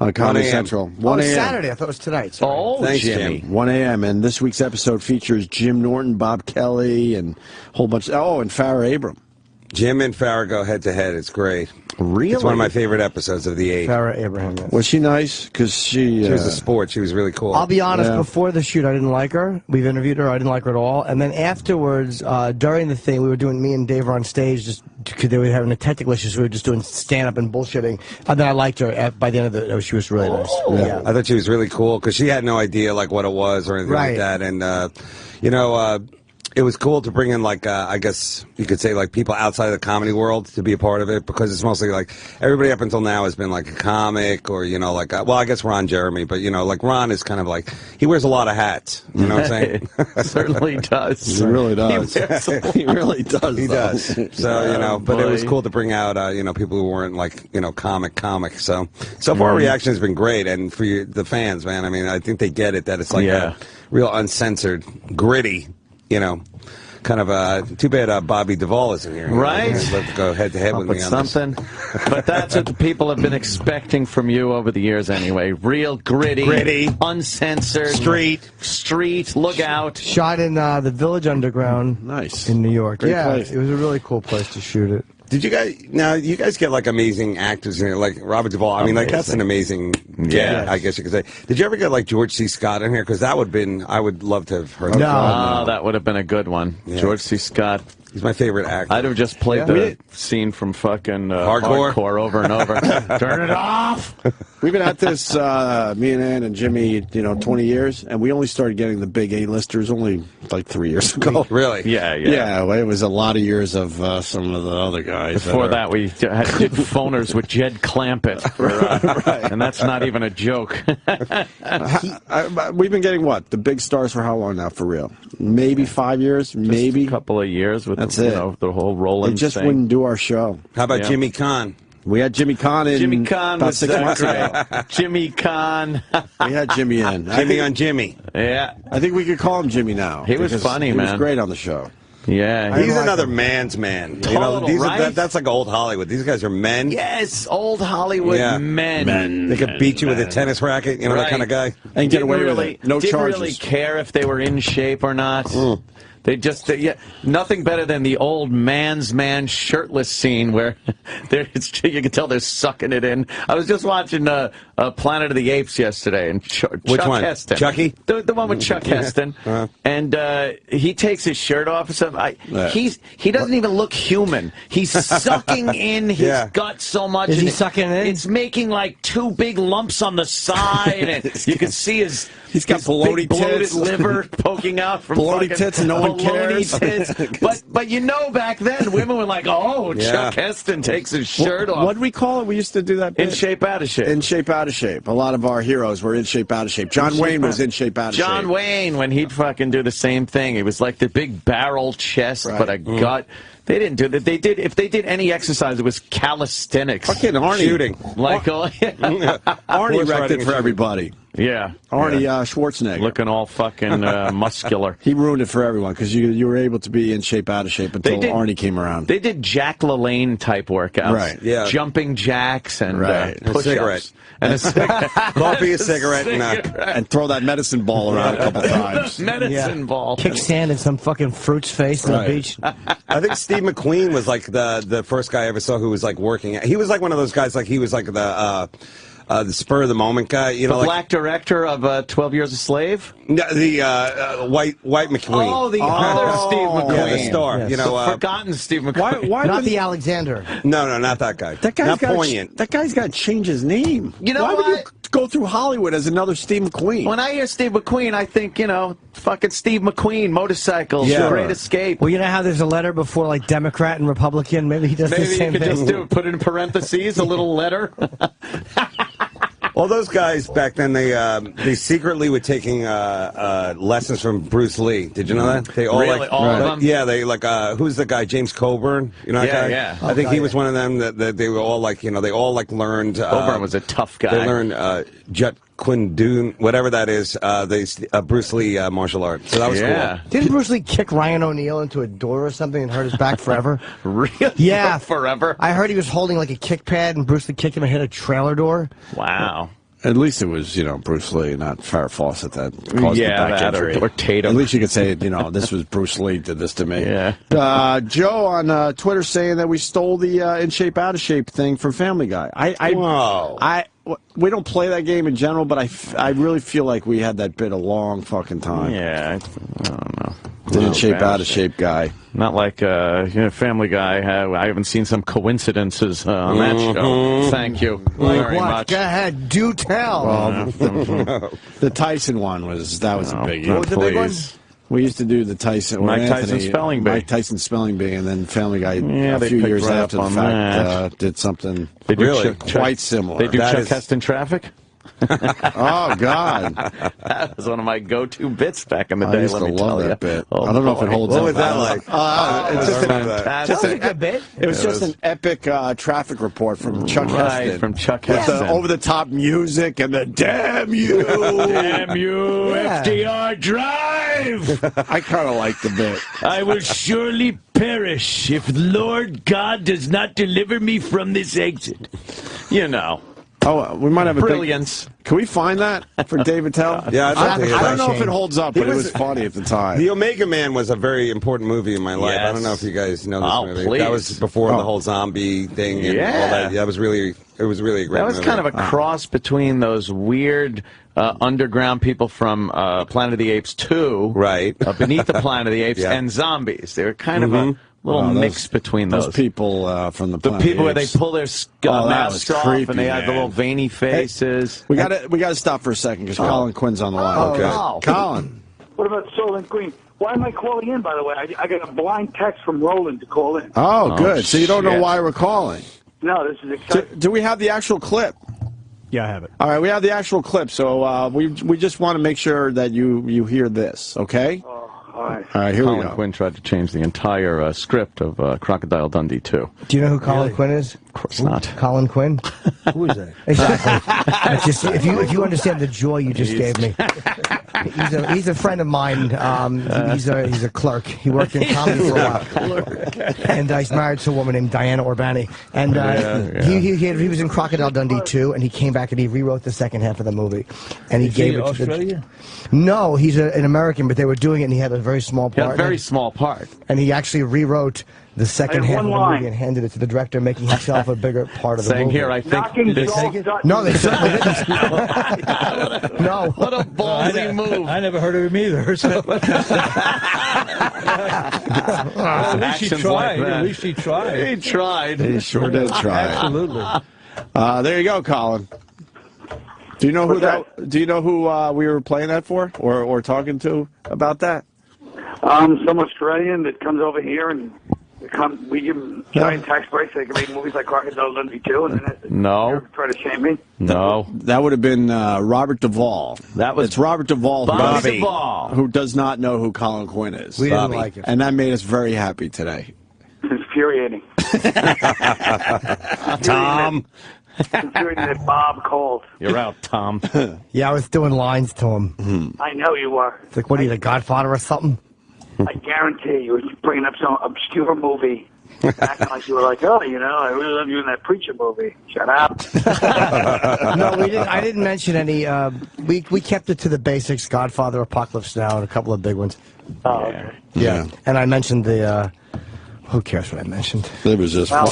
on Comedy 1 a.m. Central. 1 a.m. Saturday. I thought it was tonight. Sorry. Oh, Thanks, Jimmy. Jim. 1 a.m. And this week's episode features Jim Norton, Bob Kelly, and a whole bunch. Oh, and Farrah Abram. Jim and Farrah go head to head. It's great. Really? It's one of my favorite episodes of the 8. Farrah Abraham. Yes. Was she nice? Because she was a sport. She was really cool. I'll be honest, Yeah. before the shoot, I didn't like her. We've interviewed her. I didn't like her at all. And then afterwards, during the thing, we were doing, me and Dave were on stage just because they were having a technical issue, so we were just doing stand-up and bullshitting. And then I liked her. By the end of the she was really nice. Yeah. I thought she was really cool because she had no idea like what it was or anything like that. And, you know, it was cool to bring in, like, I guess you could say, like, people outside of the comedy world to be a part of it because it's mostly, like, everybody up until now has been, like, a comic or, you know, like, well, I guess Ron Jeremy, but, you know, like, Ron is kind of like, he wears a lot of hats. You know what I'm saying? Certainly does. He really does. He really does. He though. does. So, you know, but it was boy. cool to bring out, you know, people who weren't, like, you know, comic. So far, reaction has been great. And for the fans, man, I mean, I think they get it that it's like a real uncensored, gritty, you know, kind of too bad Bobby Duvall isn't here. Right? I'd love to go head to head with me on something. But that's what the people have been expecting from you over the years anyway. Real gritty, uncensored, street, look out. Shot in the Village Underground. Nice. In New York. Great yeah, place. it was a really cool place to shoot it. Did you guys you guys get like amazing actors in here, like Robert Duvall? I mean, like that's an amazing get, I guess you could say. Did you ever get like George C. Scott in here? Because that would I would love to have heard. No, that would have been a good one. Yeah. George C. Scott. He's my favorite actor. I'd have just played the scene from fucking hardcore over and over. Turn it off. We've been at this, me and Ann and Jimmy, 20 years, and we only started getting the big A-listers only like 3 years ago. Really? Yeah. Yeah, well, it was a lot of years of some of the other guys. Before that, we did phoners with Jed Clampett. And that's not even a joke. We've been getting what? The big stars for how long now, for real? Maybe 5 years? Maybe? A couple of years with That's it. The whole rolling They just thing. wouldn't do our show. How about Jimmy Kahn? We had Jimmy Kahn in Jimmy Kahn about was 6 months ago. Jimmy Kahn. We had Jimmy in. Jimmy on Jimmy. Yeah. I think we could call him Jimmy now. He was because funny, he man. He was great on the show. Yeah. He's another man's man. Total, right? That's like old Hollywood. These guys are men. Yes, old Hollywood men. They could beat you with a tennis racket, that kind of guy. And get away with it. No didn't charges. really care if they were in shape or not. They just, nothing better than the old man's man shirtless scene where you can tell they're sucking it in. I was just watching Planet of the Apes yesterday, and Which Chuck one? Heston. Chucky? The one with Chuck Heston. And he takes his shirt off or something. He doesn't even look human. He's sucking in his gut so much. Is he sucking in? It's making like 2 big lumps on the side, and you can see his... He's got bloated bloated tits. liver poking out from Bloated fucking tits and no one baloney cares. tits. But back then, women were like, oh, Chuck Heston takes his shirt off. What did we call it? We used to do that bit. In shape, out of shape. In shape, out of shape. A lot of our heroes were in shape, out of shape. John Wayne was in shape, out of shape. John Wayne, when he'd fucking do the same thing, he was like the big barrel chest, but a gut. They didn't do that. If they did any exercise, it was calisthenics. Fucking Arnie. Shooting. Arnie wrecked it for everybody. Yeah. Arnie Schwarzenegger. Looking all fucking muscular. He ruined it for everyone because you were able to be in shape, out of shape until Arnie came around. They did Jack LaLanne type workouts. Right. Yeah. Jumping jacks and Right. push-ups. And a cigarette. Coffee, a cigarette, and throw that medicine ball around a couple times. Medicine ball. Kick sand in some fucking fruit's face on the beach. I think Steve McQueen was like the first guy I ever saw who was like working. He was like one of those guys. Like he was like the the spur of the moment guy. You The know, like black director of 12 Years a Slave? no, the white McQueen. Oh, the other Steve McQueen. Yeah, the star. Yes. You know, The forgotten Steve McQueen. Why Not the Alexander. no, not that guy. That guy's not got poignant. That guy's got to change his name. You know Why would what? you go through Hollywood as another Steve McQueen? When I hear Steve McQueen, I think, fucking Steve McQueen, motorcycles, Yeah. Great Escape. Well, you know how there's a letter before like Democrat and Republican? Maybe he does the Maybe same you could thing. just put in parentheses, a little letter. All those guys back then, they secretly were taking lessons from Bruce Lee. Did you know that? They all Really? All of them? Yeah, they who's the guy? James Coburn. You know that guy? Yeah. I think he was one of them that they were all like, they all like learned. Coburn was a tough guy. They learned Jet Kune Do, whatever that is. Bruce Lee martial arts. So that was cool. Didn't Bruce Lee kick Ryan O'Neal into a door or something and hurt his back forever? Really? Yeah. Forever? I heard he was holding like a kick pad and Bruce Lee kicked him and hit a trailer door. Wow. At least it was, Bruce Lee, not Farrah Fawcett that caused the back that injury. or Tatum. At least you could say, this was Bruce Lee did this to me. Yeah. Joe on Twitter saying that we stole the In Shape, Out of Shape thing from Family Guy. We don't play that game in general, but I really feel like we had that bit a long fucking time. Yeah, I don't know. The In Shape, Out of Shape guy. Not like Family Guy. I haven't seen some coincidences on that show. Thank you very much. Go ahead, do tell. The Tyson one was a biggie. What was the big one? We used to do the Tyson, Mike Tyson Spelling Bee. Mike Tyson Spelling Bee, and then Family Guy a they few picked years right after up the on fact did something They do really Chuck- quite similar. They do Chuck Heston Traffic? Oh, God. That was one of my go-to bits back in the day, I used let to me love tell that you. bit. Oh, I don't know if it holds What up. was that like? It's just fantastic. That was a good bit. It was just an epic traffic report from Chuck Heston. From Chuck With Heston. the over-the-top music and the damn you. Damn you, Yeah. FDR, drive! I kind of like the bit. I will surely perish if Lord God does not deliver me from this exit. Oh, we might have a Brilliance. Can we find that for David Tell? Yeah, I'd like to hear I that. don't know if it holds up, but it was funny at the time. The Omega Man was a very important movie in my life. I Yes. don't know if you guys know this Oh, movie. please. That was before the whole zombie thing and all that. That was really, it was really a great That was movie. kind of a cross between those weird underground people from Planet of the Apes 2, right? Beneath the Planet of the Apes, Yeah. and zombies. They were kind of a little mix between those. people from the The Planet people of where the they Apes. pull their that masks was off creepy, and they have the man. little veiny faces. We got to stop for a second because Colin Quinn's on the line. Oh, Okay, wow. Colin. What about Colin Quinn? Why am I calling in, by the way? I got a blind text from Roland to call in. Oh, good. So you don't know shit. why we're calling. No, this is exciting. Do we have the actual clip? Yeah, I have it. All right, we have the actual clip. So we just want to make sure that you hear this. Okay. All right. All right. Here we Colin go. Quinn tried to change the entire script of Crocodile Dundee 2. Do you know who Colin Quinn is? Of course not. Colin Quinn? Who is that? Exactly. That's just, if you understand the joy you just gave me. He's a friend of mine. He's a clerk. He worked in comedy for a while. And he's married to a woman named Diana Urbani. And he was in Crocodile Dundee 2, and he came back and he rewrote the second half of the movie. And he Is gave he it to Australia? No, he's an American, but they were doing it, and he had a very small He had part. a very small part. And he actually rewrote the second I have half of one the movie line. and handed it to the director, making himself a bigger part of the Saying, movie. here, I think Knocking this... Saul Dutton. No, they certainly didn't. No. What a ballsy move. I never heard of him either. So. At least he Actions tried. like that. At least he tried. He tried. He sure did try. Absolutely. There you go, Colin. Do you know who Do you know who we were playing that for, or talking to about that? Some Australian that comes over here and we give them giant tax breaks so they can make movies like Crocodile Dundee 2, and then No. try to shame me. No. That would have been Robert Duvall. It's Robert Duvall, Bobby Duvall. who does not know who Colin Quinn is. We didn't like it. And that made us very happy today. It's infuriating. Tom. It's infuriating that Bob called. You're out, Tom. Yeah, I was doing lines to him. I know you are. It's like, what are you, the Godfather or something? I guarantee you were bringing up some obscure movie. Acting like you were like, oh, I really love you in that Preacher movie. Shut up. No, we didn't. I didn't mention any. We kept it to the basics: Godfather, Apocalypse Now, and a couple of big ones. Oh, okay. Yeah, and I mentioned the Who cares what I mentioned? It was just Well,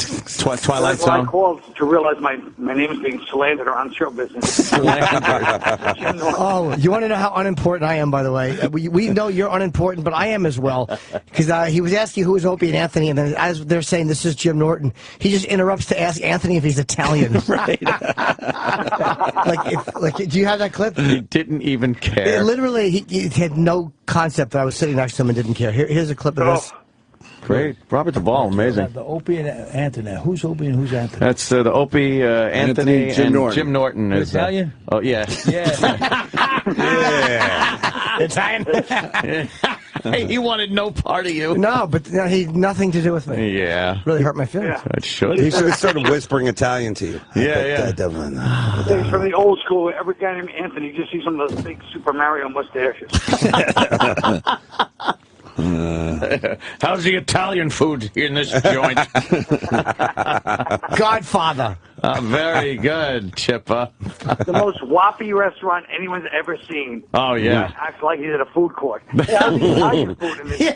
Twilight that's why I Zone. called to realize my name is being slandered around show business. Oh, you want to know how unimportant I am, by the way? We know you're unimportant, but I am as well. Because he was asking who is Opie and Anthony, and then as they're saying this is Jim Norton, he just interrupts to ask Anthony if he's Italian. Right. Do you have that clip? He didn't even care. Literally, he had no concept that I was sitting next to him and didn't care. Here's a clip of this. Great. Robert Duvall, amazing. The Opie and Anthony. Who's Opie and who's Anthony? That's the Opie, Anthony, Jim and Norton. Jim Norton. You're Is, Italian? Oh, yeah. Yeah. Italian. Hey, he wanted no part of you. No, but he had nothing to do with me. Yeah. Really hurt my feelings. It should. He should have started whispering Italian to you. Yeah. Things from the old school. Every guy named Anthony, you just see some of those big Super Mario mustaches. How's the Italian food in this joint? Godfather. Very good, Chippa. The most whoppy restaurant anyone's ever seen. Oh, yeah. Acts like he's at a food court. How's the Italian food in this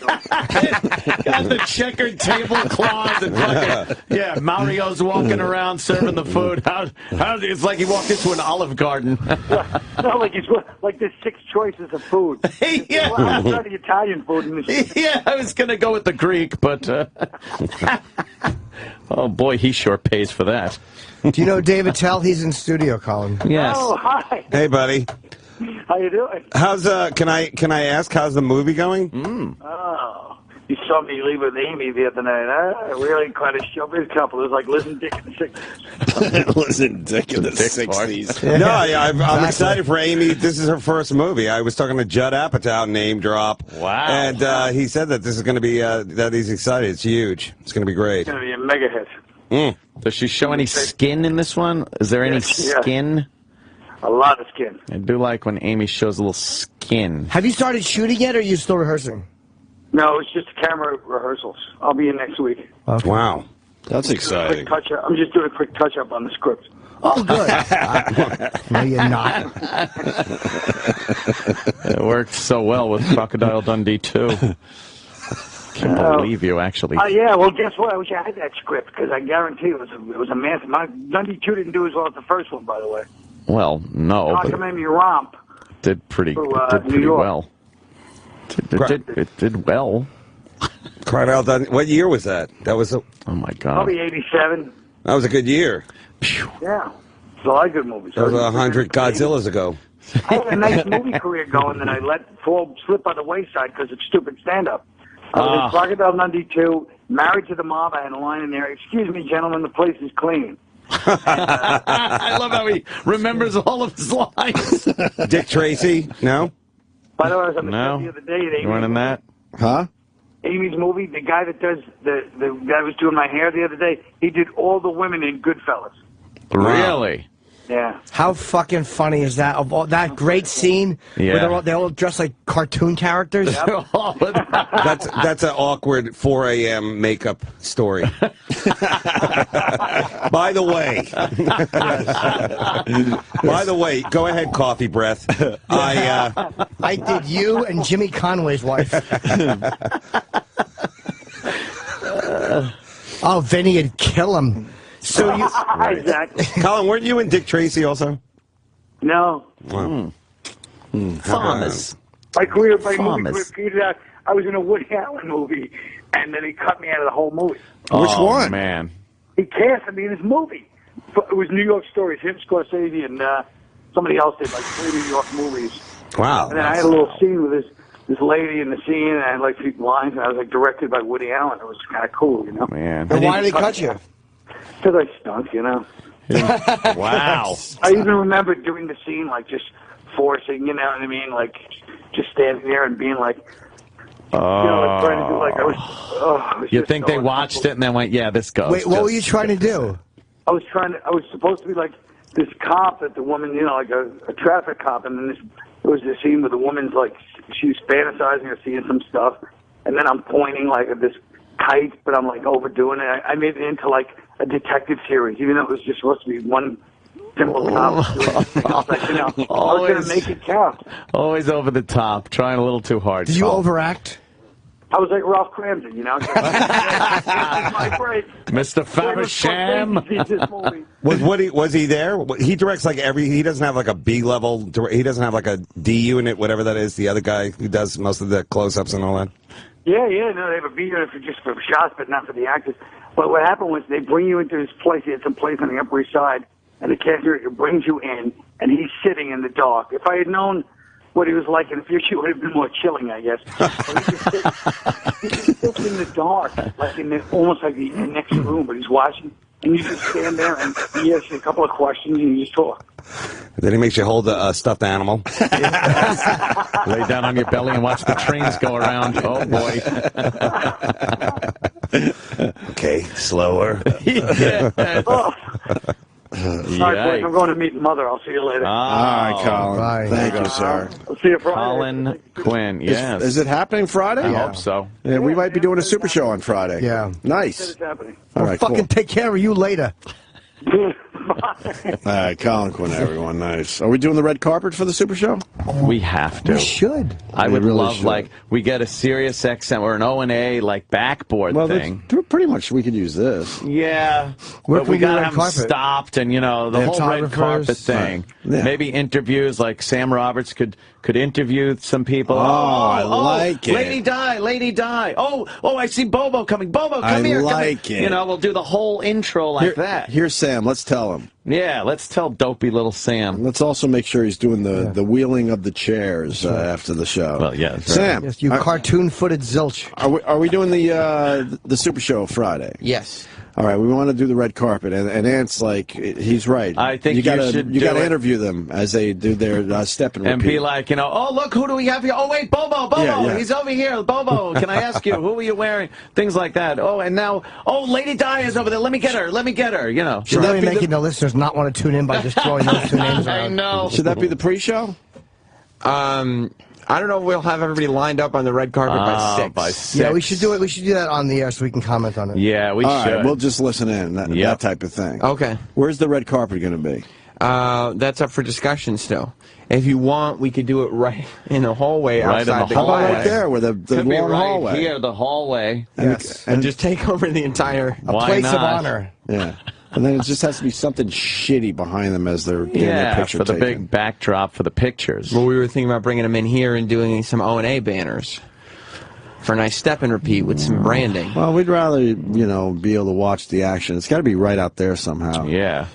Got the checkered tablecloth and fucking, Mario's walking around serving the food. It's like he walked into an Olive Garden. No, like there's 6 choices of food. Yeah. Well, I'm the Italian food in this. Yeah, I was gonna go with the Greek, but oh boy, he sure pays for that. Do you know Dave Attell? He's in studio, Colin. Yes. Oh, hi. Hey, buddy. How you doing? How's can I ask how's the movie going? Oh, you saw me leave with Amy the other night, huh? Really quite a showbiz couple. It was like Liz and Dick in the 60s. Liz and Dick in the 60s. No, I'm excited for Amy. This is her first movie. I was talking to Judd Apatow, name drop. Wow. And he said that this is going to be, that he's excited. It's huge. It's going to be great. It's going to be a mega hit. Does she show any skin in this one? Is there any skin? A lot of skin. I do like when Amy shows a little skin. Have you started shooting yet, or are you still rehearsing? No, it's just camera rehearsals. I'll be in next week. Okay. Wow. That's exciting. I'm just doing a quick touch-up on the script. Oh, good. No, you're not. It worked so well with Crocodile Dundee 2. Can't believe you actually. Yeah, well, guess what? I wish I had that script, because I guarantee it was a massive. Dundee 2 didn't do as well as the first one, by the way. Well, no, but Cockamamie Romp did pretty New York. well. It did well. Crocodile Dundee. What year was that? That was Oh my God. Probably 87. That was a good year. Yeah. It's a lot of good movies. That was 100 Godzillas ago. I had a nice movie career going that I let slip by the wayside because of stupid stand-up. I was in Crocodile Dundee 2, Married to the Mob. I had a line in there, "Excuse me, gentlemen, the place is clean." I love how he remembers all of his lines. Dick Tracy? No? By the way, I was on the set the other day at You weren't in that? Huh? Amy's movie. The guy that does the guy who was doing my hair the other day, he did all the women in Goodfellas. Really? Yeah. How fucking funny is that? Of all, that great scene where they're all dressed like cartoon characters. That's an awkward 4 a.m. makeup story. By the way, go ahead, coffee breath. I did you and Jimmy Conway's wife. Oh, Vinny would kill him. So you exactly. Colin, weren't you in Dick Tracy also? No. Wow. Thomas. My movie career petered out. I was in a Woody Allen movie, and then he cut me out of the whole movie. Which one? Man. He casted me in his movie. It was New York Stories. Him, Scorsese, and somebody else did like 3 New York movies. Wow. And then I had a little scene with this lady in the scene, and I had like 3 lines, and I was like directed by Woody Allen. It was kind of cool, you know. Man. And why did they cut you? Because I stunk, you know. Wow. I even remember doing the scene, like, just forcing, you know what I mean? Like, just standing there and being like, you know, like, trying to do, like, I was You just think so they watched it and then went, yeah, this goes. Wait, what were you trying to do? I was supposed to be like this cop that the woman, you know, like a traffic cop, and then it was this scene where the woman's like, she was fantasizing or seeing some stuff, and then I'm pointing like at this kite, but I'm like overdoing it. I made it into like a detective series, even though it was just supposed to be one simple cop. I was like, you know, I was going to make it count. Always over the top, trying a little too hard. Did you overact? I was like Ralph Cramden, you know. This is my break. Mr. Faversham. Was he there? He directs like he doesn't have like a B level. He doesn't have like a D unit, whatever that is. The other guy who does most of the close-ups and all that. Yeah, no, they have a B unit for shots, but not for the actors. But what happened was they bring you into this place. He had some place on the Upper East Side, and the cast director brings you in, and he's sitting in the dark. If I had known what he was like in the future, it would have been more chilling, I guess. He just sits in the dark, like almost like the next room, but he's watching, and you just stand there, and he asks you a couple of questions, and you just talk. Then he makes you hold a stuffed animal. Lay down on your belly and watch the trains go around. Oh, boy. Okay, slower. All right, boys, I'm going to meet mother. I'll see you later. All right, Colin. Bye. Thank you, sir. I'll see you Friday. Colin Quinn, yes. Is it happening Friday? I hope so. Yeah, we might be doing a super show on Friday. Yeah. Nice. It's happening. All right, fucking cool. take care of you later. All right, Colin Quinn, everyone. Nice. Are we doing the red carpet for the super show? We have to. We should. I We would really love, should. like, we get a Sirius XM or an O&A, like, backboard thing. Pretty much we could use this. Yeah. Where But can we we do got to red have them carpet? stopped and, you know, the whole red Photographers. carpet thing. Right. Yeah. Maybe interviews, like Sam Roberts could interview some people. Oh, I like it. Lady Di. Oh, I see Bobo coming. Bobo, come I here. like come here. it. You know, we'll do the whole intro like that. Here's Sam. Let's tell him. Yeah, let's tell dopey little Sam. Let's also make sure he's doing the wheeling of the chairs after the show. Well, yeah. that's right. Sam, Yes, you cartoon-footed zilch. are we doing the super show Friday? Yes. All right, we want to do the red carpet, and Ant's like, he's right. I think you gotta should you do gotta it. interview them as they do their step and And repeat. be like, you know, oh, look, who do we have here? Oh, wait, Bobo, Yeah. he's over here. Bobo, can I ask you, who are you wearing? Things like that. Oh, and now, Lady Di is over there. Let me get her, you know. You're really making the listeners not want to tune in by just throwing those two names I around. know. Should that be the pre-show? I don't know if we'll have everybody lined up on the red carpet by 6. Yeah, we should do it. We should do that on the air so we can comment on it. Yeah, we All should. right, we'll just listen in, that type of thing. Okay. Where's the red carpet going to be? That's up for discussion still. If you want, we could do it right in the hallway Right outside in the the hallway. glass. Right there, where the Could be long right hallway. here, the hallway. Yes. And just take over the entire... A Why place of not? honor. Yeah. And then it just has to be something shitty behind them as they're getting their picture for the taken. big backdrop for the pictures. Well, we were thinking about bringing them in here and doing some O&A banners for a nice step and repeat with some branding. Well, we'd rather, be able to watch the action. It's got to be right out there somehow. Yeah.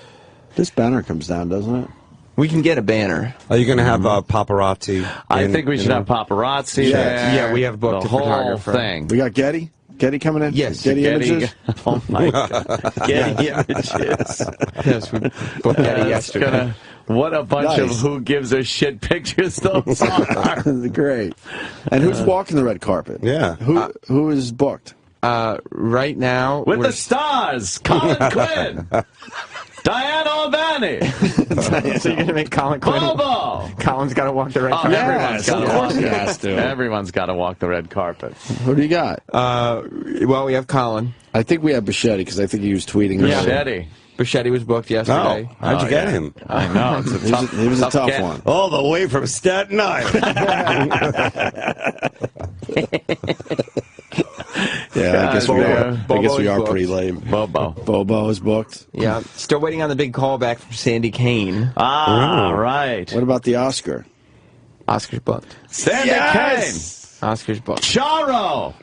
This banner comes down, doesn't it? We can get a banner. Are you going to have paparazzi? I think we should have paparazzi there. Yeah, we have booked the a whole photographer. thing. We got Getty? Getty coming in? Yes. Getty Images? Oh, my God. Getty Images. Yes, we booked Getty yesterday. What a bunch of Nice. who gives a shit pictures those are. Great. And who's walking the red carpet? Yeah. Who is booked? Right now... With we're- the stars, Colin Quinn, Diane Albany, So you're going to make Colin Quinn... Bobo. Colin's got to walk the red carpet. yes, of course he has to. Everyone's got to walk the red carpet. Who do you got? Well, we have Colin. I think we have Bichetti because I think he was tweeting. Bichetti. Bichetti was booked yesterday. Oh, how'd you get him? I know. It's a tough, He was a tough get. one. All the way from Staten Island. Yeah, I guess we are. Bobo I guess we is are booked. pretty lame. Bobo is booked. Yeah, still waiting on the big callback from Sandy Kane. Ah, right. What about the Oscar? Oscar's booked. Sandy Oscar's booked. Kane. Charo.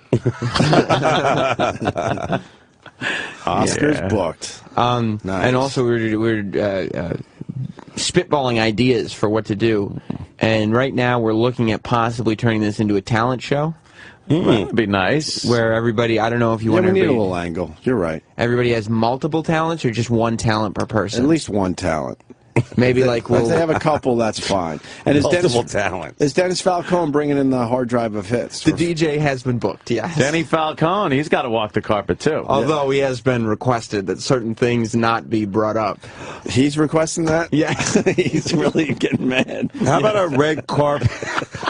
Oscar's booked. Nice. And also we're spitballing ideas for what to do. And right now we're looking at possibly turning this into a talent show. That'd be nice. Where everybody, I don't know if you Yeah, want we need a everybody, little angle. You're right. everybody has multiple talents or just one talent per person. At least one talent. Maybe like If they have a couple, that's fine. And is Multiple talent. Is Dennis Falcone bringing in the hard drive of hits? the DJ has been booked, yes. Danny Falcone, he's got to walk the carpet, too. Although he has been requested that certain things not be brought up. He's requesting that? Yeah. He's really getting mad. How about a red carpet?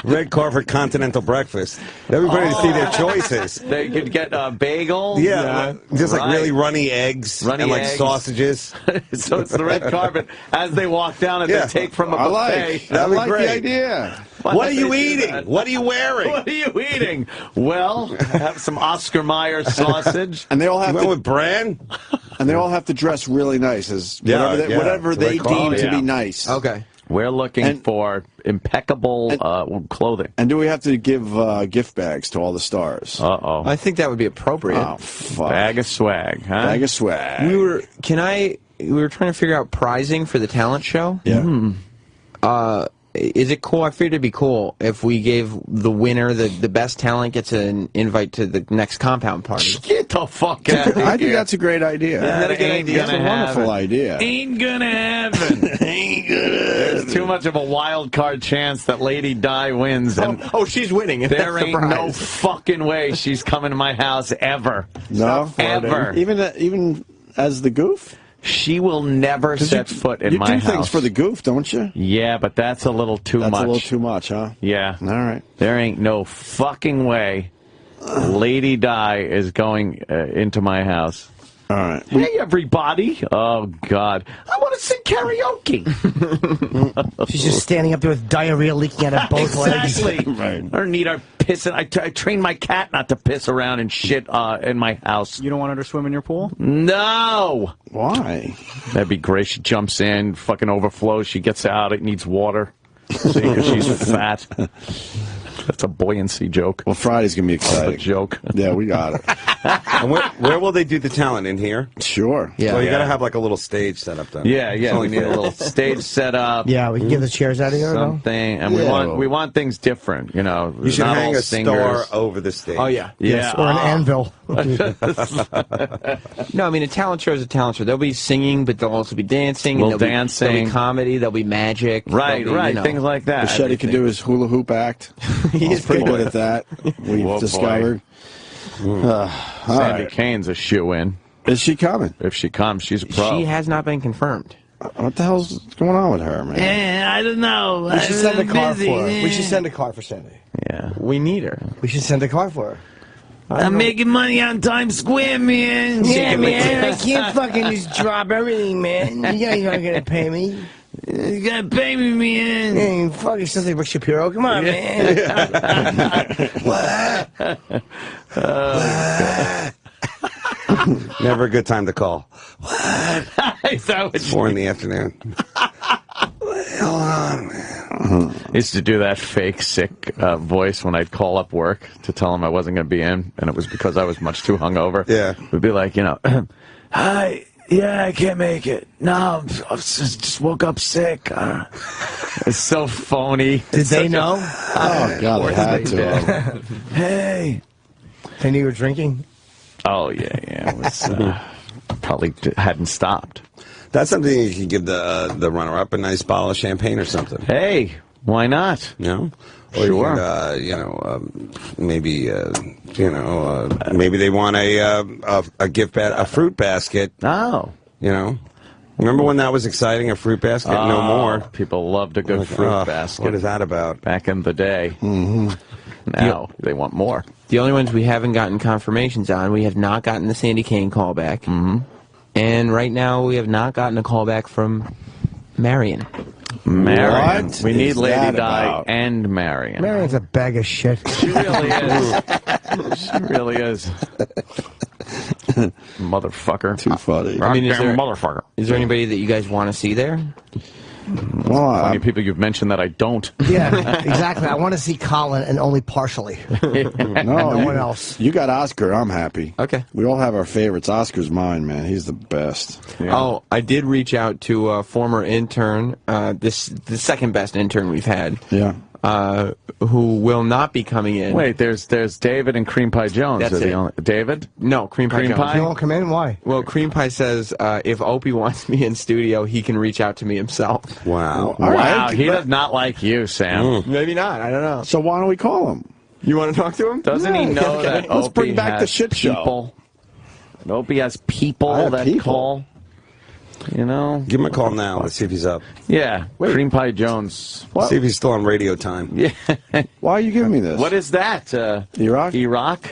Red carpet continental breakfast. Everybody to see their choices. They could get bagels. Yeah, just like really runny eggs Runny and like eggs. sausages. So it's the red carpet. As they walk down it, they take from a buffet. I like great. the idea. What are you eating? What are you wearing? What are you eating? Well, have some Oscar Mayer sausage. And they all have You to went with bran? And they all have to dress really nice, as whatever they deem to be nice. Okay. We're looking for impeccable clothing. And do we have to give gift bags to all the stars? Uh-oh. I think that would be appropriate. Oh, fuck. Bag of swag, huh? Bag of swag. We were trying to figure out pricing for the talent show. Yeah. Is it cool? I figured it'd be cool if we gave the winner, the best talent, gets an invite to the next compound party. Get the fuck out of here. I think that's a great idea. Isn't that a good idea? That's a wonderful idea. Ain't gonna happen. Ain't gonna There's too much of a wild card chance that Lady Di wins. And she's winning. There ain't no fucking way she's coming to my house ever. No? Ever. Even as the goof? She will never set foot in my house. You do things for the goof, don't you? Yeah, but that's a little too much. That's a little too much, huh? Yeah. All right. There ain't no fucking way Lady Di is going into my house. All right. Hey, everybody. Oh, God. I want to sing karaoke. She's just standing up there with diarrhea leaking out of both legs. Exactly. Right. I don't need her pissing. I train my cat not to piss around and shit in my house. You don't want her to swim in your pool? No. Why? That'd be great. She jumps in, fucking overflows. She gets out. It needs water. See, 'cause she's fat. That's a buoyancy joke. Well, Friday's going to be exciting. That's a joke. Yeah, we got it. And where will they do the talent? In here? Sure. Yeah. So you got to have like a little stage set up then. Yeah, yeah. We need a little stage set up. Yeah, we can give the chairs out of here. Something, and we want things different. You know, You should not hang all a singers. star over the stage. Oh, yeah. Yes, or an anvil. No, I mean, a talent show is a talent show. They'll be singing, but they'll also be dancing. We'll There'll dancing. be comedy. There'll be magic. Right, there'll be, right. Things like that. Shetty could do his hula hoop act. He's pretty good at that. We've discovered. Sandy Kane's a shoe-in. Is she coming? If she comes, she's a pro. She has not been confirmed. What the hell's going on with her, man? I don't know. We should send a car busy. for her. We should send a car for Sandy. Yeah. We need her. We should send a car for her. I'm making money on Times Square, man. Yeah, man. I can't fucking just drop everything, man. You guys aren't gonna pay me. You gotta pay me, man. Hey, you fucking sounds like Rick Shapiro. Come on, man. Never a good time to call. Is that what 4 in the afternoon. Hold on, man. I used to do that fake sick voice when I'd call up work to tell them I wasn't going to be in, and it was because I was much too hungover. Yeah. We'd be like, you know, hi, yeah, I can't make it. No, I just woke up sick. It's so phony. Did they know? Oh, God, they had to. Hey. They knew you were drinking? Oh, yeah. It was, probably hadn't stopped. That's something you could give the runner-up, a nice bottle of champagne or something. Hey, why not? You know? Or Sure. you could, maybe maybe they want a gift a fruit basket. Oh. You know? Remember when that was exciting, a fruit basket? No more. People loved a good fruit basket. What is that about? Back in the day. Mm-hmm. Now they want more. The only ones we haven't gotten confirmations on, we have not gotten the Sandy Kane callback. Mm-hmm. And right now, we have not gotten a callback from Marion. Marion. What We need is Lady that Di about? and Marion. Marion's a bag of shit. She really is. She really is. Motherfucker. Too funny. I mean, Motherfucker. Is there anybody that you guys want to see there? Well, Funny people you've mentioned that I don't. Yeah, exactly. I want to see Colin, and only partially. no one else. You got Oscar. I'm happy. Okay. We all have our favorites. Oscar's mine, man. He's the best. Yeah. Oh, I did reach out to a former intern, the second best intern we've had. Yeah. Who will not be coming in. Wait, there's David and Cream Pie Jones. That's Are the it. only, David? No, Cream Pie Cream Jones. Pie? You won't come in? Why? Well, Cream Pie says if Opie wants me in studio, he can reach out to me himself. Wow. All Wow, right. he does not like you, Sam. Maybe not. I don't know. So why don't we call him? You want to talk to him? Doesn't he know that Let's bring Opie back the has shit show. people? And Opie has people I have that people. call. You know? Give him a call now. Let's see if he's up. Yeah. Cream Pie Jones. See if he's still on radio time. Yeah. Why are you giving me this? What is that? Iraq? Iraq?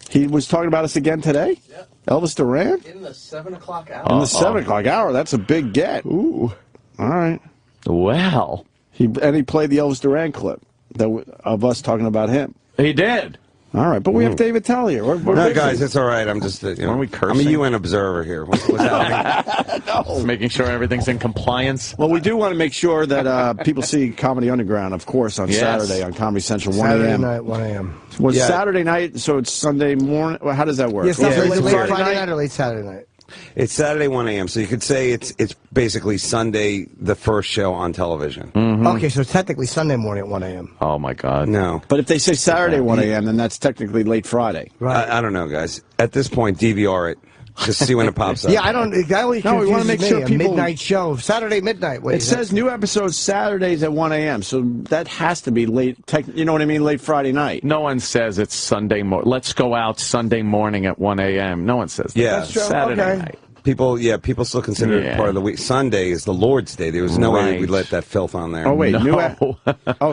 He was talking about us again today? Yep. Elvis Duran? In the 7 o'clock hour. In the 7 o'clock hour. That's a big get. Ooh. All right. Well. He played the Elvis Duran clip of us talking about him. He did. All right, but we have David Attell here. No, guys, it's all right. I'm just, Are we cursing? I'm a UN observer here. What's happening? Just making sure everything's in compliance. Well, we do want to make sure that people see Comedy Underground, of course, on Saturday on Comedy Central, 1 a.m. Saturday night, 1 a.m. Well, Saturday night, so it's Sunday morning. Well, how does that work? Yes, late Friday night or late Saturday night? It's Saturday 1 a.m. So you could say it's basically Sunday, the first show on television. Okay, so it's technically Sunday morning at 1 a.m. Oh my God. No, but if they say Saturday 1 a.m., then that's technically late Friday. Right. I don't know, guys. At this point, DVR it. Just see when it pops up. Yeah, I don't. That only no, we want to make sure people. Midnight show, Saturday midnight. Wait, it says new episodes Saturdays at 1 a.m. So that has to be late. You know what I mean? Late Friday night. No one says it's Sunday morning. Let's go out Sunday morning at 1 a.m. No one says that. Yeah, that's true. Saturday night. People still consider it part of the week. Sunday is the Lord's Day. There was no way we'd let that filth on there. Oh wait, no.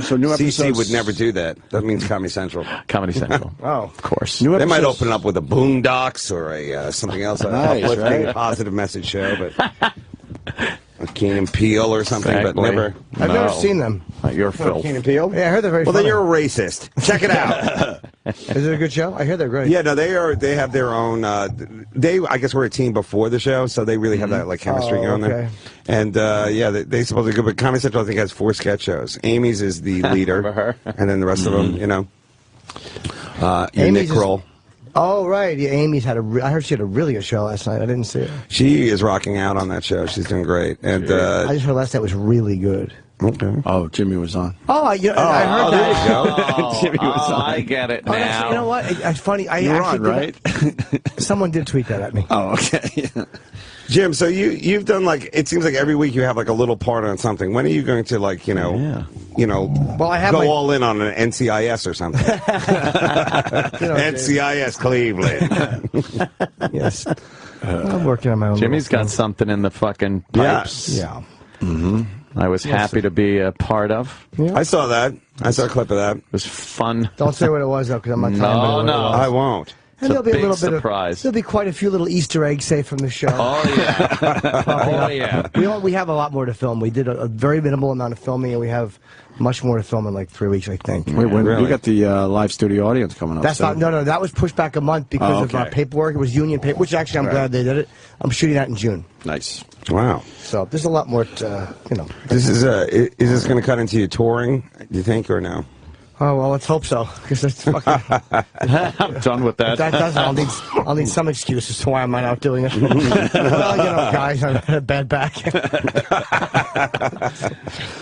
So new episodes. CC would never do that. That means Comedy Central. Comedy Central. Oh, of course. New they might episodes. open up with a Boondocks or a something else, a positive message show, but a Keen and Peele or something. Exactly. But never. I've never seen them. You're filth. Keen and Peele. Yeah, I heard they're very. Well, funny. then you're a racist. Check it out. Is it a good show? I hear they're great. Yeah, no, they are. They have their own. I guess, were a team before the show, so they really have that chemistry going there. And yeah, they supposedly good. But Comedy Central, I think, has 4 sketch shows. Amy's is the leader, and then the rest of them, you know. Nick Kroll. Oh right, yeah. Amy's had I heard she had a really good show last night. I didn't see it. She is rocking out on that show. She's doing great. And I just heard last night was really good. Okay. Oh, Jimmy was on. Oh, I heard that. There you go. Jimmy was on. I get it now. You know what? It's funny. You're on, right? Someone did tweet that at me. Oh, okay. Jim, so you've done it seems like every week you have a little part on something. When are you going to well, I have go all in on an NCIS or something? NCIS Cleveland. Yes. I'm working on my own. Jimmy's got something in the fucking pipes. Yeah. Mm-hmm. I was happy to be a part of. Yeah. I saw that. I saw a clip of that. It was fun. Don't say what it was, though, because I'm not telling you. No, I won't. And there'll be big a little surprise. There'll be quite a few little Easter eggs saved from the show. Oh yeah. Oh yeah. We have a lot more to film. We did a very minimal amount of filming, and we have much more to film in 3 weeks, I think. Wait, we got the live studio audience coming up. That's not. No. That was pushed back a month because of paperwork. It was union paper, which actually I'm glad they did it. I'm shooting that in June. Nice. Wow. So there's a lot more to, This is this going to cut into your touring? Do you think, or no? Oh well, let's hope so. Because that's fucking. I'm done with that. If that doesn't, I'll need some excuse as to why I'm not out doing it. Well, guys, I had a bad back.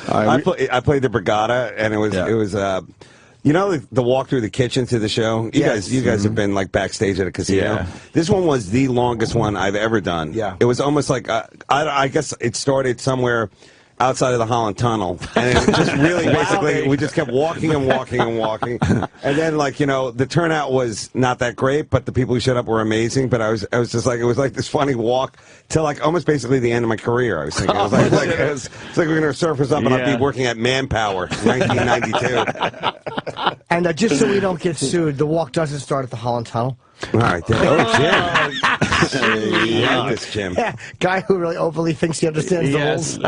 I played the Brigada, and it was the walk through the kitchen to the show. You guys have been backstage at a casino. Yeah. This one was the longest one I've ever done. Yeah. It was almost like I guess it started somewhere outside of the Holland Tunnel, and it just really basically we just kept walking and walking and walking, and then the turnout was not that great, but the people who showed up were amazing. But I was just it was this funny walk till almost basically the end of my career. I was thinking it's like we're gonna surface up and I'll be working at Manpower, 1992. And just so we don't get sued, the walk doesn't start at the Holland Tunnel. All right, Jim. This Jim. Yeah, guy who really openly thinks he understands the rules.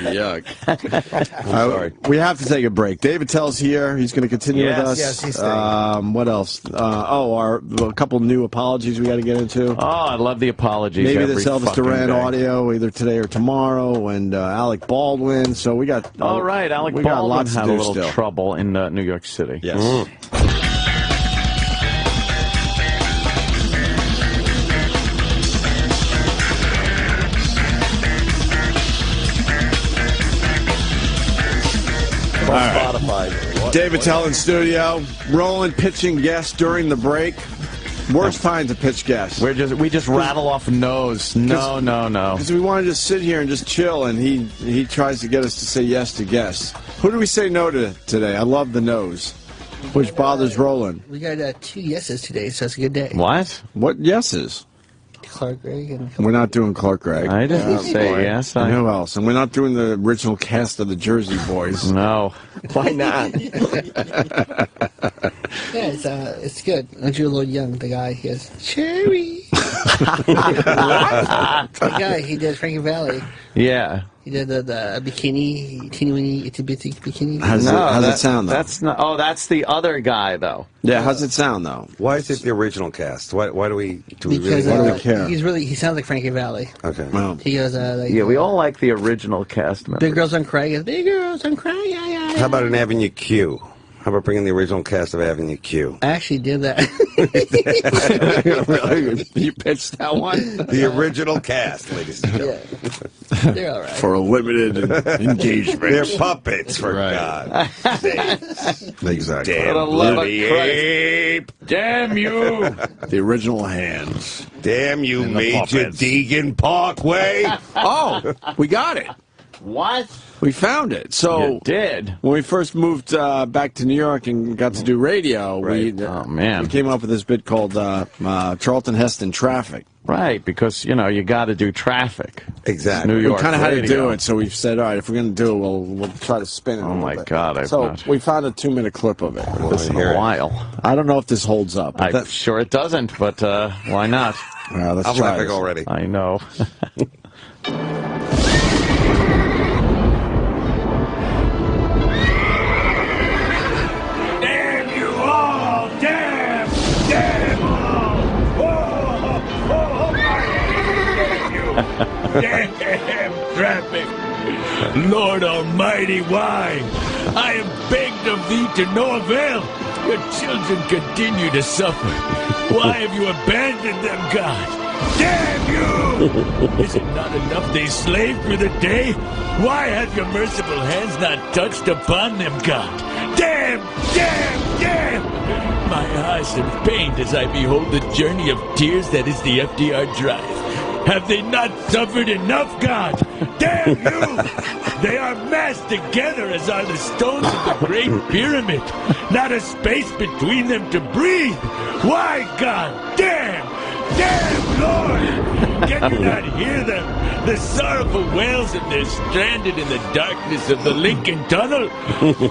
Yuck. I'm sorry. We have to take a break. David Attell's here. He's going to continue with us. Yes, he's staying. What else? A couple new apologies we got to get into. Oh, I love the apologies. Maybe every this Elvis Duran day. audio either today or tomorrow, and Alec Baldwin. So we got. All right, Alec Baldwin had a little trouble in New York City. Yes. Spotify. David Attell in studio. Rolling pitching guests during the break. Worst time to pitch guests. We just rattle off no's. No. Because we want to just sit here and just chill, and he tries to get us to say yes to guests. Who do we say no to today? I love the no's, which bothers Roland. We got 2 yeses today, so it's a good day. What? What yeses? Clark Gregg. And We're not doing Clark Gregg. I didn't say boy. yes. And who else? And we're not doing the original cast of the Jersey Boys. No. Why not? Yeah, it's good. Aren't you a little young? The guy, he has Cherry. The guy, he did Frankie Valley. Yeah. He did the bikini, teeny weeny, itsy bitsy bikini. How's it sound, though? That's not. Oh, that's the other guy, though. Yeah, how's it sound, though? Why is it the original cast? Why do we Because really why do we care? he sounds like Frankie Valley. Okay. Well, He goes like, Yeah, we all like the original cast members. Big Girls on Craig. Big Girls on Craig. Yeah, yeah, yeah. How about an Avenue Q? How about bringing the original cast of Avenue Q? I actually did that. Really? You pitched that one? The original cast, ladies and gentlemen. Yeah. They're all right. For a limited engagement. They're puppets, for Right. God's sakes. Exactly. Damn For the love of bloody Christ. ape. Damn you! The original hands. Damn you, And the Major puppets. Deegan Parkway. Oh, we got it. What? We found it. So You did. when we first moved back to New York and got to do radio, Right. Oh, man. we came up with this bit called Charlton Heston Traffic. Right, because, you got to do traffic. Exactly. New York We kind of had to radio. do it, so we've said, all right, if we're going to do it, we'll try to spin it. Oh, a little my bit. God, I've So not. we found a 2-minute clip of it. This in a while. I don't know if this holds up. But I'm sure it doesn't, but why not? let's I'm try laughing this. already. I know. Damn you all! Damn! Damn all! Oh, damn you! Damn traffic! Lord Almighty, why? I am begged of thee to no avail. Your children continue to suffer. Why have you abandoned them, God? Damn you! Is it not enough they slave for the day? Why have your merciful hands not touched upon them, God? Damn! Damn! Damn! My eyes have pained as I behold the journey of tears that is the FDR Drive. Have they not suffered enough, God? Damn you! They are massed together as are the stones of the Great Pyramid. Not a space between them to breathe. Why, God? Damn! Damn, Lord! Can you not hear them? The sorrowful wails of their stranded in the darkness of the Lincoln Tunnel?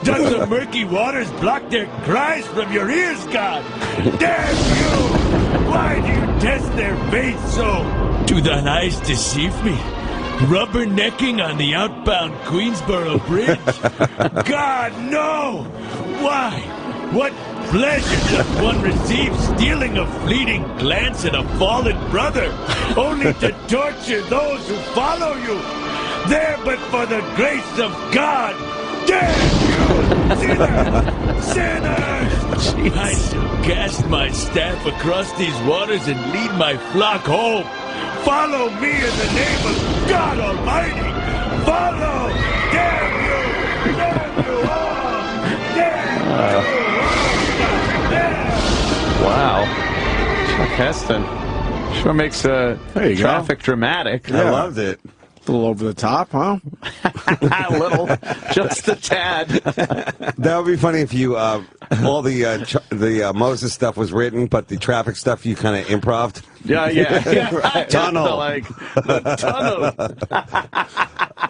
Does the murky waters block their cries from your ears, God? Damn you! Why do you test their faith so? Do thine eyes deceive me? Rubbernecking on the outbound Queensboro Bridge? God, no! Why? What pleasure does one receive stealing a fleeting glance at a fallen brother, only to torture those who follow you? There but for the grace of God! Damn you! Sinners! Sinners! I shall cast my staff across these waters and lead my flock home. Follow me in the name of God Almighty! Follow! Damn you! Damn you all! Damn you all! Damn! Wow. Chuck Heston sure makes traffic dramatic. I loved it. A little over the top, huh? A little, just a tad. That would be funny if you all the Moses stuff was written, but the traffic stuff you kind of improv'd. Yeah. Right. Tunnel. The tunnel.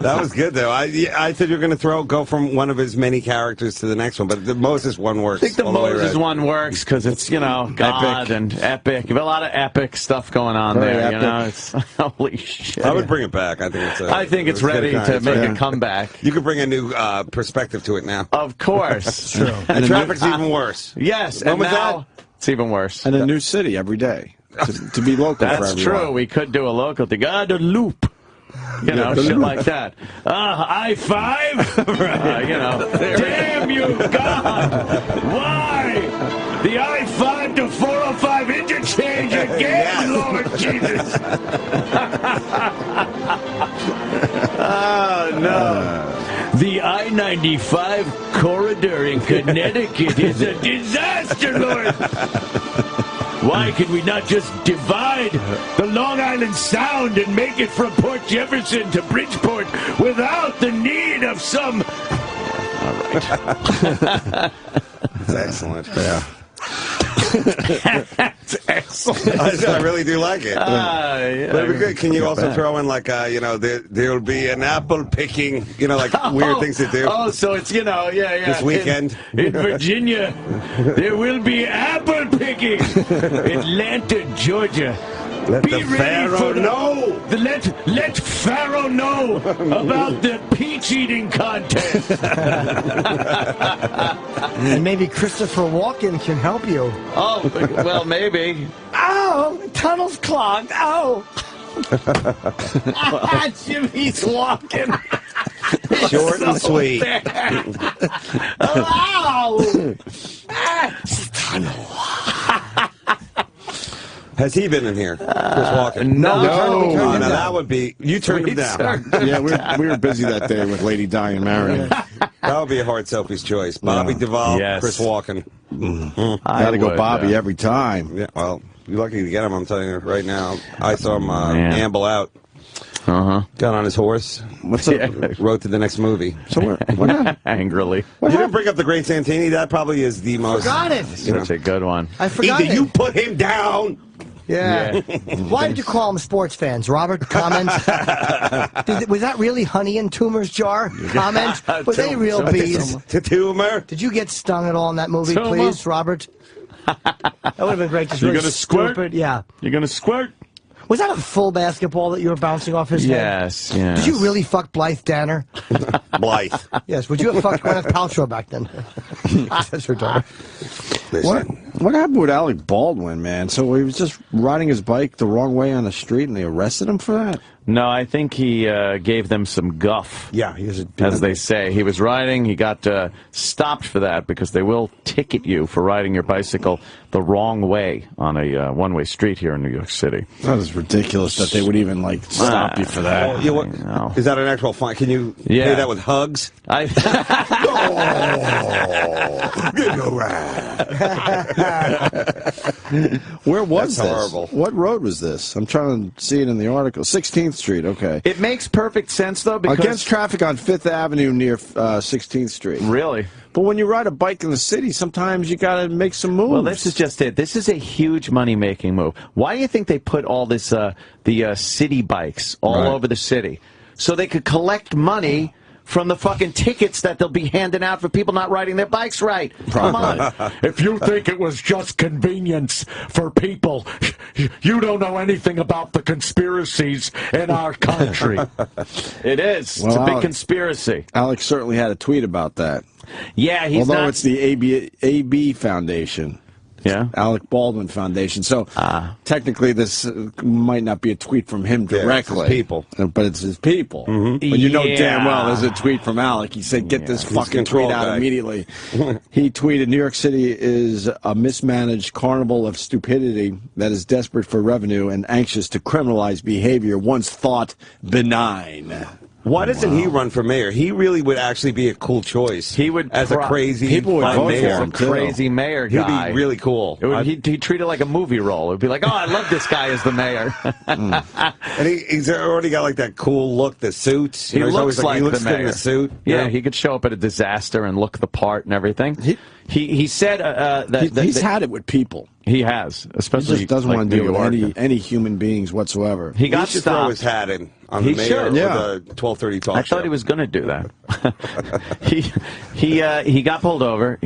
That was good though. I thought you were going to go from one of his many characters to the next one, but the Moses one works. I think the all the way Moses right. one works because it's, God Epic. and epic. You have a lot of epic stuff going on Very there, epic. It's holy shit. I would bring it back. I think it's ready to kinda- make a comeback. You could bring a new perspective to it now. Of course. True. And traffic's even worse. Yes, When and was now that? it's even worse. And a new city every day to be local for That's everyone. true. We could do a local thing. The loop. Shit like that. I-5? Damn you, God! Why? The I-5 to 405 interchange again, Lord Jesus! Oh, no. The I-95 corridor in Connecticut is a disaster, Lord! Why can we not just divide the Long Island Sound and make it from Port Jefferson to Bridgeport without the need of some... All right. That's excellent. Yeah. Excellent. I really do like it. Yeah. But it'd be good. Can you also throw in like, there'll be an apple picking, like weird things to do. Oh, so it's This weekend in Virginia, there will be apple picking. Atlanta, Georgia. Let Be the ready Pharaoh for know. Let Pharaoh know about the peach eating contest. And maybe Christopher Walken can help you. Oh, well, maybe. Oh, tunnel's clogged. Oh. Jimmy's walking. Short and sweet. Oh. Tunnel. Has he been in here? Chris Walken? No. Oh, now that would be... You turned him down. Yeah, we were busy that day with Lady Di and Marion. That would be a hard Sophie's choice. Bobby Duvall, Yes. Chris Walken. Gotta go Bobby every time. Yeah, well, you're lucky to get him, I'm telling you right now. I saw him amble out. Got on his horse. What's up? Wrote to the next movie. So what happened? Angrily. You didn't bring up the Great Santini? That probably is the most... Forgot it. Such a good one. I forgot Either it. you put him down... Yeah. Why did you call them sports fans? Robert, comment. Was that really honey in Toomer's jar? Comment. Were they real bees? To Toomer? Did you get stung at all in that movie, Toomer? please, Robert? That would have been great. Just You really gonna squirt? stupid. Yeah. You're going to squirt? Was that a full basketball that you were bouncing off his head? Yes. Did you really fuck Blythe Danner? Blythe. Yes. Would you have fucked Gwyneth Paltrow back then? That's her daughter. What happened with Alec Baldwin, man? So he was just riding his bike the wrong way on the street, and they arrested him for that? No, I think he gave them some guff. Yeah, he was as they say. He was riding. He got stopped for that because they will ticket you for riding your bicycle the wrong way on a one-way street here in New York City. That is ridiculous that they would even stop you for that. Is that an actual fine? Can you pay that with hugs? Where was That's this? horrible. What road was this? I'm trying to see it in the article. 16th Street, okay. It makes perfect sense, though, because... Against traffic on 5th Avenue near 16th Street. Really? But when you ride a bike in the city, sometimes you got to make some moves. Well, this is just it. This is a huge money-making move. Why do you think they put all this, the city bikes all over the city? So they could collect money from the fucking tickets that they'll be handing out for people not riding their bikes right. Come on. If you think it was just convenience for people, you don't know anything about the conspiracies in our country. It is. Well, it's a big conspiracy. Alex certainly had a tweet about that. Yeah, he's Although not... it's the AB Foundation. Yeah? Alec Baldwin Foundation. So technically this might not be a tweet from him directly. It's his people. But it's his people. But you know damn well there's a tweet from Alec. He said, get this fucking tweet out immediately. He tweeted, New York City is a mismanaged carnival of stupidity that is desperate for revenue and anxious to criminalize behavior once thought benign. Why doesn't he run for mayor? He really would actually be a cool choice. He would as a crazy people would vote mayor. for him, too. Crazy mayor guy. He'd be really cool. He'd treat it like a movie role. It'd be like, oh, I love this guy as the mayor. And he's already got like that cool look, the suits. He looks like he looks the good in mayor. the suit. Yeah, he could show up at a disaster and look the part and everything. He said that he's had it with people. He has, especially He just doesn't like want to New deal with York. any human beings whatsoever. He got should stopped. throw his hat in on He the mayor should, with yeah. the 12:30 talk I show. thought he was going to do that. He got pulled over.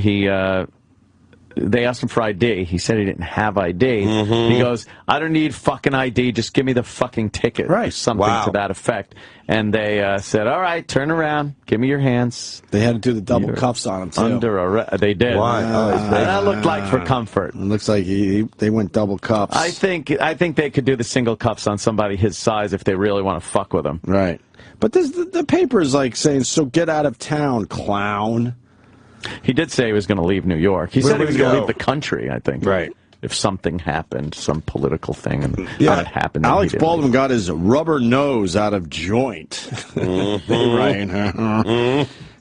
They asked him for ID. He said he didn't have ID. He goes, I don't need fucking ID. Just give me the fucking ticket. Right. Something to that effect. And they said, all right, turn around. Give me your hands. They had to do the double cuffs on him, too. Under arrest. They did. Why? That looked like for comfort. It looks like they went double cuffs. I think they could do the single cuffs on somebody his size if they really want to fuck with him. Right. But the paper is like saying, so get out of town, clown. He did say he was going to leave New York. He Where said he would was he going to go? leave the country, I think. Right. If something happened, some political thing, and that happened. then Alex he didn't Baldwin leave. got his rubber nose out of joint. Right.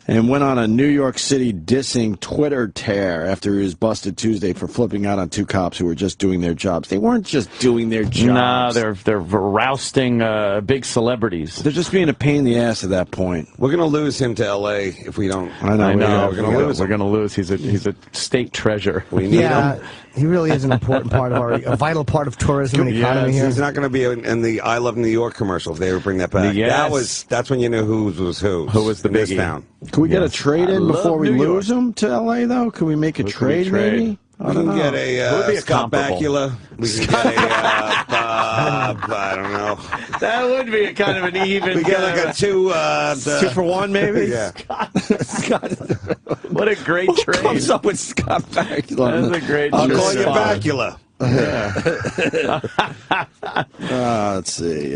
and went on a New York City dissing Twitter tear after he was busted Tuesday for flipping out on two cops who were just doing their jobs. They weren't just doing their jobs. No, they're rousting big celebrities. They're just being a pain in the ass at that point. We're going to lose him to L.A. if we don't. I know. We're going to lose him. We're going to lose. He's a state treasure. We need him. He really is an important part of a vital part of tourism and economy here. He's not going to be in the I Love New York commercial if they ever bring that back. Yes. That's when you knew who was who. Who was the big biggie. town. Can we get a trade in before we lose him to L.A., though? Can we make a trade, maybe? We can get a Scott Bakula. We can get a I don't know. That would be a kind of an even. We get like a 2 for 1, maybe. Yeah. Scott. What a great trade. Who comes up with Scott Bakula? That's a great I'll trade. call you Bakula. Let's see.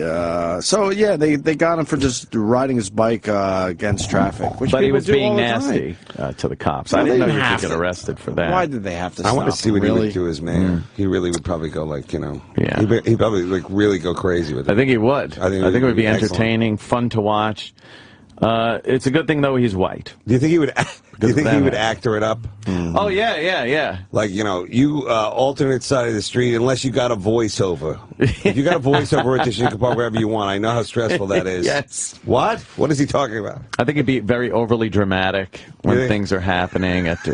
So yeah, they got him for just riding his bike against traffic, which but he people was do being all the nasty to the cops. No, I didn't they know you didn't could have get to. arrested for that. Why did they have to? I want to see what he would do as mayor. Mm. He really would probably go like, Yeah. he'd probably like really go crazy with it. I think he would. I think it would be excellent. entertaining, fun to watch. It's a good thing though he's white. Do you think he would? Do you think he would actor it up? Oh yeah. Like you alternate side of the street unless you got a voiceover. If you got a voiceover audition, you can park wherever you want. I know how stressful that is. Yes. What? What is he talking about? I think it'd be very overly dramatic when Really? things are happening at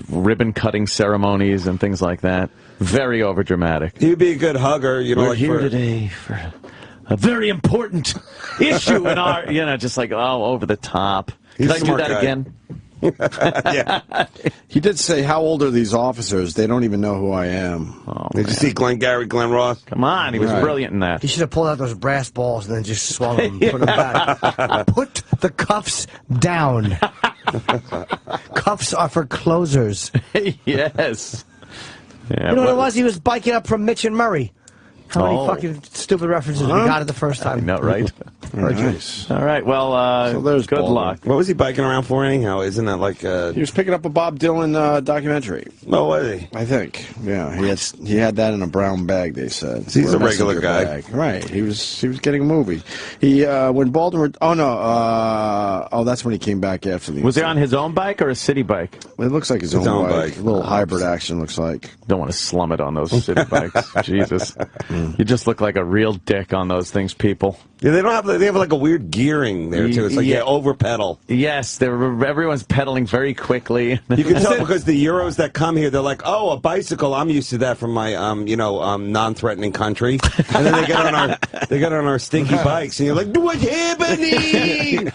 ribbon cutting ceremonies and things like that. Very overdramatic. He'd be a good hugger. We're here today for a very important issue in our, just like over the top. Can I do that again? Yeah. He did say, "How old are these officers? They don't even know who I am." Oh, Did you see Glenn Ross? Come on, he was brilliant in that. He should have pulled out those brass balls and then just swung them and put them back. Put the cuffs down. Cuffs are for closers. Yes. Yeah, You know what it was? He was biking up from Mitch and Murray. How many fucking stupid references we got it the first time? I know, right? Nice. All right, well, So there's good Baldwin. luck. What was he biking around for anyhow? Isn't that like He was picking up a Bob Dylan documentary. Oh, was he? I think. Yeah, he had that in a brown bag. They said He's Or a regular messenger guy. bag. Right? He was getting a movie. He when Baldwin. That's when he came back after the. Was he on his own bike or a city bike? It looks like his own bike. A little hybrid action. Looks like. Don't want to slum it on those city bikes. Jesus, you just look like a real dick on those things, people. Yeah, they don't have. They have like a weird gearing there too. It's like over pedal. Yes, everyone's pedaling very quickly. You can tell because the Euros that come here, they're like, "Oh, a bicycle. I'm used to that from my non-threatening country." And then they get on our stinky bikes, and you're like, "What's happening?"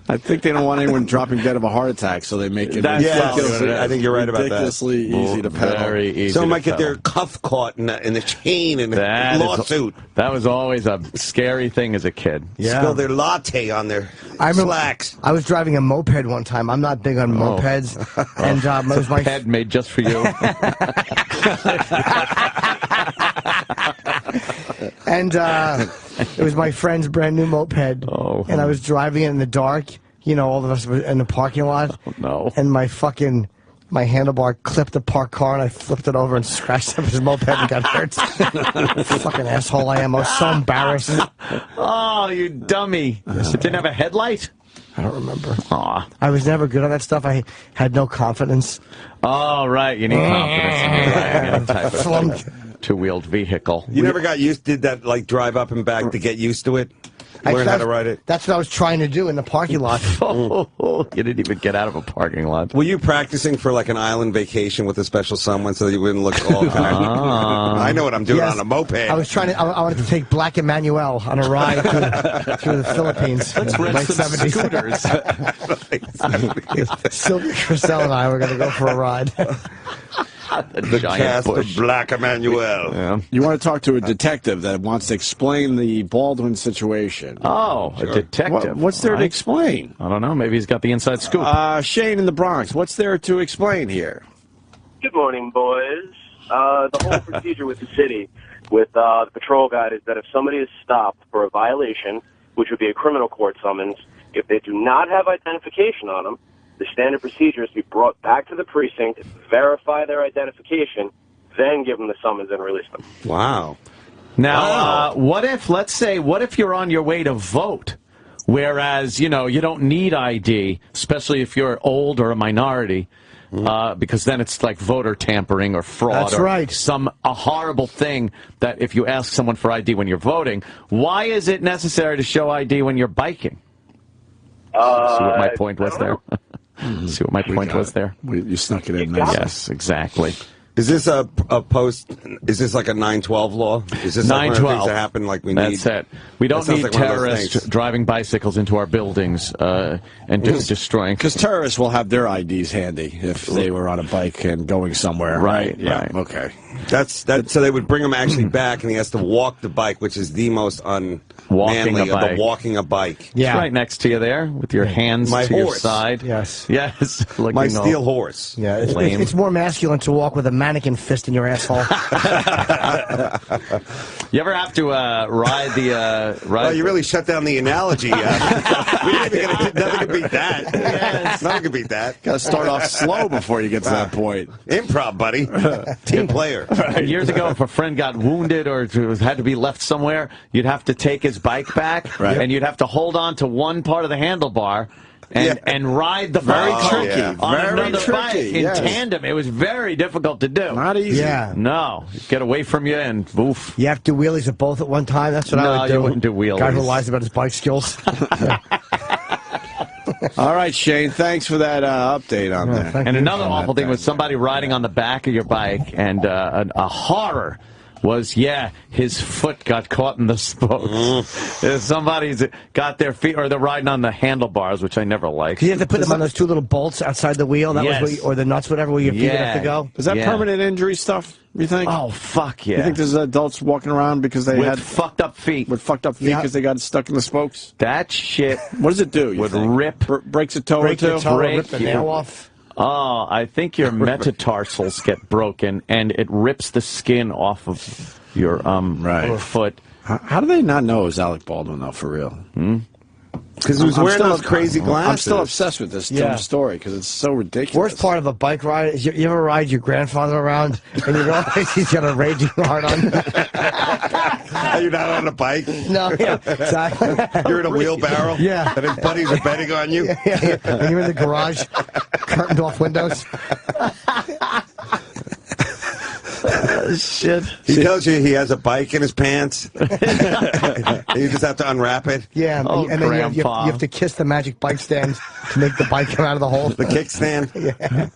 I think they don't want anyone dropping dead of a heart attack, so they make it. I think you're right about that. Ridiculously easy to pedal. Very easy. Someone to might get pedal. their cuff caught in the chain and That lawsuit. That was always a scary thing as a kid. Yeah. Spill their latte on their slacks. I was driving a moped one time. I'm not big on mopeds. And it was my Ped made just for you. And it was my friend's brand new moped. And I was driving it in the dark. All of us were in the parking lot. Oh, no. And my handlebar clipped a parked car, and I flipped it over and scratched up his moped and got hurt. Fucking asshole I am. I was so embarrassed. Oh, you dummy. It didn't have a headlight? I don't remember. Aw. I was never good at that stuff. I had no confidence. Oh, right. You need confidence in your any type Flunk. of two-wheeled vehicle. You never did that, like, drive up and back to get used to it? Learn how to ride it? That's what I was trying to do in the parking lot. You didn't even get out of a parking lot. Were you practicing for, like, an island vacation with a special someone so that you wouldn't look all kind of... I know what I'm doing on a moped. I was trying to. I wanted to take Black Emmanuel on a ride through the Philippines. Let's rent late some 70s. scooters. Sylvia Christel and I were going to go for a ride. The cast of Black Emmanuel. Yeah. You want to talk to a detective that wants to explain the Baldwin situation. Oh, a detective. What's there to explain? I don't know. Maybe he's got the inside scoop. Shane in the Bronx, what's there to explain here? Good morning, boys. The whole procedure with the city, with the patrol guide, is that if somebody is stopped for a violation, which would be a criminal court summons, if they do not have identification on them, the standard procedure is to be brought back to the precinct, verify their identification, then give them the summons and release them. Wow. Now, what if you're on your way to vote? Whereas, you don't need ID, especially if you're old or a minority, because then it's like voter tampering or fraud. That's right. A horrible thing that if you ask someone for ID when you're voting, why is it necessary to show ID when you're biking? See what my point was there? See what my point was there? You snuck it in there. Yes, exactly. Is this a post? Is this like a 9/12 law? Is this like one of the things that happen? Like we need. That's it. We don't need like one of those terrorists things. driving bicycles into our buildings and destroying. Because terrorists will have their IDs handy if they were on a bike and going somewhere. Right. Yeah. Right. Okay. That's so they would bring him actually back, and he has to walk the bike, which is the most Walking a unmanly of bike. the walking a bike. It's right next to you there with your hands My to your horse. side. Yes. Yes. My steel horse. Yeah, Lame. it's more masculine to walk with a mannequin fist in your asshole. You ever have to ride the Well, you really shut down the analogy. We didn't even get nothing can beat that. Yes. Nothing can beat that. Got to start off slow before you get to that point. Improv, buddy. Team player. Years ago, if a friend got wounded or had to be left somewhere, you'd have to take his bike back, and you'd have to hold on to one part of the handlebar and ride the Very bike tricky. on Very another tricky, bike in yes. tandem. It was very difficult to do. Not easy. Yeah. No. Get away from you and oof. You have to do wheelies at both at one time. That's what I would do. you wouldn't do wheelies. Guy who lies about his bike skills. All right, Shane. Thanks for that update on there. And another awful thing was somebody riding on the back of your bike, and a horror was, his foot got caught in the spokes. Somebody's got their feet, or they're riding on the handlebars, which I never liked. You have to put them on those two little bolts outside the wheel, that was where or the nuts, whatever, where your feet have to go. Is that permanent injury stuff, you think? Oh, fuck yeah. You think there's adults walking around because they With had fucked up feet. With fucked up feet because they got stuck in the spokes? That shit What does it do? You would think? rip. Breaks a toe or Break two? the toe, Break rip the you. nail off. Oh, I think your metatarsals get broken, and it rips the skin off of your foot. How do they not know it was Alec Baldwin, though, for real? Because he was wearing those crazy glasses. I'm still obsessed with this story because it's so ridiculous. Worst part of a bike ride is you ever ride your grandfather around and you realize he's got a raging heart on. You're not on a bike? No, exactly. You're in a wheelbarrow? Yeah. And his buddies are betting on you? Yeah. And you're in the garage, curtained off windows. Shit. He tells you he has a bike in his pants. You just have to unwrap it. Yeah, and then you have to kiss the magic bike stand to make the bike come out of the hole. The kickstand. Yeah.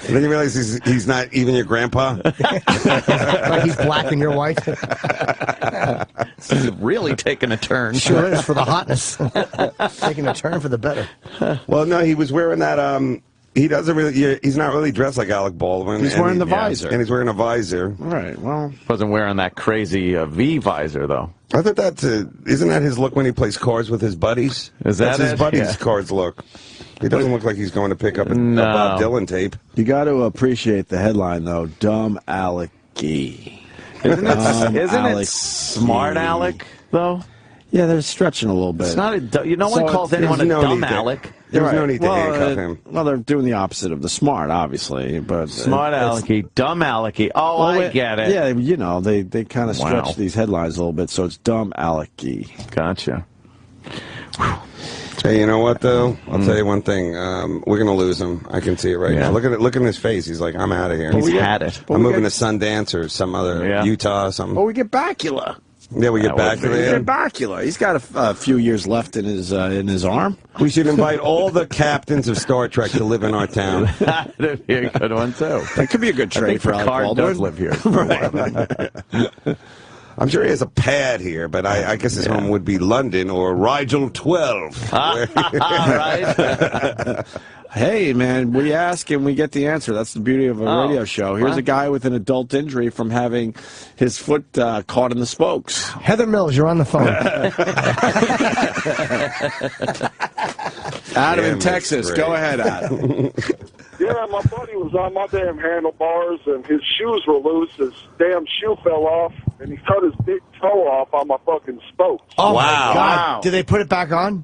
And then you realize he's not even your grandpa. Like he's black and you're white. This is really taking a turn. Sure is, for the hotness. Taking a turn for the better. Well, no, he was wearing that. He doesn't really. He's not really dressed like Alec Baldwin. He's wearing the visor. And he's wearing a visor. Right. Well, wasn't wearing that crazy V visor though. I thought that's isn't that his look when he plays cards with his buddies? Is that that's his it? buddies' Yeah. cards look? He doesn't look like he's going to pick up a Bob Dylan tape. You got to appreciate the headline though. Dumb Alec-y. Isn't it smart Alec though? Yeah, they're stretching a little bit. It's not no one calls anyone a dumb Alec. There was no need to handcuff him. Well, they're doing the opposite of the smart, obviously. But Smart Alec-y, dumb Alec-y. Oh, I get it. Yeah, they kind of stretch these headlines a little bit, so it's dumb Alec-y. Gotcha. Hey, you know what though? I'll tell you one thing. We're gonna lose him. I can see it right now. Look at his face. He's like, I'm out of here. He's had it. I'm moving to Sundance or some other Utah or something. Well, we get Bacula. Yeah, we get back to get Bacula. He's got a few years left in his arm. We should invite all the captains of Star Trek to live in our town. That'd be a good one too. That could be a good trade for Alec Baldwin. Does live here. Right. I'm sure he has a pad here, but I guess his home would be London or Rigel 12. Right. Hey, man, we ask and we get the answer. That's the beauty of a radio show. Here's a guy with an adult injury from having his foot caught in the spokes. Heather Mills, you're on the phone. Adam in Texas. Go ahead, Adam. Yeah, my buddy was on my damn handlebars, and his shoes were loose. His damn shoe fell off, and he cut his big toe off on my fucking spokes. Oh, my God. Did they put it back on?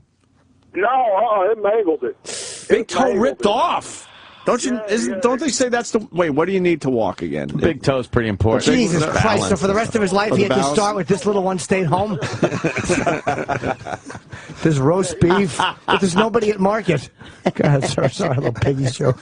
No, it mangled it. Big toe ripped off. Don't they say that's the wait? What do you need to walk again? Big toe's pretty important. Jesus Christ! So for the rest of his life, he had to start with this little one stayed home. There's roast beef, but there's nobody at market. Go ahead, sir. Sorry, little piggy's joke.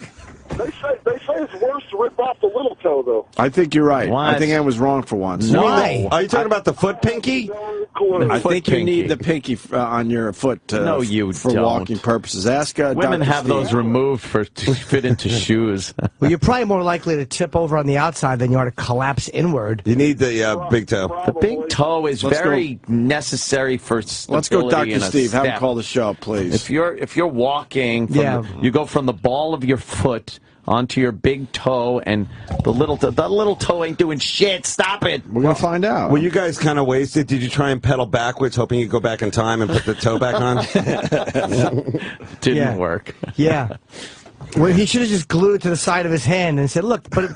They say it's worse to rip off the little toe, though. I think you're right. What? I think I was wrong for once. Why? Are you talking about the foot pinky? I think you need the pinky on your foot No, you for don't. walking purposes. Ask Women Dr. have Steve. those removed to fit into shoes. Well, you're probably more likely to tip over on the outside than you are to collapse inward. You need the big toe. The big toe is very necessary for stability. Let's go, Dr. in a Steve. Have him step. call the show, please. If you're walking, you go from the ball of your foot onto your big toe, and the little toe ain't doing shit. Stop it. We're gonna find out. Were you guys kind of wasted? Did you try and pedal backwards, hoping you'd go back in time and put the toe back on? Didn't work. Yeah. Well, he should have just glued it to the side of his hand and said, "Look, but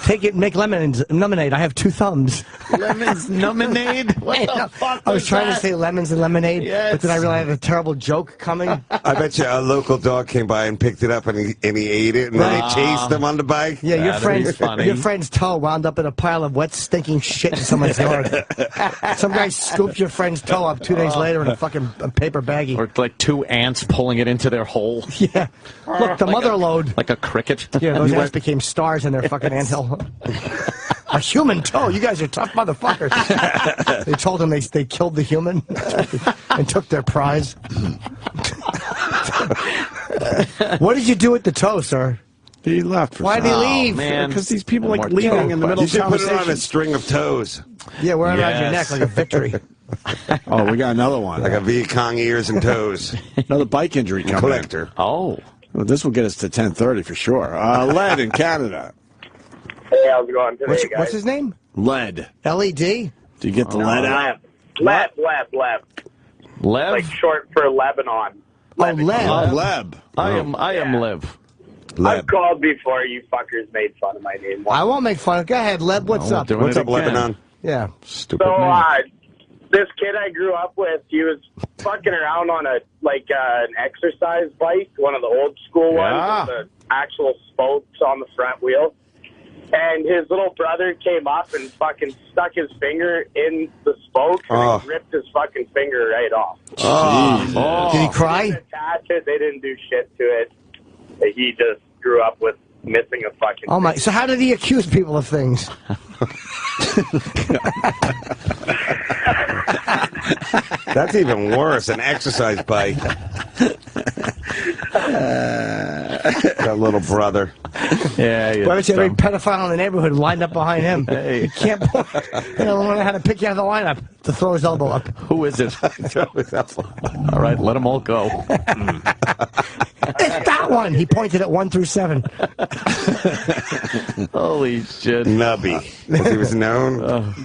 take it, and make lemonade. I have 2 thumbs." Lemons lemonade? What the fuck? I was trying to say lemons and lemonade, but then I realized I had a terrible joke coming. I bet you a local dog came by and picked it up and he ate it, and then he chased him on the bike. Yeah, your friend's toe wound up in a pile of wet, stinking shit in someone's yard. Some guy scooped your friend's toe up 2 days later in a fucking paper baggie. Or like 2 ants pulling it into their hole. Yeah. Look, the mother lode. Like a cricket. Yeah, those ants became stars in their fucking anthill. A human toe. You guys are tough motherfuckers. They told him they killed the human and took their prize. What did you do with the toe, sir? He left. Why did he leave? Because these people like leaving in the middle You of should put it conversation. on a string of toes. Yeah, wear it around your neck like a victory. Oh, we got another one. Like a Viet Cong ears and toes. Another bike injury coming. Collector. Oh. Well, this will get us to 10:30 for sure. Lead in Canada. Hey, how's it going today, guys? What's his name? Lead. L-E-D? Do you get the lead out? Leb. Lev? Like short for Lebanon. Oh, Lev. Leb. I am Lev. I've called before. You fuckers made fun of my name. I won't make fun. Go ahead, Leb. What's up? What's up, Lebanon? Yeah. Stupid So, name. this kid I grew up with, he was fucking around on an exercise bike, one of the old school ones with the actual spokes on the front wheel. And his little brother came up and fucking stuck his finger in the spokes and ripped his fucking finger right off. Oh. Did he cry? They didn't attach it. They didn't do shit to it. He just grew up with missing a fucking Oh my! So how did he accuse people of things? That's even worse. An exercise bike. That little brother. Yeah, Why don't you have every pedophile in the neighborhood lined up behind him? Hey. You can't. They don't know how to pick you out of the lineup to throw his elbow up. Who is it? All right, let them all go. It's that one. He pointed at 1 through 7. Holy shit. Nubby. As he was known.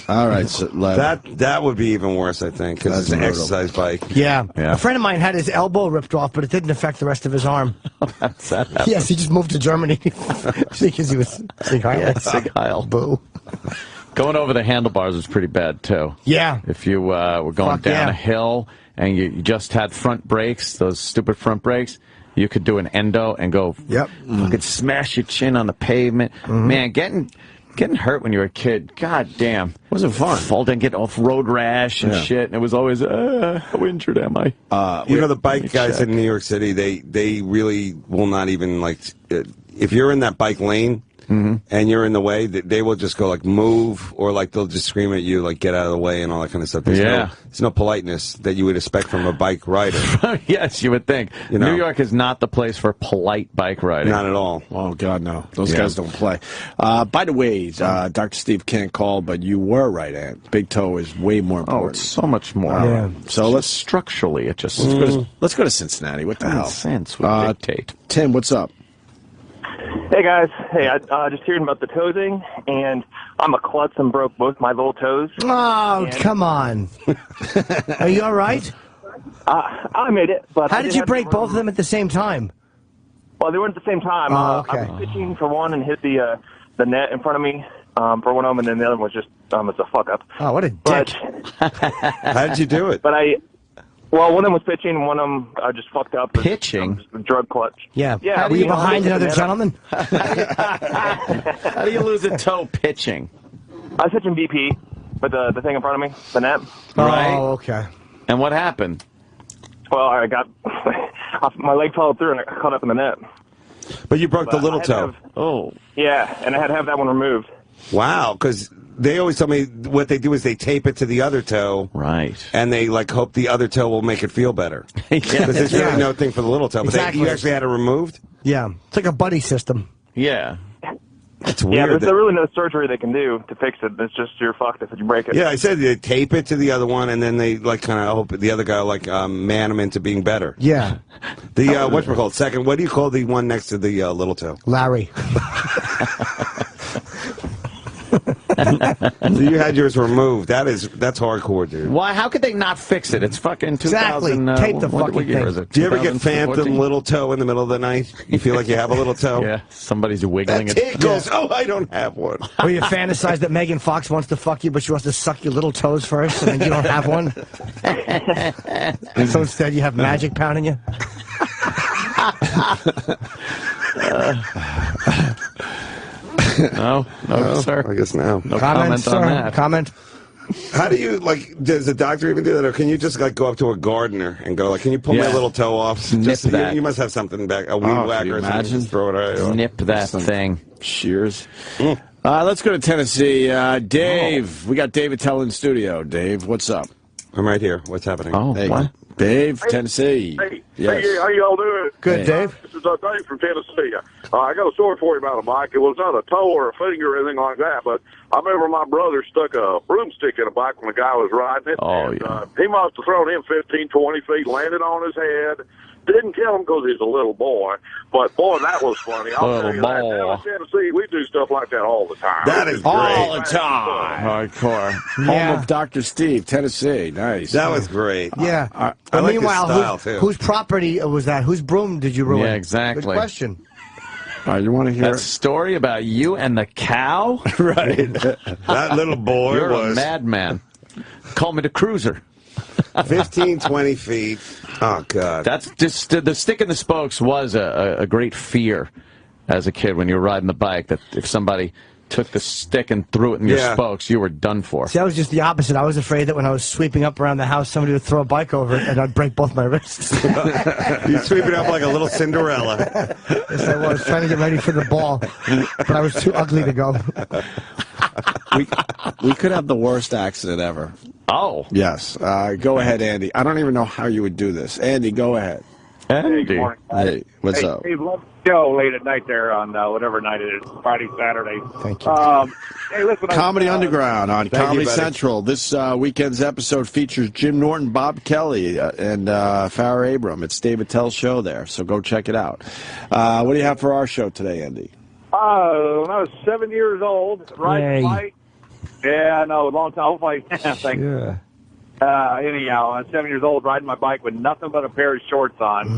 All right, so that would be even worse, I think, because it's an brutal. exercise bike. Yeah. A friend of mine had his elbow ripped off, but it didn't affect the rest of his arm. Yes, he just moved to Germany because he was Sig Heil. Yeah, Sig Heil. Boo. Going over the handlebars was pretty bad, too. Yeah. If you were going down a hill and you just had front brakes, those stupid front brakes, you could do an endo and go, fucking smash your chin on the pavement. Man, getting hurt when you were a kid, god damn. Wasn't fun. Fall down, get off road rash and shit, and it was always, how injured am I? You know, the bike guys in New York City, they really will not even, like, if you're in that bike lane, and you're in the way, they will just go like move, or like they'll just scream at you like get out of the way and all that kind of stuff. There's no politeness that you would expect from a bike rider. Yes, you would think. You know? New York is not the place for polite bike riding. Not at all. Oh God, no. Those guys don't play. By the way, Dr. Steve can't call, but you were right, Ant. Big toe is way more important. Oh, it's so much more. Yeah. So let's structurally, it just let's go to Cincinnati. What the hell? Sense would dictate. Tim, what's up? Hey guys, I just hearing about the toesing, and I'm a klutz and broke both my little toes. Oh, come on. Are you all right? I made it, but how did you break both of them at the same time? Well, they weren't at the same time. Oh, okay. I was pitching for one and hit the net in front of me for one of them, and then the other one was just it's a fuck up. Oh, what a dick! How did you do it? But Well, one of them was pitching, and one of them just fucked up. Pitching? Drug clutch. Yeah. Yeah. Were you behind another gentleman? How do you lose a toe pitching? I was pitching BP, but the thing in front of me, the net. Right. Oh, okay. And what happened? Well, I got my leg followed through, and I caught up in the net. But you broke the little I had to toe. have- Yeah, and I had to have that one removed. Wow, because they always tell me what they do is they tape it to the other toe. Right. And they like hope the other toe will make it feel better. Because there's really no thing for the little toe. But Exactly. you actually had it removed? Yeah. It's like a buddy system. Yeah. That's Yeah, weird. there's really no surgery they can do to fix it. It's just you're fucked if you break it. Yeah, I said they tape it to the other one, and then they like kind of hope the other guy like man him into being better. Yeah. The whatchamacallit, second. What do you call the one next to the little toe? Larry. So you had yours removed. That's hardcore, dude. Why? How could they not fix it? It's fucking 2000. Exactly. Tape the what fucking year thing. is it? Do you ever get 2014? phantom little toe in the middle of the night? You feel like you have a little toe? Yeah. Somebody's wiggling That it. tickles. Oh, I don't have one. Or you fantasize that Megan Fox wants to fuck you, but she wants to suck your little toes first, and then you don't have one? So instead you have magic pounding you? No, sir. I guess no. No comment sir? on that. Comment? How do you, does the doctor even do that? Or can you just, go up to a gardener and go, can you pull my little toe off? Nip that. You must have something back, a weed can whacker you or something. imagine? Just throw it out. Nip that thing. Shears. Let's go to Tennessee. Dave, we got Dave Attell in studio. Dave, what's up? I'm right here. What's happening? Oh, Hey, what? Dave, Tennessee. Hey, Yes. hey, how y'all doing? Good, Hey. Dave. This is Dave from Tennessee. I got a story for you about a bike. It was not a toe or a finger or anything like that, but I remember my brother stuck a broomstick in a bike when the guy was riding it. Oh, and, yeah. He must have thrown him 15, 20 feet, landed on his head. Didn't kill him because he's a little boy, but boy, that was funny. I'll tell you that. Down in Tennessee, we do stuff like that all the time. That is great. All the time. Hardcore. Yeah. Home of Dr. Steve, Tennessee. Nice. That was great. Yeah. I But like his meanwhile, style, too. whose property was that? Whose broom did you ruin? Yeah, exactly. Good question. You want to hear That story about you and the cow? Right. That little boy You're was a madman. Call me the cruiser. 15, 20 feet. Oh, God. That's just the stick in the spokes was a great fear as a kid when you were riding the bike, that if somebody took the stick and threw it in your spokes, you were done for. See, I was just the opposite. I was afraid that when I was sweeping up around the house, somebody would throw a bike over it and I'd break both my wrists. You sweep it up like a little Cinderella. Yes, I was trying to get ready for the ball, but I was too ugly to go. We could have the worst accident ever. Oh. Yes. Go ahead, Andy. I don't even know how you would do this. Andy, go ahead. Andy. Good morning. Hey, what's up? Hey, love the show late at night there on whatever night it is, Friday, Saturday. Thank you. Hey, listen. Comedy Underground on Thank Comedy you, buddy. Central. This weekend's episode features Jim Norton, Bob Kelly, and Farrah Abram. It's Dave Attell's show there, so go check it out. What do you have for our show today, Andy? When I was 7 years old, riding Yay. a bike. Yeah, I know, a long time. Hopefully, thanks. Yeah. Anyhow, I was 7 years old, riding my bike with nothing but a pair of shorts on.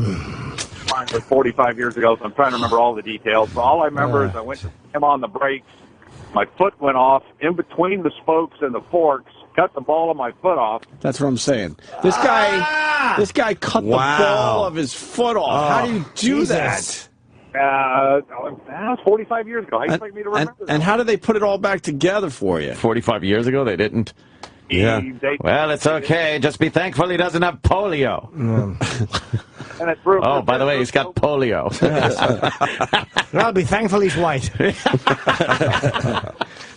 Mine was 45 years ago, so I'm trying to remember all the details. So all I remember is I went to him on the brakes. My foot went off in between the spokes and the forks, cut the ball of my foot off. That's what I'm saying. This guy cut the ball of his foot off. How do you do that? That was 45 years ago. How do you expect me to remember that? And how did they put it all back together for you? 45 years ago, they didn't. Yeah. Well, it's okay. Just be thankful he doesn't have polio. And it broke. Oh, by the way, he's got polio. Well, be thankful he's white.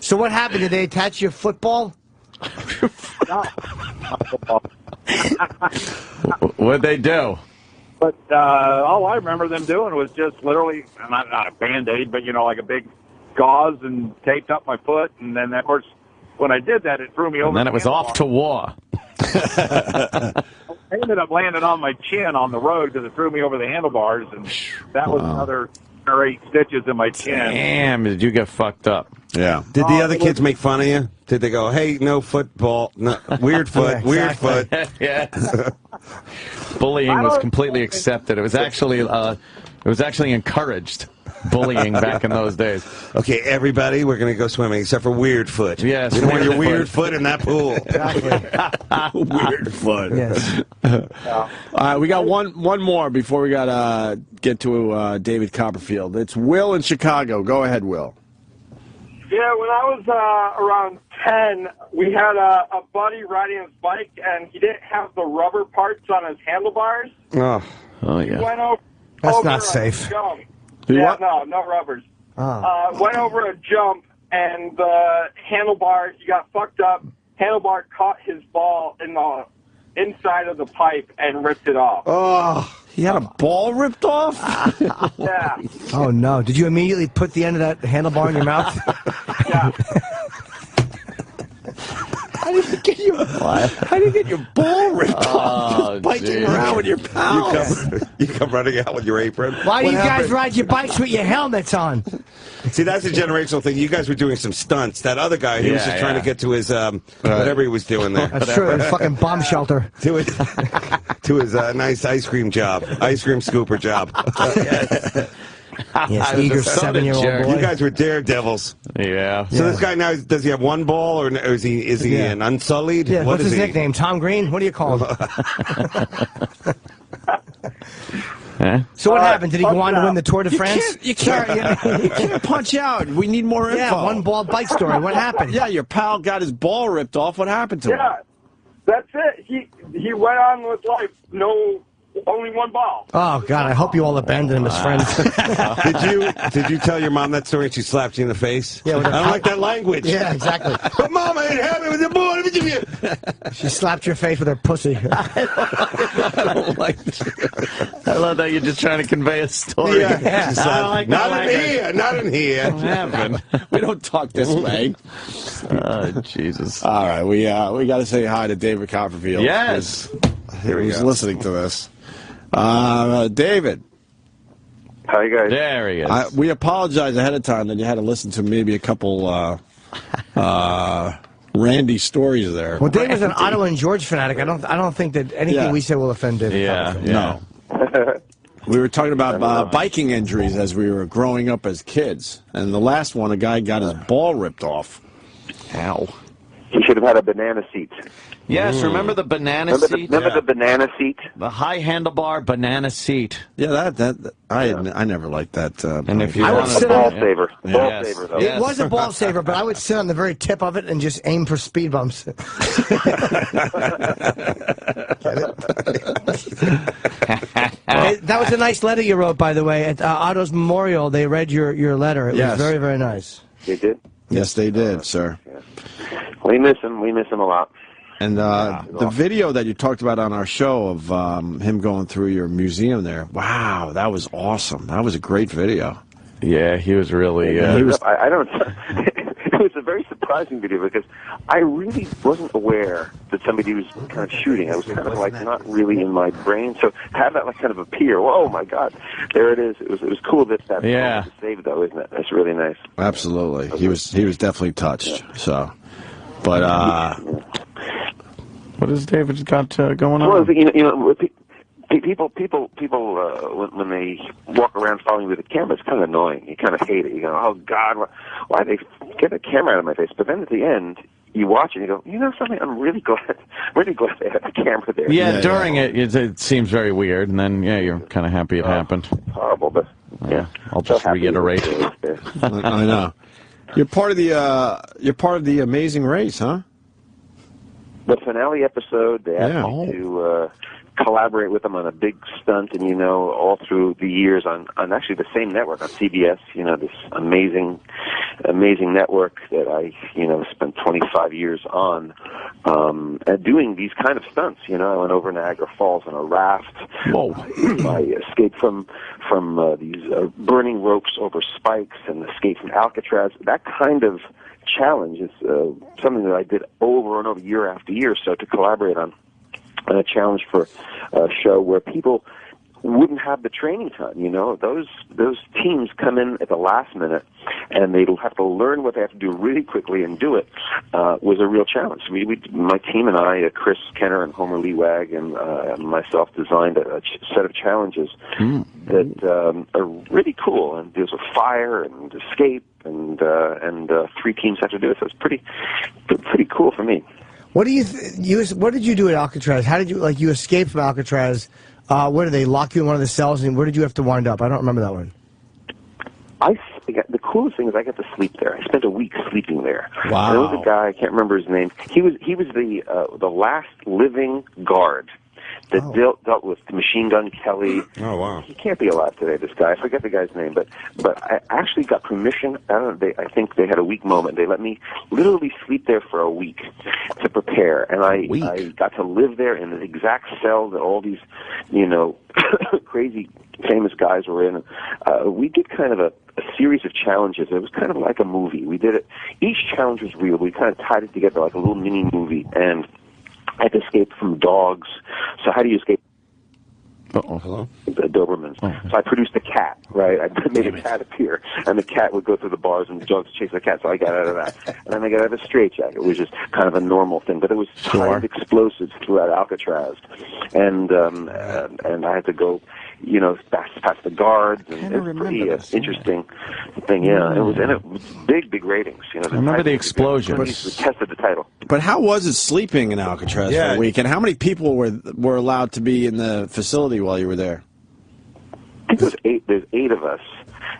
So what happened? Did they attach your football? What'd they do? But all I remember them doing was just literally, not a Band-Aid, but, like a big gauze and taped up my foot. And then, of course, when I did that, it threw me over. And then it was off to war. I ended up landing on my chin on the road because it threw me over the handlebars. And that was another 7 or 8 stitches in my chin. Damn, did you get fucked up? Yeah. Did the other kids make fun of you? Did they go, hey, no football, no, weird foot, weird foot? Yeah. Bullying was completely accepted. It was actually encouraged. bullying back in those days. Okay, everybody, we're going to go swimming, except for Weird Foot. Yes. You don't want your weird foot in that pool. Exactly. Weird Foot. Yes. All right, we got one more before we got to get to David Copperfield. It's Will in Chicago. Go ahead, Will. Yeah, when I was around 10, we had a buddy riding his bike, and he didn't have the rubber parts on his handlebars. Oh, He went over. That's not a safe. Jump. Do Yeah, what? no rubbers. Oh. Went over a jump, and the handlebar, he got fucked up. Handlebar caught his ball in the inside of the pipe and ripped it off. Oh, he had a ball ripped off? Yeah. Oh, no. Did you immediately put the end of that handlebar in your mouth? Yeah. How did you get your ball ripped off? Just biking around with your pals. You come running out with your apron. Why do you guys happened? ride your bikes with your helmets on? See, that's a generational thing. You guys were doing some stunts. That other guy, he was just trying to get to his, whatever he was doing there. That's true. It's a fucking bomb shelter. To his nice ice cream job. Ice cream scooper job. Yes, eager 7-year-old boy. You guys were daredevils. Yeah. So this guy now, does he have one ball, or is he an unsullied? Yeah, what's is his he? nickname? Tom Green? What do you call him? So what happened? Did he go on to win the Tour de France? You can't punch out. We need more info. Yeah, one ball bike story. What happened? Yeah, your pal got his ball ripped off. What happened to him? Yeah, that's it. He went on with life. Only one ball. Oh, God, I hope you all abandoned him as friends. Did you tell your mom that story and she slapped you in the face? Yeah, I don't like that language. Yeah, exactly. But Mom, I ain't happy with the boy. She slapped your face with her pussy. I don't like this. I love that you're just trying to convey a story. Yeah. She slapped, not in here. What happened? We don't talk this way. Oh, Jesus. All right, we got to say hi to David Copperfield. Yes. Here we Who's go. listening to this. David. How you guys? There he is. We apologize ahead of time that you had to listen to maybe a couple Randy stories there. Well, Dave was an Otto and George fanatic. I don't think that anything we say will offend David. No. We were talking about biking injuries as we were growing up as kids, and the last one, a guy got his ball ripped off. Ow. He should have had a banana seat. Yes, remember the banana seat? Remember the banana seat? The high handlebar banana seat. Yeah, I never liked that. And if you I would wanted sit ball on saver. Yeah. Ball Yes. saver, though. It was a ball saver, but I would sit on the very tip of it and just aim for speed bumps. Get it? That was a nice letter you wrote, by the way. At Otto's memorial, they read your letter. It was very, very nice. They did? Yes, they did, sir. Yeah. We miss him. We miss him a lot. And the video that you talked about on our show of him going through your museum there, wow, that was awesome. That was a great video. Yeah, he was really... He was, I don't... It was a very surprising video because I really wasn't aware that somebody was kind of shooting. I was kind of like not really in my brain. So to have that like kind of appear, oh my God, there it is. It was cool that moment to save though, isn't it? That's really nice. Absolutely, he was definitely touched. So, but what has David got going on? Well, people when they walk around following you with a camera, it's kind of annoying. You kind of hate it. You go, oh God, why they get a camera out of my face? But then at the end, you watch it and you go, you know something? I'm really glad they had a camera there. Yeah, during it seems very weird, and then you're kind of happy it happened. Horrible, but I'll just reiterate. I know. You're part of the Amazing Race, huh? The finale episode, they asked me to collaborate with them on a big stunt, and all through the years on actually the same network on CBS, this amazing network that I spent 25 years on, doing these kind of stunts. I went over Niagara Falls on a raft. Whoa! I escaped from these burning ropes over spikes, and escaped from Alcatraz. That kind of challenge is something that I did over and over, year after year. So to collaborate on a challenge for a show where people wouldn't have the training time. You know, those teams come in at the last minute, and they have to learn what they have to do really quickly and do it. Was a real challenge. My team and I, Chris Kenner and Homer Leewag and myself, designed a set of challenges that are really cool. And there's a fire and escape, and 3 teams have to do it. So it's pretty cool for me. What do what did you do at Alcatraz? How did you you escaped from Alcatraz? Where did they lock you in one of the cells, and where did you have to wind up? I don't remember that one. The coolest thing is I got to sleep there. I spent a week sleeping there. Wow. There was a guy, I can't remember his name. He was the last living guard that dealt with Machine Gun Kelly. Oh, wow. He can't be alive today, this guy. I forget the guy's name, but I actually got permission. I think they had a weak moment. They let me literally sleep there for a week to prepare, and I got to live there in the exact cell that all these, crazy famous guys were in. We did kind of a series of challenges. It was kind of like a movie. We did it. Each challenge was real. We kind of tied it together like a little mini movie, and I had to escape from dogs. So how do you escape? Hello? The Dobermans. So I produced a cat, right? I made a cat appear, and the cat would go through the bars, and the dogs chase the cat, so I got out of that. And then I got out of a straitjacket, which is kind of a normal thing, but it was timed explosives throughout Alcatraz. And I had to go, past the guards, and it was pretty interesting thing, yeah. It was big ratings. I remember the explosions. We tested the title. But how was it sleeping in Alcatraz for a week? And how many people were allowed to be in the facility while you were there? I think there's 8 of us.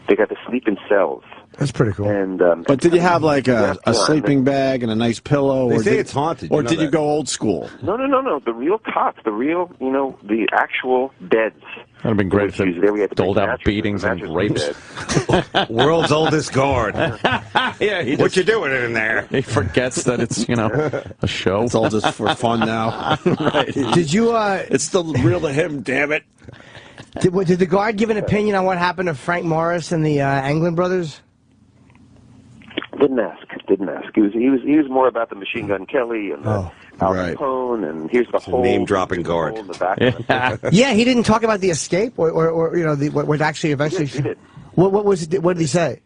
They got to sleep in cells. That's pretty cool. And but did you have like a sleeping bag and a nice pillow? They say it's haunted. Or did you go old school? No. The real cots, the actual beds. That'd have been great if they doled out beatings and rapes. World's oldest guard. Yeah, what you doing in there? He forgets that it's a show. It's all just for fun now. Right. Did you? It's still real to him. Damn it. Did the guard give an opinion on what happened to Frank Morris and the Anglin brothers? Didn't ask. He was more about the Machine Gun Kelly and Al Capone, and here's the whole name-dropping guard. In the back Yeah, he didn't talk about the escape, or what actually eventually. Yes, he did. What did he say?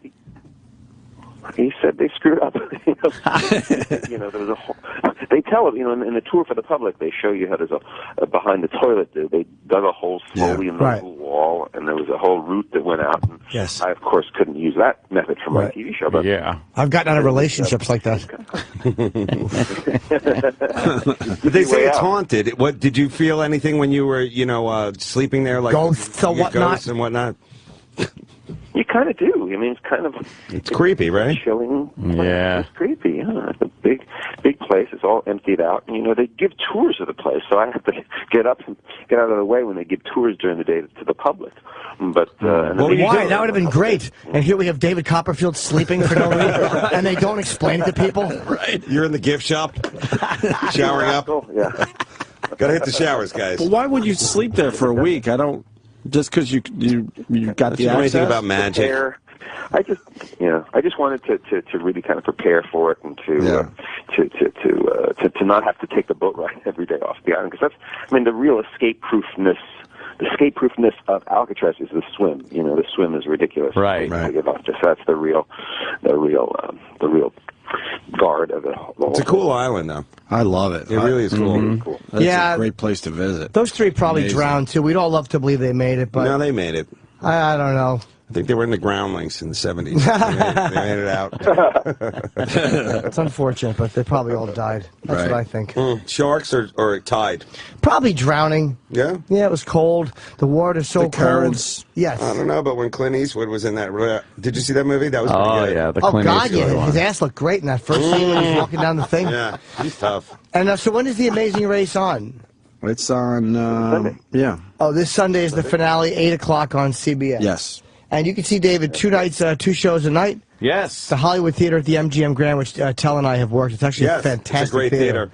He said they screwed up. There was a whole. They tell it, in the tour for the public, they show you how there's behind the toilet. They dug a hole slowly in the wall, and there was a whole route that went out. And I, of course, couldn't use that method for my TV show. But I've gotten out of relationships like that. But they say it's haunted. What did you feel anything when you were, sleeping there, like ghosts or whatnot? Ghosts and whatnot. You kind of do. I mean, it's creepy, right? Chilling. Yeah. It's creepy. Yeah. It's a big place. It's all emptied out. And, they give tours of the place, so I have to get up and get out of the way when they give tours during the day to the public. But why? That would have been great. And here we have David Copperfield sleeping for no reason, and they don't explain it to people. Right. You're in the gift shop, showering up. Yeah. Gotta hit the showers, guys. But why would you sleep there for a week? I don't. Just because you got the access? Anything about magic? I just wanted to really kind of prepare for it and to not have to take the boat ride every day off the island, because the real escape-proofness. The escape-proofness of Alcatraz is the swim. The swim is ridiculous. Right. That's the real guard of it. It's a cool island, though. I love it. It really is cool. Mm-hmm. Cool. That's a great place to visit. Those 3 probably drowned too. We'd all love to believe they made it, but no, they made it. I don't know. I think they were in the groundlings in the 70s. They made it out. It's unfortunate, but they probably all died. That's what I think. Sharks or tide? Probably drowning. Yeah? Yeah, it was cold. The water's so cold. Currents. Yes. I don't know, but when Clint Eastwood was in that... Did you see that movie? That was pretty good. Yeah, the Clint Eastwood one. His ass looked great in that first scene when he's walking down the thing. Yeah, he's tough. And so when is The Amazing Race on? It's on... Sunday. Yeah. Oh, this Sunday is the finale, 8 o'clock on CBS. Yes. And you can see David 2 nights, 2 shows a night. Yes. The Hollywood Theater at the MGM Grand, which Attell and I have worked. It's actually a fantastic it's a great theater.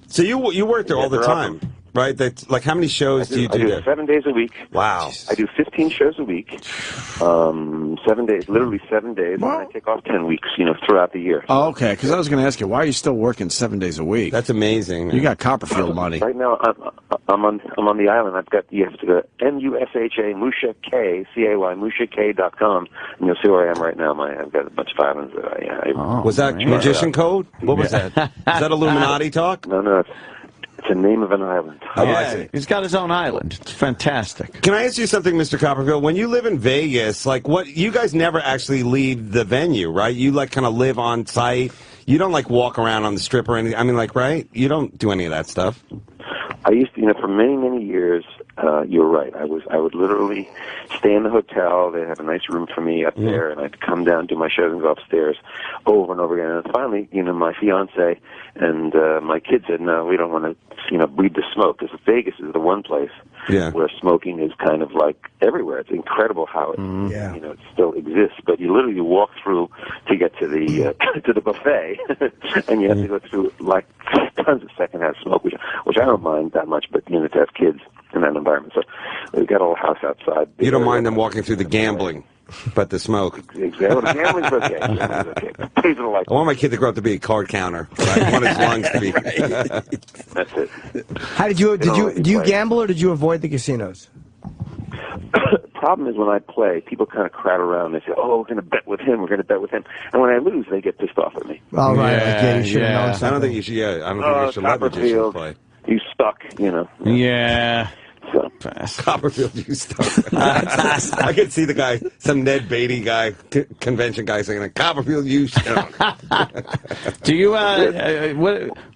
So you worked there all the time, right? That's like how many shows do you do I do there? 7 days a week. Wow. I do 15 shows a week. 7 days, literally 7 days, and I take off 10 weeks, throughout the year. Oh, okay, because I was going to ask you, why are you still working 7 days a week? That's amazing. Man. You got Copperfield money. Right now, I'm on the island. You have to go to MUSHA, Musha K, C-A-Y, MushaK.com, and you'll see where I am right now. I've got a bunch of islands that was that magician code? What was that? Is that Illuminati talk? No, it's the name of an island. Oh, yeah, he's got his own island. It's fantastic. Can I ask you something, Mr. Copperfield? When you live in Vegas, like you guys never actually leave the venue, right? You kind of live on site. You don't walk around on the strip or anything. I mean, right? You don't do any of that stuff. I used to, for many years. You're right. I would literally stay in the hotel. They'd have a nice room for me up there, and I'd come down, do my shows, and go upstairs over and over again. And finally, my fiance and my kids said, "No, we don't want to, breathe the smoke." Because Vegas is the one place where smoking is kind of everywhere. It's incredible how it, it still exists. But you literally walk through to get to the to the buffet, and you have to go through tons of secondhand smoke, which I don't mind that much. But to have kids in that environment, so we've got a little house outside. You don't mind them walking through the gambling, but the smoke. Exactly. Well, the gambling's okay. Please don't I want my kid to grow up to be a card counter. Right? I want his lungs to be. That's it. How do you gamble or did you avoid the casinos? The problem is when I play, people kind of crowd around. They say, "Oh, we're going to bet with him. We're going to bet with him." And when I lose, they get pissed off at me. Oh, right. You should have known something. I don't think you should. Yeah, I don't think you should let magicians play. You suck. Yeah. So. Copperfield, you stuck. I could see the guy, some Ned Beatty guy, convention guy, saying, "Copperfield, you stuck." Do you?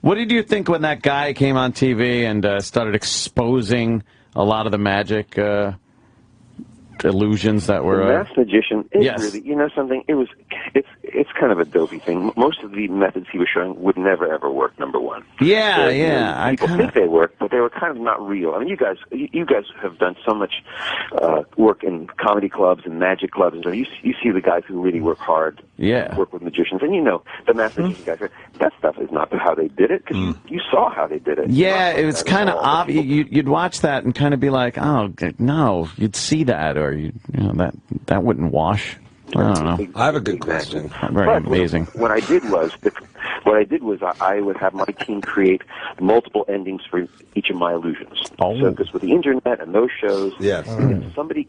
What did you think when that guy came on TV and started exposing a lot of the magic illusions that were? The Masked Magician is really, something. It's kind of a dopey thing. Most of the methods he was showing would never ever work. Number one. Yeah. People think they work, but they were kind of not real. I mean, you guys have done so much work in comedy clubs and magic clubs, and you see the guys who really work hard. Work with magicians, and the Masked Magician guys. That stuff is not how they did it because you saw how they did it. Yeah, it was kind of obvious. You'd watch that and kind of be like, "Oh no," you'd see that, or that wouldn't wash. I don't know. I have a good question. Very amazing. What I did was I would have my team create multiple endings for each of my illusions. Oh. So because with the internet and those shows, if somebody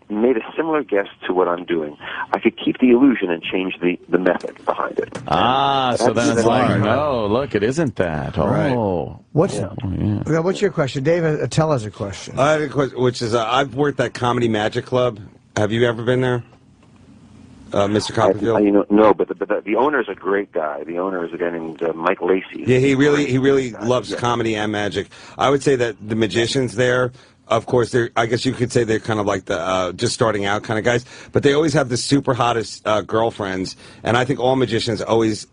made a similar guess to what I'm doing, I could keep the illusion and change the method behind it. So then it's like, no, look, it isn't that. Oh. What's your question? Dave, Attell has a question. I have a question, which is, I've worked at Comedy Magic Club. Have you ever been there, Mr. Copperfield? No, but the owner is a great guy. The owner is a guy named Mike Lacey. Yeah, he really loves comedy and magic. I would say that the magicians there, of course, I guess you could say they're kind of like the just starting out kind of guys, but they always have the super hottest girlfriends, and I think all magicians always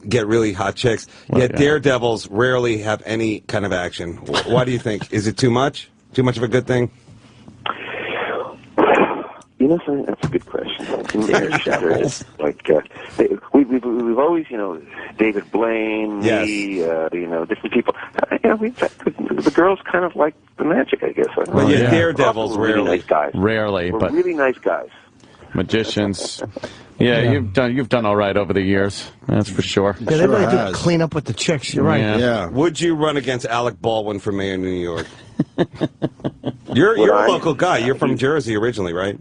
get really hot chicks. Yet daredevils rarely have any kind of action. Why do you think? Is it too much? Too much of a good thing? Something that's a good question. We've always, David Blaine, me, different people. The girls kind of like the magic, I guess. But daredevils really rarely. Nice guys. Rarely, We're but really nice guys. Magicians. You've done all right over the years. That's for sure. Yeah, they really do clean up with the chicks. You're right. Yeah. Would you run against Alec Baldwin for mayor of New York? You're a local guy. You're from Jersey originally, right?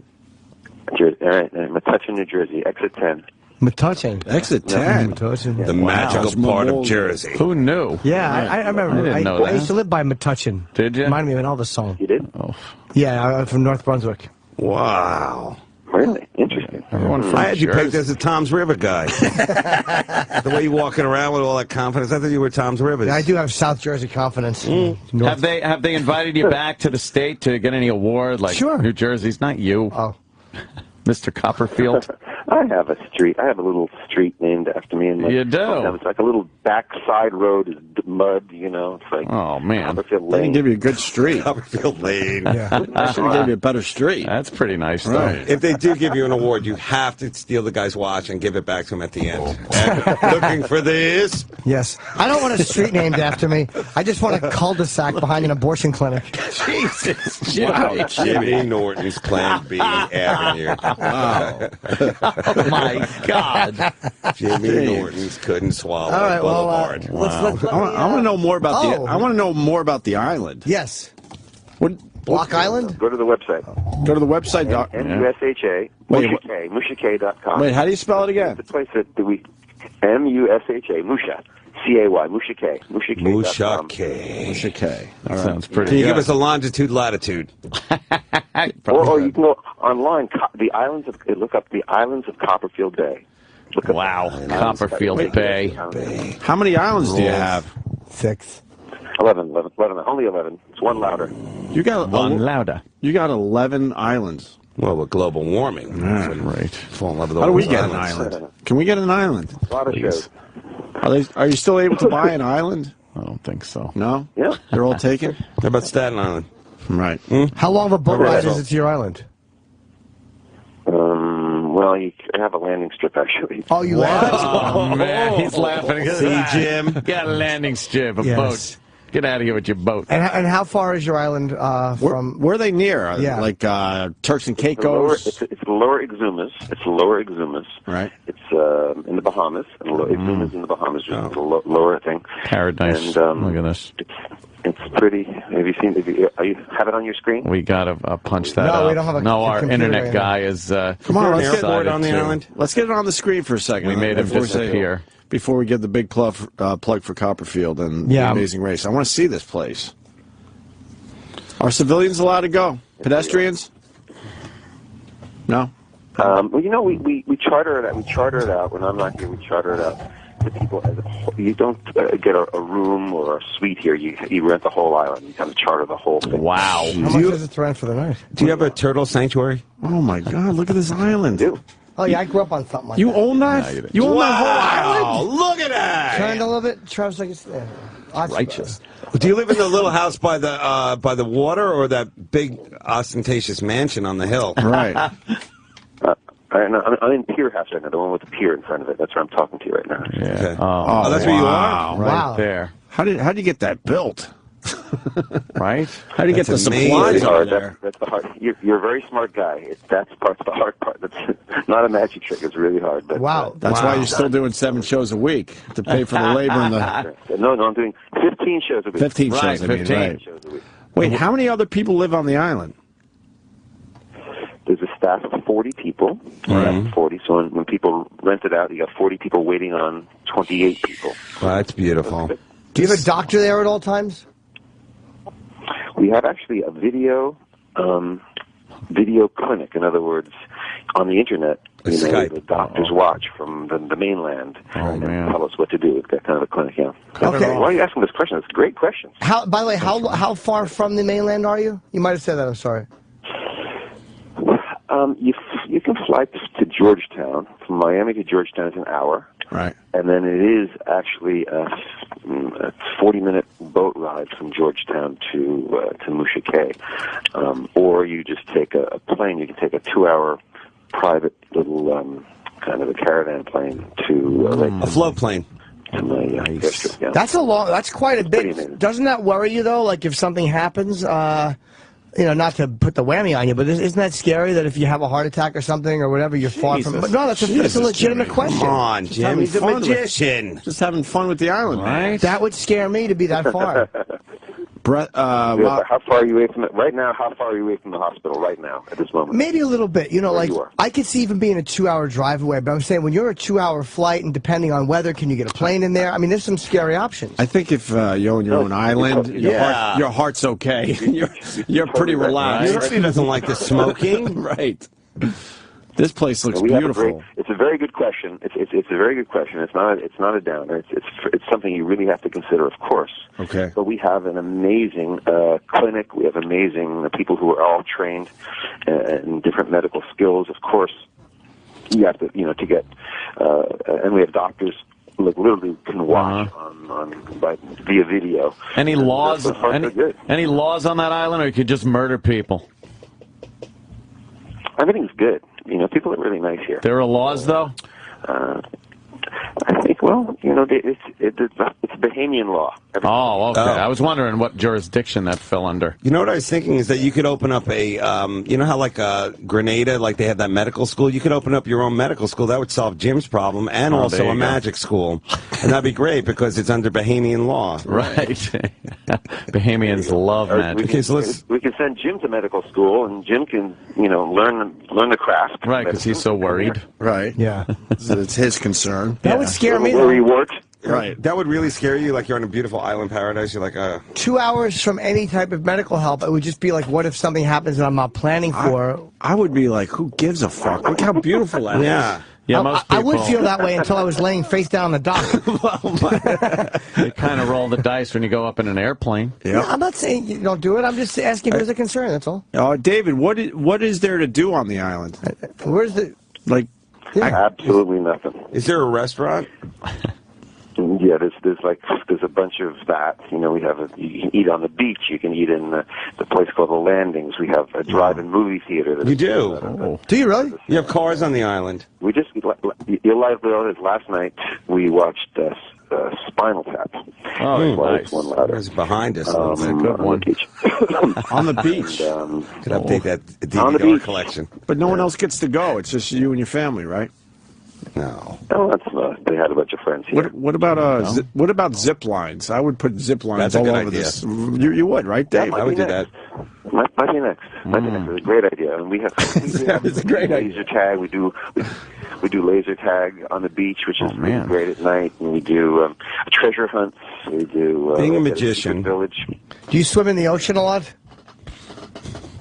All right, Metuchen, New Jersey, exit 10. Metuchen. Exit 10. The magical part of Jersey. Who knew? Yeah, I remember. I didn't know that. I used to live by Metuchen. Did you? Reminded me of an Elvis song. You did? Oh. Yeah, I'm from North Brunswick. Wow. Really? Interesting. I had you pegged as a Tom's River guy. The way you're walking around with all that confidence, I thought you were Tom's Rivers. Yeah, I do have South Jersey confidence. Have they invited you back to the state to get any award? Like Sure. New Jersey's not you. Oh. Mr. Copperfield. I have a street. I have a little street named after me. You do? It's like a little backside road is mud, you know. It's like Oh, man. Copperfield They Lane. didn't give you a good street. Copperfield Lane. I should have gave you a better street. That's pretty nice, though. Right. If they do give you an award, you have to steal the guy's watch and give it back to him at the end. Looking for this? Yes. I don't want a street named after me. I just want a cul-de-sac behind an abortion clinic. Jesus, Jimmy. Wow, Jimmy Norton's Plan B Avenue. Wow. Oh, my God. Jimmy Norton's couldn't swallow All right, well, Boulevard. I want to know more about the. I want to know more about the island. Yes. What? Block Island? Go to the website. Go to the website. MUSHA. Mushak.com. Wait, how do you spell it again? The place that we MUSHA. Musha. C-A-Y. Mushak. Mushak.com. Mushak. That sounds pretty Can you good. give us a longitude, latitude? Or you can go online. Look up the islands of Copperfield Bay. Wow. Copperfield Bay. How many islands do you have? 6. 11. Only 11. It's one louder. You got One louder. You got 11 islands. Well, with global warming. Right. Fall in love with How do all we those get an islands. island? Can we get an island? A lot of shows. Are you still able to buy an island? I don't think so. No? Yeah. They're all taken? How about Staten Island? Right. How long of a boat ride is it to your island? Well, you have a landing strip, actually. Oh, you land? Oh, man. He's laughing. See, Jim? Got a landing strip, a Yes. boat. Get out of here with your boat. And how far is your island from... Where are they near? Yeah. Like Turks and It's the lower Exumas. It's the lower Exumas. Right. It's in the Bahamas. And Exumas in the Bahamas, just the lower thing. Paradise. And, Look at this. It's pretty. Have you seen? You have it on your screen? We got to punch that up. No, we don't have a our computer internet right guy is. Come on, let's get Airport on the island. Let's get it on the screen for a second. We made him before we disappear. Before we get the big plug for Copperfield and the Amazing Race, I want to see this place. Are civilians allowed to go? Pedestrians? No. Well, you know, we charter it out. We charter it out when I'm not here. We charter it out to people as a whole. You don't get a room or a suite here. You rent the whole island. You kind of charter the whole thing. Wow. How much is it to rent for the night? Do you have a turtle sanctuary? Oh my God! Look at this island. I do. Oh, yeah, I grew up on something like You that. own that? You own that whole island? Look at that! Turned a little bit. Travis, like it's there. Righteous. Do you live in the little house by the water, or that big ostentatious mansion on the hill? Right. I'm in Pier House right now, the one with the pier in front of it. That's where I'm talking to you right now. Yeah. Okay. Oh, that's where you are? Right there. How did you get that built? Right? How do you get the That's supplies amazing. over there? That's the hard. You're a very smart guy. That's part of the hard part. That's not a magic trick. It's really hard. But, Wow. That's why you're still doing 7 shows a week to pay for the labor and the No, I'm doing 15 shows a week. 15 Right, shows. I mean, 15 right. shows a week. Wait, how many other people live on the island? There's a staff of 40 people. Right. 40. So when people rent it out, you got 40 people waiting on 28 people. Wow, that's beautiful. Do you have a doctor there at all times? We have actually a video clinic. In other words, on the internet, Skype. the doctors watch from the mainland and tell us what to do. We've got kind of a clinic, yeah. Okay. Why are you asking this question? It's a great question. By the way, how far from the mainland are you? You might have said that. I'm sorry. You can fly to Georgetown. From Miami to Georgetown is an hour. Right. And then it is actually a 40-minute boat ride from Georgetown to Mushak. Or you just take a plane. You can take a 2-hour private little kind of a caravan plane to a float plane. To my airstrip. Yeah. That's quite a bit. Doesn't that worry you though? Like if something happens, not to put the whammy on you, but isn't that scary that if you have a heart attack or something or whatever, you're far from? But no, that's a legitimate question. Come on, Jim. He's a Fun with magician. Just having fun with the island, right? That would scare me to be that far. How far are you away from it right now? How far are you away from the hospital right now at this moment? Maybe a little bit. Where you are. I could see even being a 2-hour drive away, but I'm saying when you're a 2-hour flight and depending on weather, can you get a plane in there? I mean, there's some scary options. I think if you own your own island, your heart's okay. You're pretty relaxed. He doesn't like the smoking. Right. This place looks We have beautiful. it's a very good question. It's a very good question. It's not a downer. It's something you really have to consider, of course. Okay. But we have an amazing clinic. We have amazing people who are all trained in different medical skills. Of course, you have to, to get, and we have doctors literally can watch via video. Any laws? Good. Any laws on that island, or you could just murder people? Everything's good. People are really nice here. There are laws, though. I think, it's Bahamian law. Oh, okay. I was wondering what jurisdiction that fell under. You know what I was thinking is that you could open up a, you know how like Grenada, like they have that medical school? You could open up your own medical school. That would solve Jim's problem, and also a magic school. And that'd be great because it's under Bahamian law. Right. Bahamians love magic. We can send Jim to medical school, and Jim can, learn the craft. Right, because he's so worried. Right. Yeah. It's his concern. That would scare me. Where he works. Right. That would really scare you, like you're on a beautiful island paradise. You're like, 2 hours from any type of medical help, it would just be like, what if something happens that I'm not planning for? I would be like, who gives a fuck? Look how beautiful that is. Yeah. Yeah, most people. I would feel that way until I was laying face down on the dock. You kind of roll the dice when you go up in an airplane. Yeah. I'm not saying you don't do it. I'm just asking if there's a concern, that's all. David, what is there to do on the island? Where's the... Like... Absolutely nothing. Is there a restaurant? Yeah, there's a bunch of that. We have you can eat on the beach. You can eat in the place called the Landings. We have a drive-in movie theater. You do? Do you really? You have cars on the island? We just you'll like last night we watched Spinal Tap. Oh, nice. One louder. It's behind us. That's a good one. On the beach. Could update that DVR collection. But no one else gets to go. It's just you and your family, right? No. No, that's they had a bunch of friends here. What about zip lines? I would put zip lines That's a all good over idea. this. You would, right, Dave? I would do that. Might be next. It's a great idea. And we have It's a great idea. laser tag. We do laser tag on the beach, which is really great at night. And we do treasure hunts. We do being a magician. Village. Do you swim in the ocean a lot?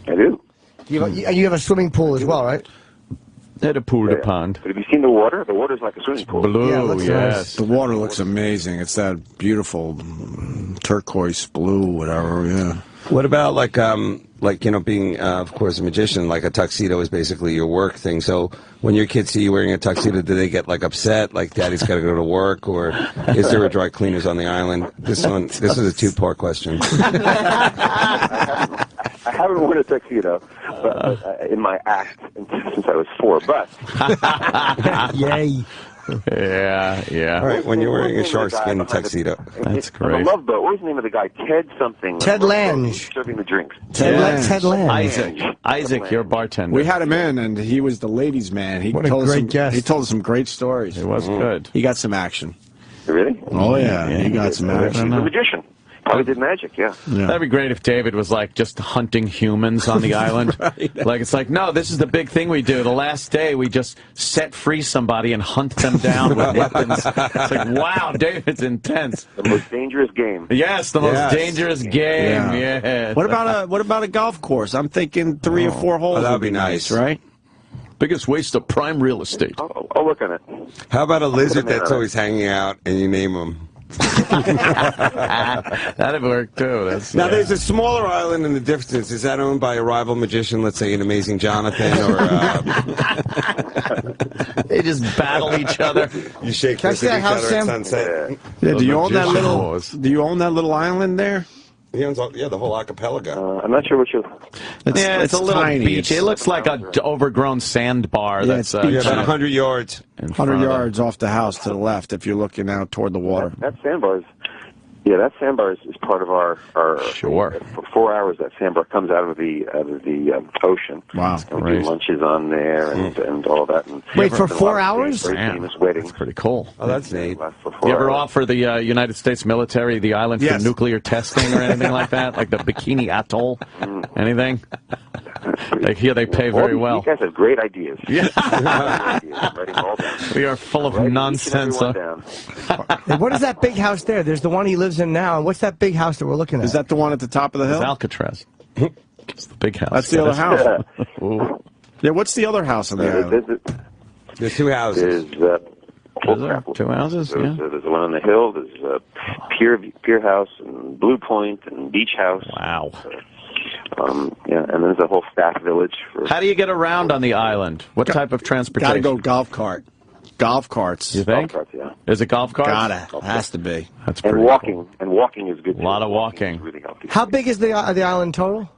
I do. You have a swimming pool as well, right? At a pool de pond. But have you seen the water? The water's like a swimming pool. Blue, yes. The water looks amazing. It's that beautiful turquoise blue, whatever, yeah. What about being, of course, a magician? Like a tuxedo is basically your work thing. So when your kids see you wearing a tuxedo, do they get upset? Like Daddy's got to go to work, or is there a dry cleaners on the island? This is a two-part question. I haven't worn a tuxedo in my act since I was 4, but... Yay. Yeah. All right, when you're wearing a shark skin tuxedo. That's On great. the Love Boat, what was the name of the guy? Ted something. Ted Lange. Serving the drinks. Ted Lange. Isaac, your bartender. We had him in, and he was the ladies' man. What a great guest. He told us some great stories. It was good. He got some action. Really? Oh, yeah. He got some action. He's a magician. Probably did magic, yeah. That'd be great if David was just hunting humans on the island. Right. It's like, no, this is the big thing we do. The last day we just set free somebody and hunt them down with weapons. It's like, wow, David's intense. The most dangerous game. Yes, the most dangerous game. Yeah. What about a golf course? I'm thinking 3 or 4 holes. That would be nice, right? Biggest waste of prime real estate. I'll look on it. How about a lizard that's always hanging out and you name him? That'd work too. There's a smaller island in the distance. Is that owned by a rival magician? Let's say an Amazing Jonathan, or they just battle each other. You shake hands with each other at sunset. Yeah. Do you own that little island there? He owns the whole archipelago. I'm not sure what you... It's a little tiny. beach. It looks like an overgrown sandbar. That's about 100 yards. 100 yards off the house to the left if you're looking out toward the water. That sandbar is... Yeah, that sandbar is part of our sure. For 4 hours, that sandbar comes out of the ocean. Wow, and we do lunches on there and all that. And wait, for 4 hours? Famous weddings. That's pretty cool. Oh, that's neat. You ever offer the United States military the island for nuclear testing or anything like that, like the Bikini Atoll? Anything? They pay very well. You guys have great ideas. Yeah. Writing all down. We are full of nonsense. Hey, what is that big house there? There's the one he lives in now. And what's that big house that we're looking at? Is that the one at the top of the hill? It's Alcatraz. It's the big house. That's the other house. Yeah, what's the other house on the island? There's 2 houses. There's 2 houses? There's the one on the hill. There's Pier House and Blue Point and Beach House. Wow. Yeah, and there's a whole staff village. How do you get around on the island? What type of transportation? Got to go golf cart. Golf carts. You think? Golf carts, yeah. Is it golf carts? Gotta. Has to be. That's And pretty walking. cool. And walking is good. A lot of walking. Really healthy. How big is the island total?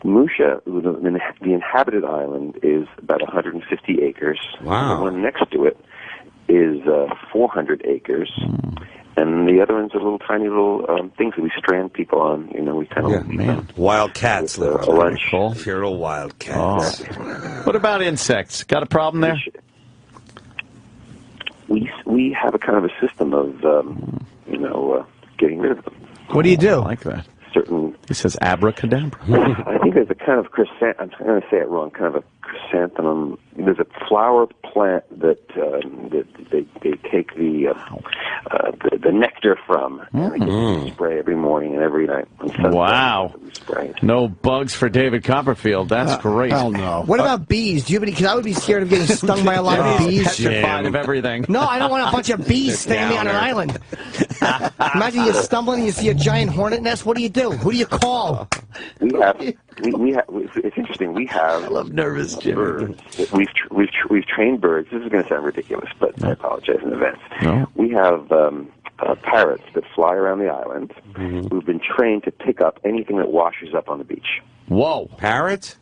Musha, the inhabited island, is about 150 acres. Wow. The one next to it is 400 acres. And the other one's a little tiny little things that we strand people on. You know, we kind of wild cats live a lunch. Feral wild cats. What about insects? Got a problem there? We have a kind of a system of getting rid of them. What do you do? I like that. Certain. He says abracadabra. I think there's a kind of I'm going to say it wrong. Kind of a chrysanthemum. There's a flower plant that they take the nectar from. And they get spray every morning and every night. Wow. No bugs for David Copperfield. That's great. Hell no. What about bees? Do you have any? Because I would be scared of getting stung by a lot of bees. Petrified of everything. No, I don't want a bunch of bees stinging me on an island. Imagine you're stumbling and you see a giant hornet nest. What do you do? Who do you call? We have. It's interesting. We have. I love nervous birds. We've trained birds. This is going to sound ridiculous, but I apologize in advance. No. We have parrots that fly around the island who've been trained to pick up anything that washes up on the beach. Whoa. Parrot?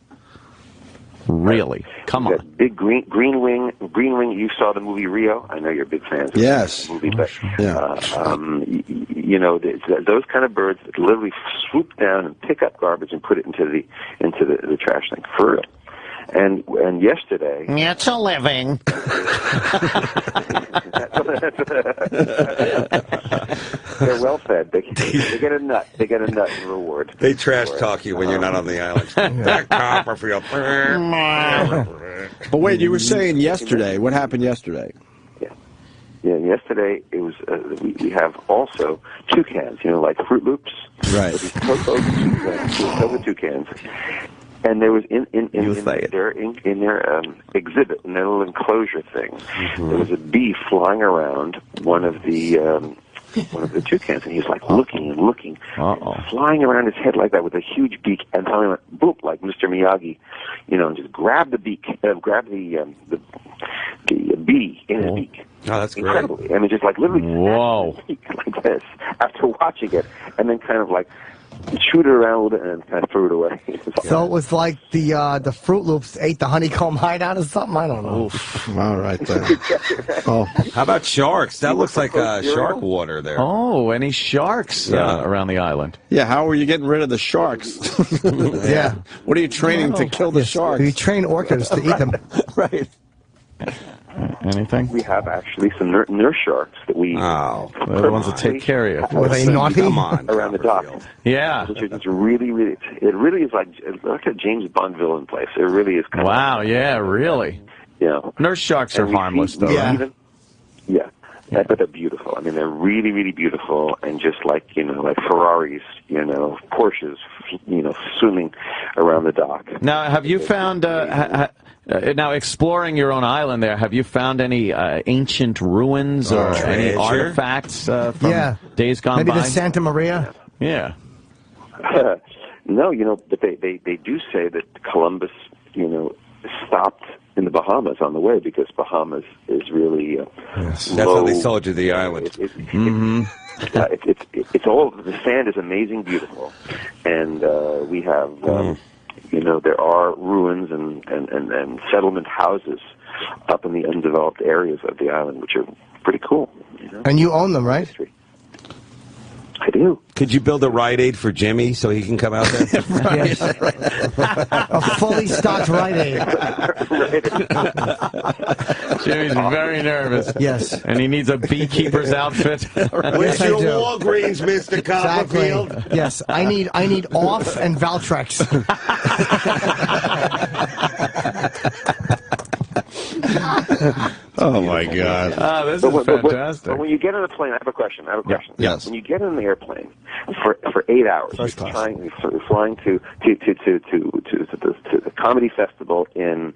Really? Come on. That big green wing. You saw the movie Rio. I know you're big fans of Yes. the movie, but Yeah. you know, those kind of birds that literally swoop down and pick up garbage and put it into the trash thing for real. And yesterday, It's a living. they're well fed. They get a nut. They get a nut in reward. They trash talk you when you're not on the island. That Copperfield. But wait, you were saying yesterday. What happened yesterday? Yeah, yesterday it was. We have also toucans. You know, like Fruit Loops. Right. These Cocoa toucans. And there was in their exhibit, in their little enclosure thing, there was a bee flying around one of the toucans, and he was like looking and looking, flying around his head like that with a huge beak, and finally went boop like Mr. Miyagi, you know, and just grabbed the beak, grabbed the bee in his beak. Oh, that's great. Incredibly. I mean, just like literally like this after watching it, and then kind of like chewed it around a little bit and kind of threw it away. So it was like the Fruit Loops ate the honeycomb hideout or something? I don't know. All right, then. Oh, how about sharks? That looks like shark water there. Oh, any sharks around the island? Yeah, how are you getting rid of the sharks? Yeah. What are you training to kill the sharks? You train orcas to eat them. Right. Anything? We have actually some nurse sharks that we they're the ones that take care of you. Were they naughty? Around the dock. Yeah. Which is it really is like a James Bond villain place. It really is kind wow, yeah, really. Yeah. Nurse sharks are harmless, though. Yeah. But they're beautiful. I mean, they're really, really beautiful, and just like, you know, like Ferraris, you know, Porsches, you know, swimming around the dock. Now, have you found, now exploring your own island there, have you found any ancient ruins or any artifacts from days gone Maybe by? the Santa Maria? Yeah. No, you know, but they do say that Columbus, you know, stopped in the Bahamas on the way because Bahamas is really That's how they sold you the island. It's all the sand is amazing, beautiful, and we have you know, there are ruins and settlement houses up in the undeveloped areas of the island, which are pretty cool. You know? And you own them, right? I do. Could you build a Rite Aid for Jimmy so he can come out there? Yes. A fully stocked Rite Aid. Jimmy's very nervous. Yes. And he needs a beekeeper's outfit. Where's your Walgreens, Mr. Copperfield? Exactly. Yes, I need off and Valtrex. Oh my God! This is fantastic. But when you get on a plane, I have a question. Yes. When you get on the airplane for 8 hours, you're flying to the comedy festival in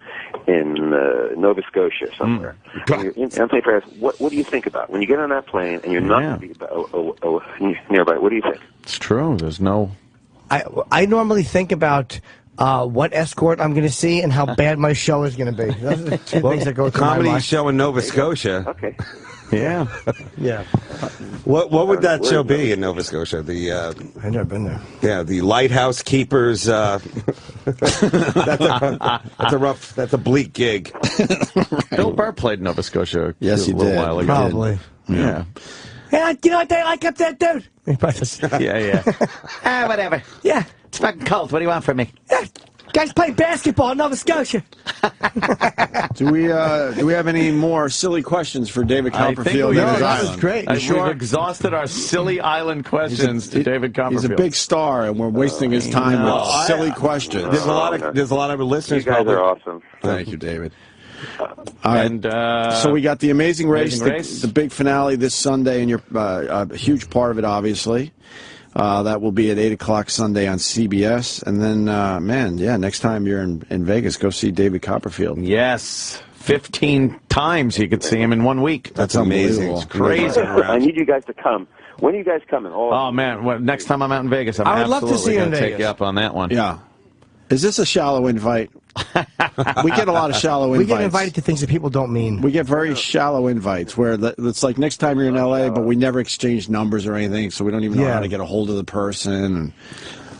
Nova Scotia somewhere. And you're in for what do you think about when you get on that plane and you're not going to be nearby? What do you think? It's true. There's no I normally think about what escort I'm going to see and how bad my show is going to be. Those are the two things that go through my Comedy mind. show in Nova Scotia. Okay. Yeah. Yeah. What would that show be in Nova Scotia? The I've never been there. Yeah, the Lighthouse Keepers. That's a bleak gig. Bill Burr played Nova Scotia. Yes, he a little did. while ago. Probably. Yeah. Yeah, you know what they like up there, dude? Yeah. Whatever. Yeah. It's fucking cold. What do you want from me? Yeah. Guys play basketball in Nova Scotia. Do we have any more silly questions for David Copperfield? That was great. We've exhausted our silly island questions to David Copperfield. He's a big star, and we're wasting his time with silly questions. There's a lot of listeners. You guys are awesome. Thank you, David. All right. And so we got the Amazing Race, Amazing Race. the big finale this Sunday, and you're a huge part of it, obviously. That will be at 8 o'clock Sunday on CBS. And then, next time you're in Vegas, go see David Copperfield. Yes. 15 times you could see him in 1 week. That's amazing. It's crazy. I need you guys to come. When are you guys coming? Oh, man. Well, next time I'm out in Vegas, I'm I would love to see absolutely you going in to take Vegas. you up on that one. Yeah. Is this a shallow invite? We get a lot of shallow invites. We get invited to things that people don't mean. We get very shallow invites where it's like next time you're in L.A., but we never exchange numbers or anything, so we don't even know how to get a hold of the person. And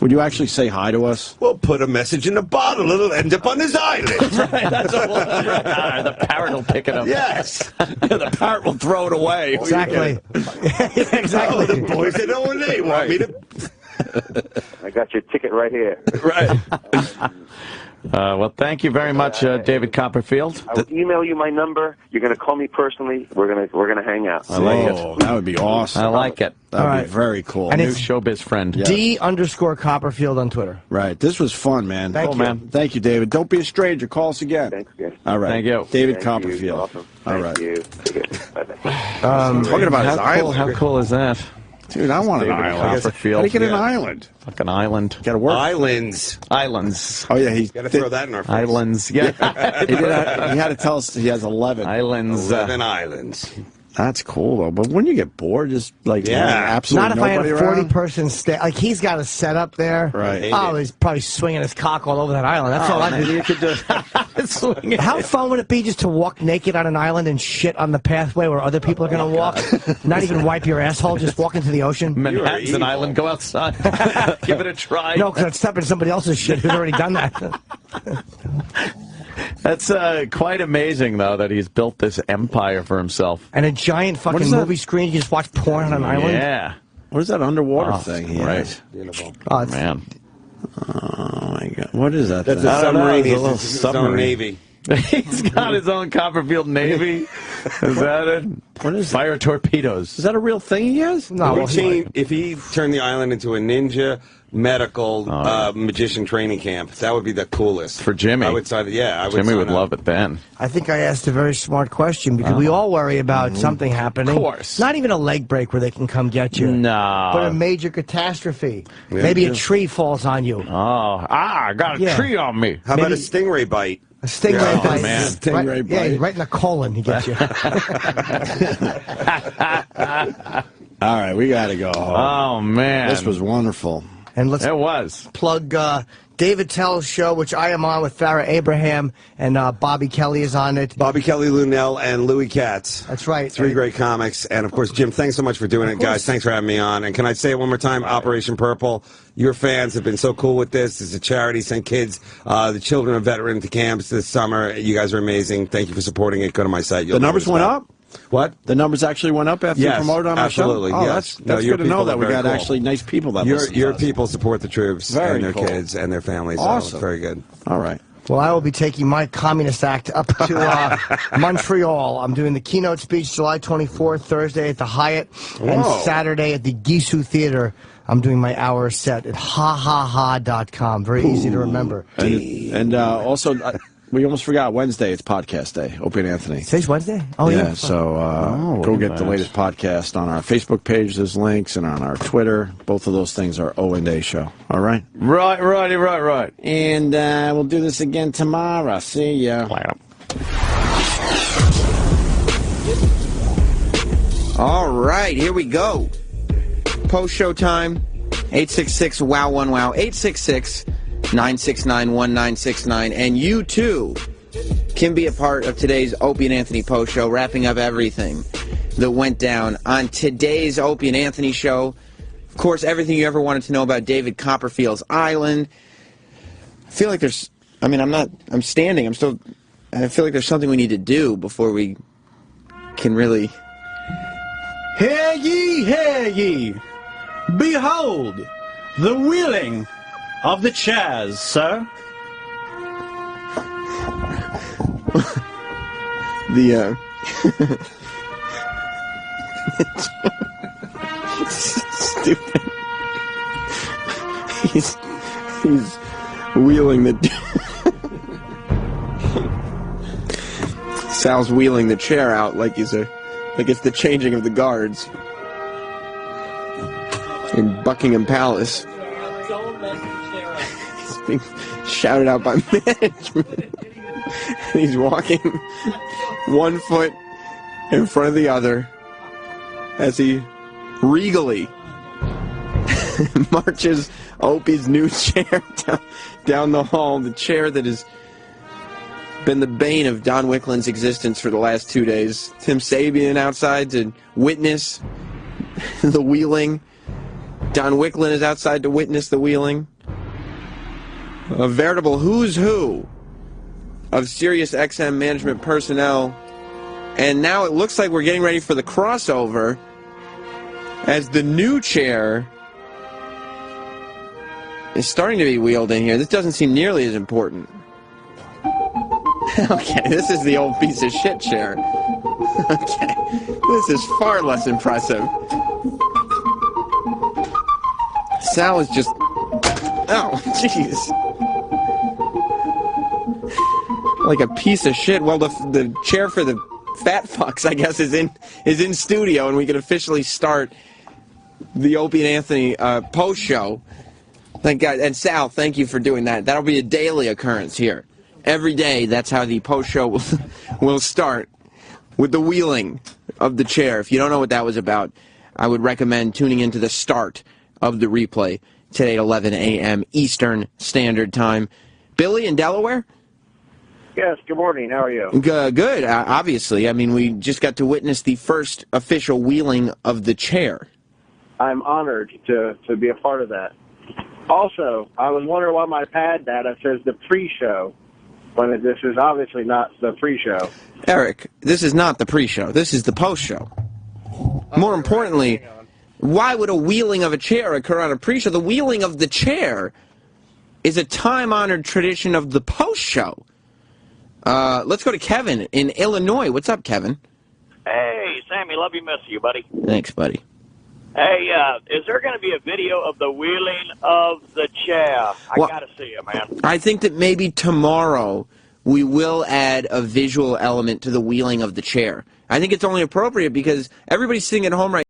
would you actually say hi to us? We'll put a message in a bottle. It'll end up on his island. Right, that's the parrot will pick it up. Yes. The parrot will throw it away. Exactly. Exactly. Oh, the boys at O&A want me to... I got your ticket right here. Right. Well, thank you very much, David Copperfield. I will email you my number. You're going to call me personally. We're gonna hang out. I like it. That would be awesome. I like it. That would be very cool. And New it's showbiz friend. D_Copperfield on Twitter. Right. This was fun, man. Thank you. Man. Thank you, David. Don't be a stranger. Call us again. Thanks, guys. All right. Thank you. David Thank Copperfield. You. Awesome. All Thank right. you. Okay. Bye-bye. Talking about his island. How cool is that? Dude, I want an David island. Copperfield. How do you get an island? Fucking island. Got to work. Islands. Islands. Oh, yeah. He's Got to throw that in our face. Islands. Yeah. he had to tell us he has 11. Islands. 11 islands. That's cool, though. But wouldn't you get bored just, like, absolutely Not if I had a nobody around? 40-person stay. Like, he's got a setup there. Right. Oh, he's probably swinging his cock all over that island. That's all I do. You could just swing it. How fun would it be just to walk naked on an island and shit on the pathway where other people are going to walk? Not even wipe your asshole, just walk into the ocean? Manhattan's an island. Go outside. Give it a try. No, because I'd step in somebody else's shit who's already done that. That's quite amazing, though, that he's built this empire for himself. And a giant fucking movie screen. You just watch porn on an island. Yeah. What is that underwater thing he right. has? Beautiful. Oh, it's, Man. Oh, my God. What is that That's thing? a submarine. It's a little It's his own Navy. He's got his own Copperfield Navy. Is that it? What is Fire torpedoes. Is that a real thing he has? no, well, If he turned the island into a ninja medical magician training camp, that would be the coolest. For Jimmy. I would sign it. Yeah, I would Jimmy sign would up. love it then. I think I asked a very smart question because we all worry about something happening. Of course. Not even a leg break where they can come get you. No. But a major catastrophe. Maybe a tree falls on you. I got a tree on me. How about a stingray bite? A stingray bite. man. Stingray bite. Yeah, right in the colon he gets you. All right, we got to go home. Oh, man. This was wonderful. And let's It was. plug David Attell's show, which I am on with Farrah Abraham, and Bobby Kelly is on it. Bobby Kelly, Lunell, and Louis Katz. That's right. Three great comics. And, of course, Jim, thanks so much for doing it, guys. Thanks for having me on. And can I say it one more time? Operation Purple, your fans have been so cool with this. It's a charity. Send kids, the children of veterans to camps this summer. You guys are amazing. Thank you for supporting it. Go to my site. The numbers went up? What? The numbers actually went up after you promoted on our show? Absolutely, Oh, yes. that's your good to know people that are we very got cool. actually nice people that listen to Your us. people support the troops Very and their cool. kids and their families. So Awesome. it's very good. All right. Well, I will be taking my communist act up to Montreal. I'm doing the keynote speech July 24th, Thursday at the Hyatt, and Saturday at the Gisu Theater. I'm doing my hour set at hahaha.com. Very easy to remember. And also, we almost forgot Wednesday. It's podcast day. Opie and Anthony. Today's Wednesday? Oh, yeah. So go get the latest podcast on our Facebook page. There's links, and on our Twitter. Both of those things are O&A show. All right? Right. And we'll do this again tomorrow. See ya. All right, here we go. Post-show time. 866-WOW1WOW, 866-969-1969, and you too can be a part of today's Opie and Anthony Post Show, wrapping up everything that went down on today's Opie and Anthony Show. Of course, everything you ever wanted to know about David Copperfield's Island. I feel like there's, I feel like there's something we need to do before we can really... Hear ye, behold the wheeling of the chairs, sir. Stupid. He's wheeling the... Sal's wheeling the chair out like it's the changing of the guards in Buckingham Palace. He's being shouted out by management. And he's walking one foot in front of the other as he regally marches Opie's new chair down the hall, the chair that has been the bane of Don Wickland's existence for the last 2 days. Tim Sabian outside to witness the wheeling. Don Wickland is outside to witness the wheeling. A veritable who's who of Sirius XM management personnel. And now it looks like we're getting ready for the crossover as the new chair is starting to be wheeled in here. This doesn't seem nearly as important. Okay, this is the old piece of shit chair. Okay, this is far less impressive. Sal is just... Oh, jeez. Like a piece of shit. Well, the chair for the fat fucks, I guess, is in studio, and we can officially start the Opie and Anthony post show. Thank God. And Sal, thank you for doing that. That'll be a daily occurrence here. Every day, that's how the post show will start, with the wheeling of the chair. If you don't know what that was about, I would recommend tuning into the start of the replay today at 11 a.m. Eastern Standard Time. Billy in Delaware? Yes, good morning. How are you? Good, obviously. I mean, we just got to witness the first official wheeling of the chair. I'm honored to be a part of that. Also, I was wondering why my pad data says the pre-show, when this is obviously not the pre-show. Eric, this is not the pre-show. This is the post-show. More importantly, why would a wheeling of a chair occur on a pre-show? The wheeling of the chair is a time-honored tradition of the post-show. Let's go to Kevin in Illinois. What's up, Kevin? Hey, Sammy, love you, miss you, buddy. Thanks, buddy. Hey, is there going to be a video of the wheeling of the chair? I got to see it, man. I think that maybe tomorrow we will add a visual element to the wheeling of the chair. I think it's only appropriate because everybody's sitting at home right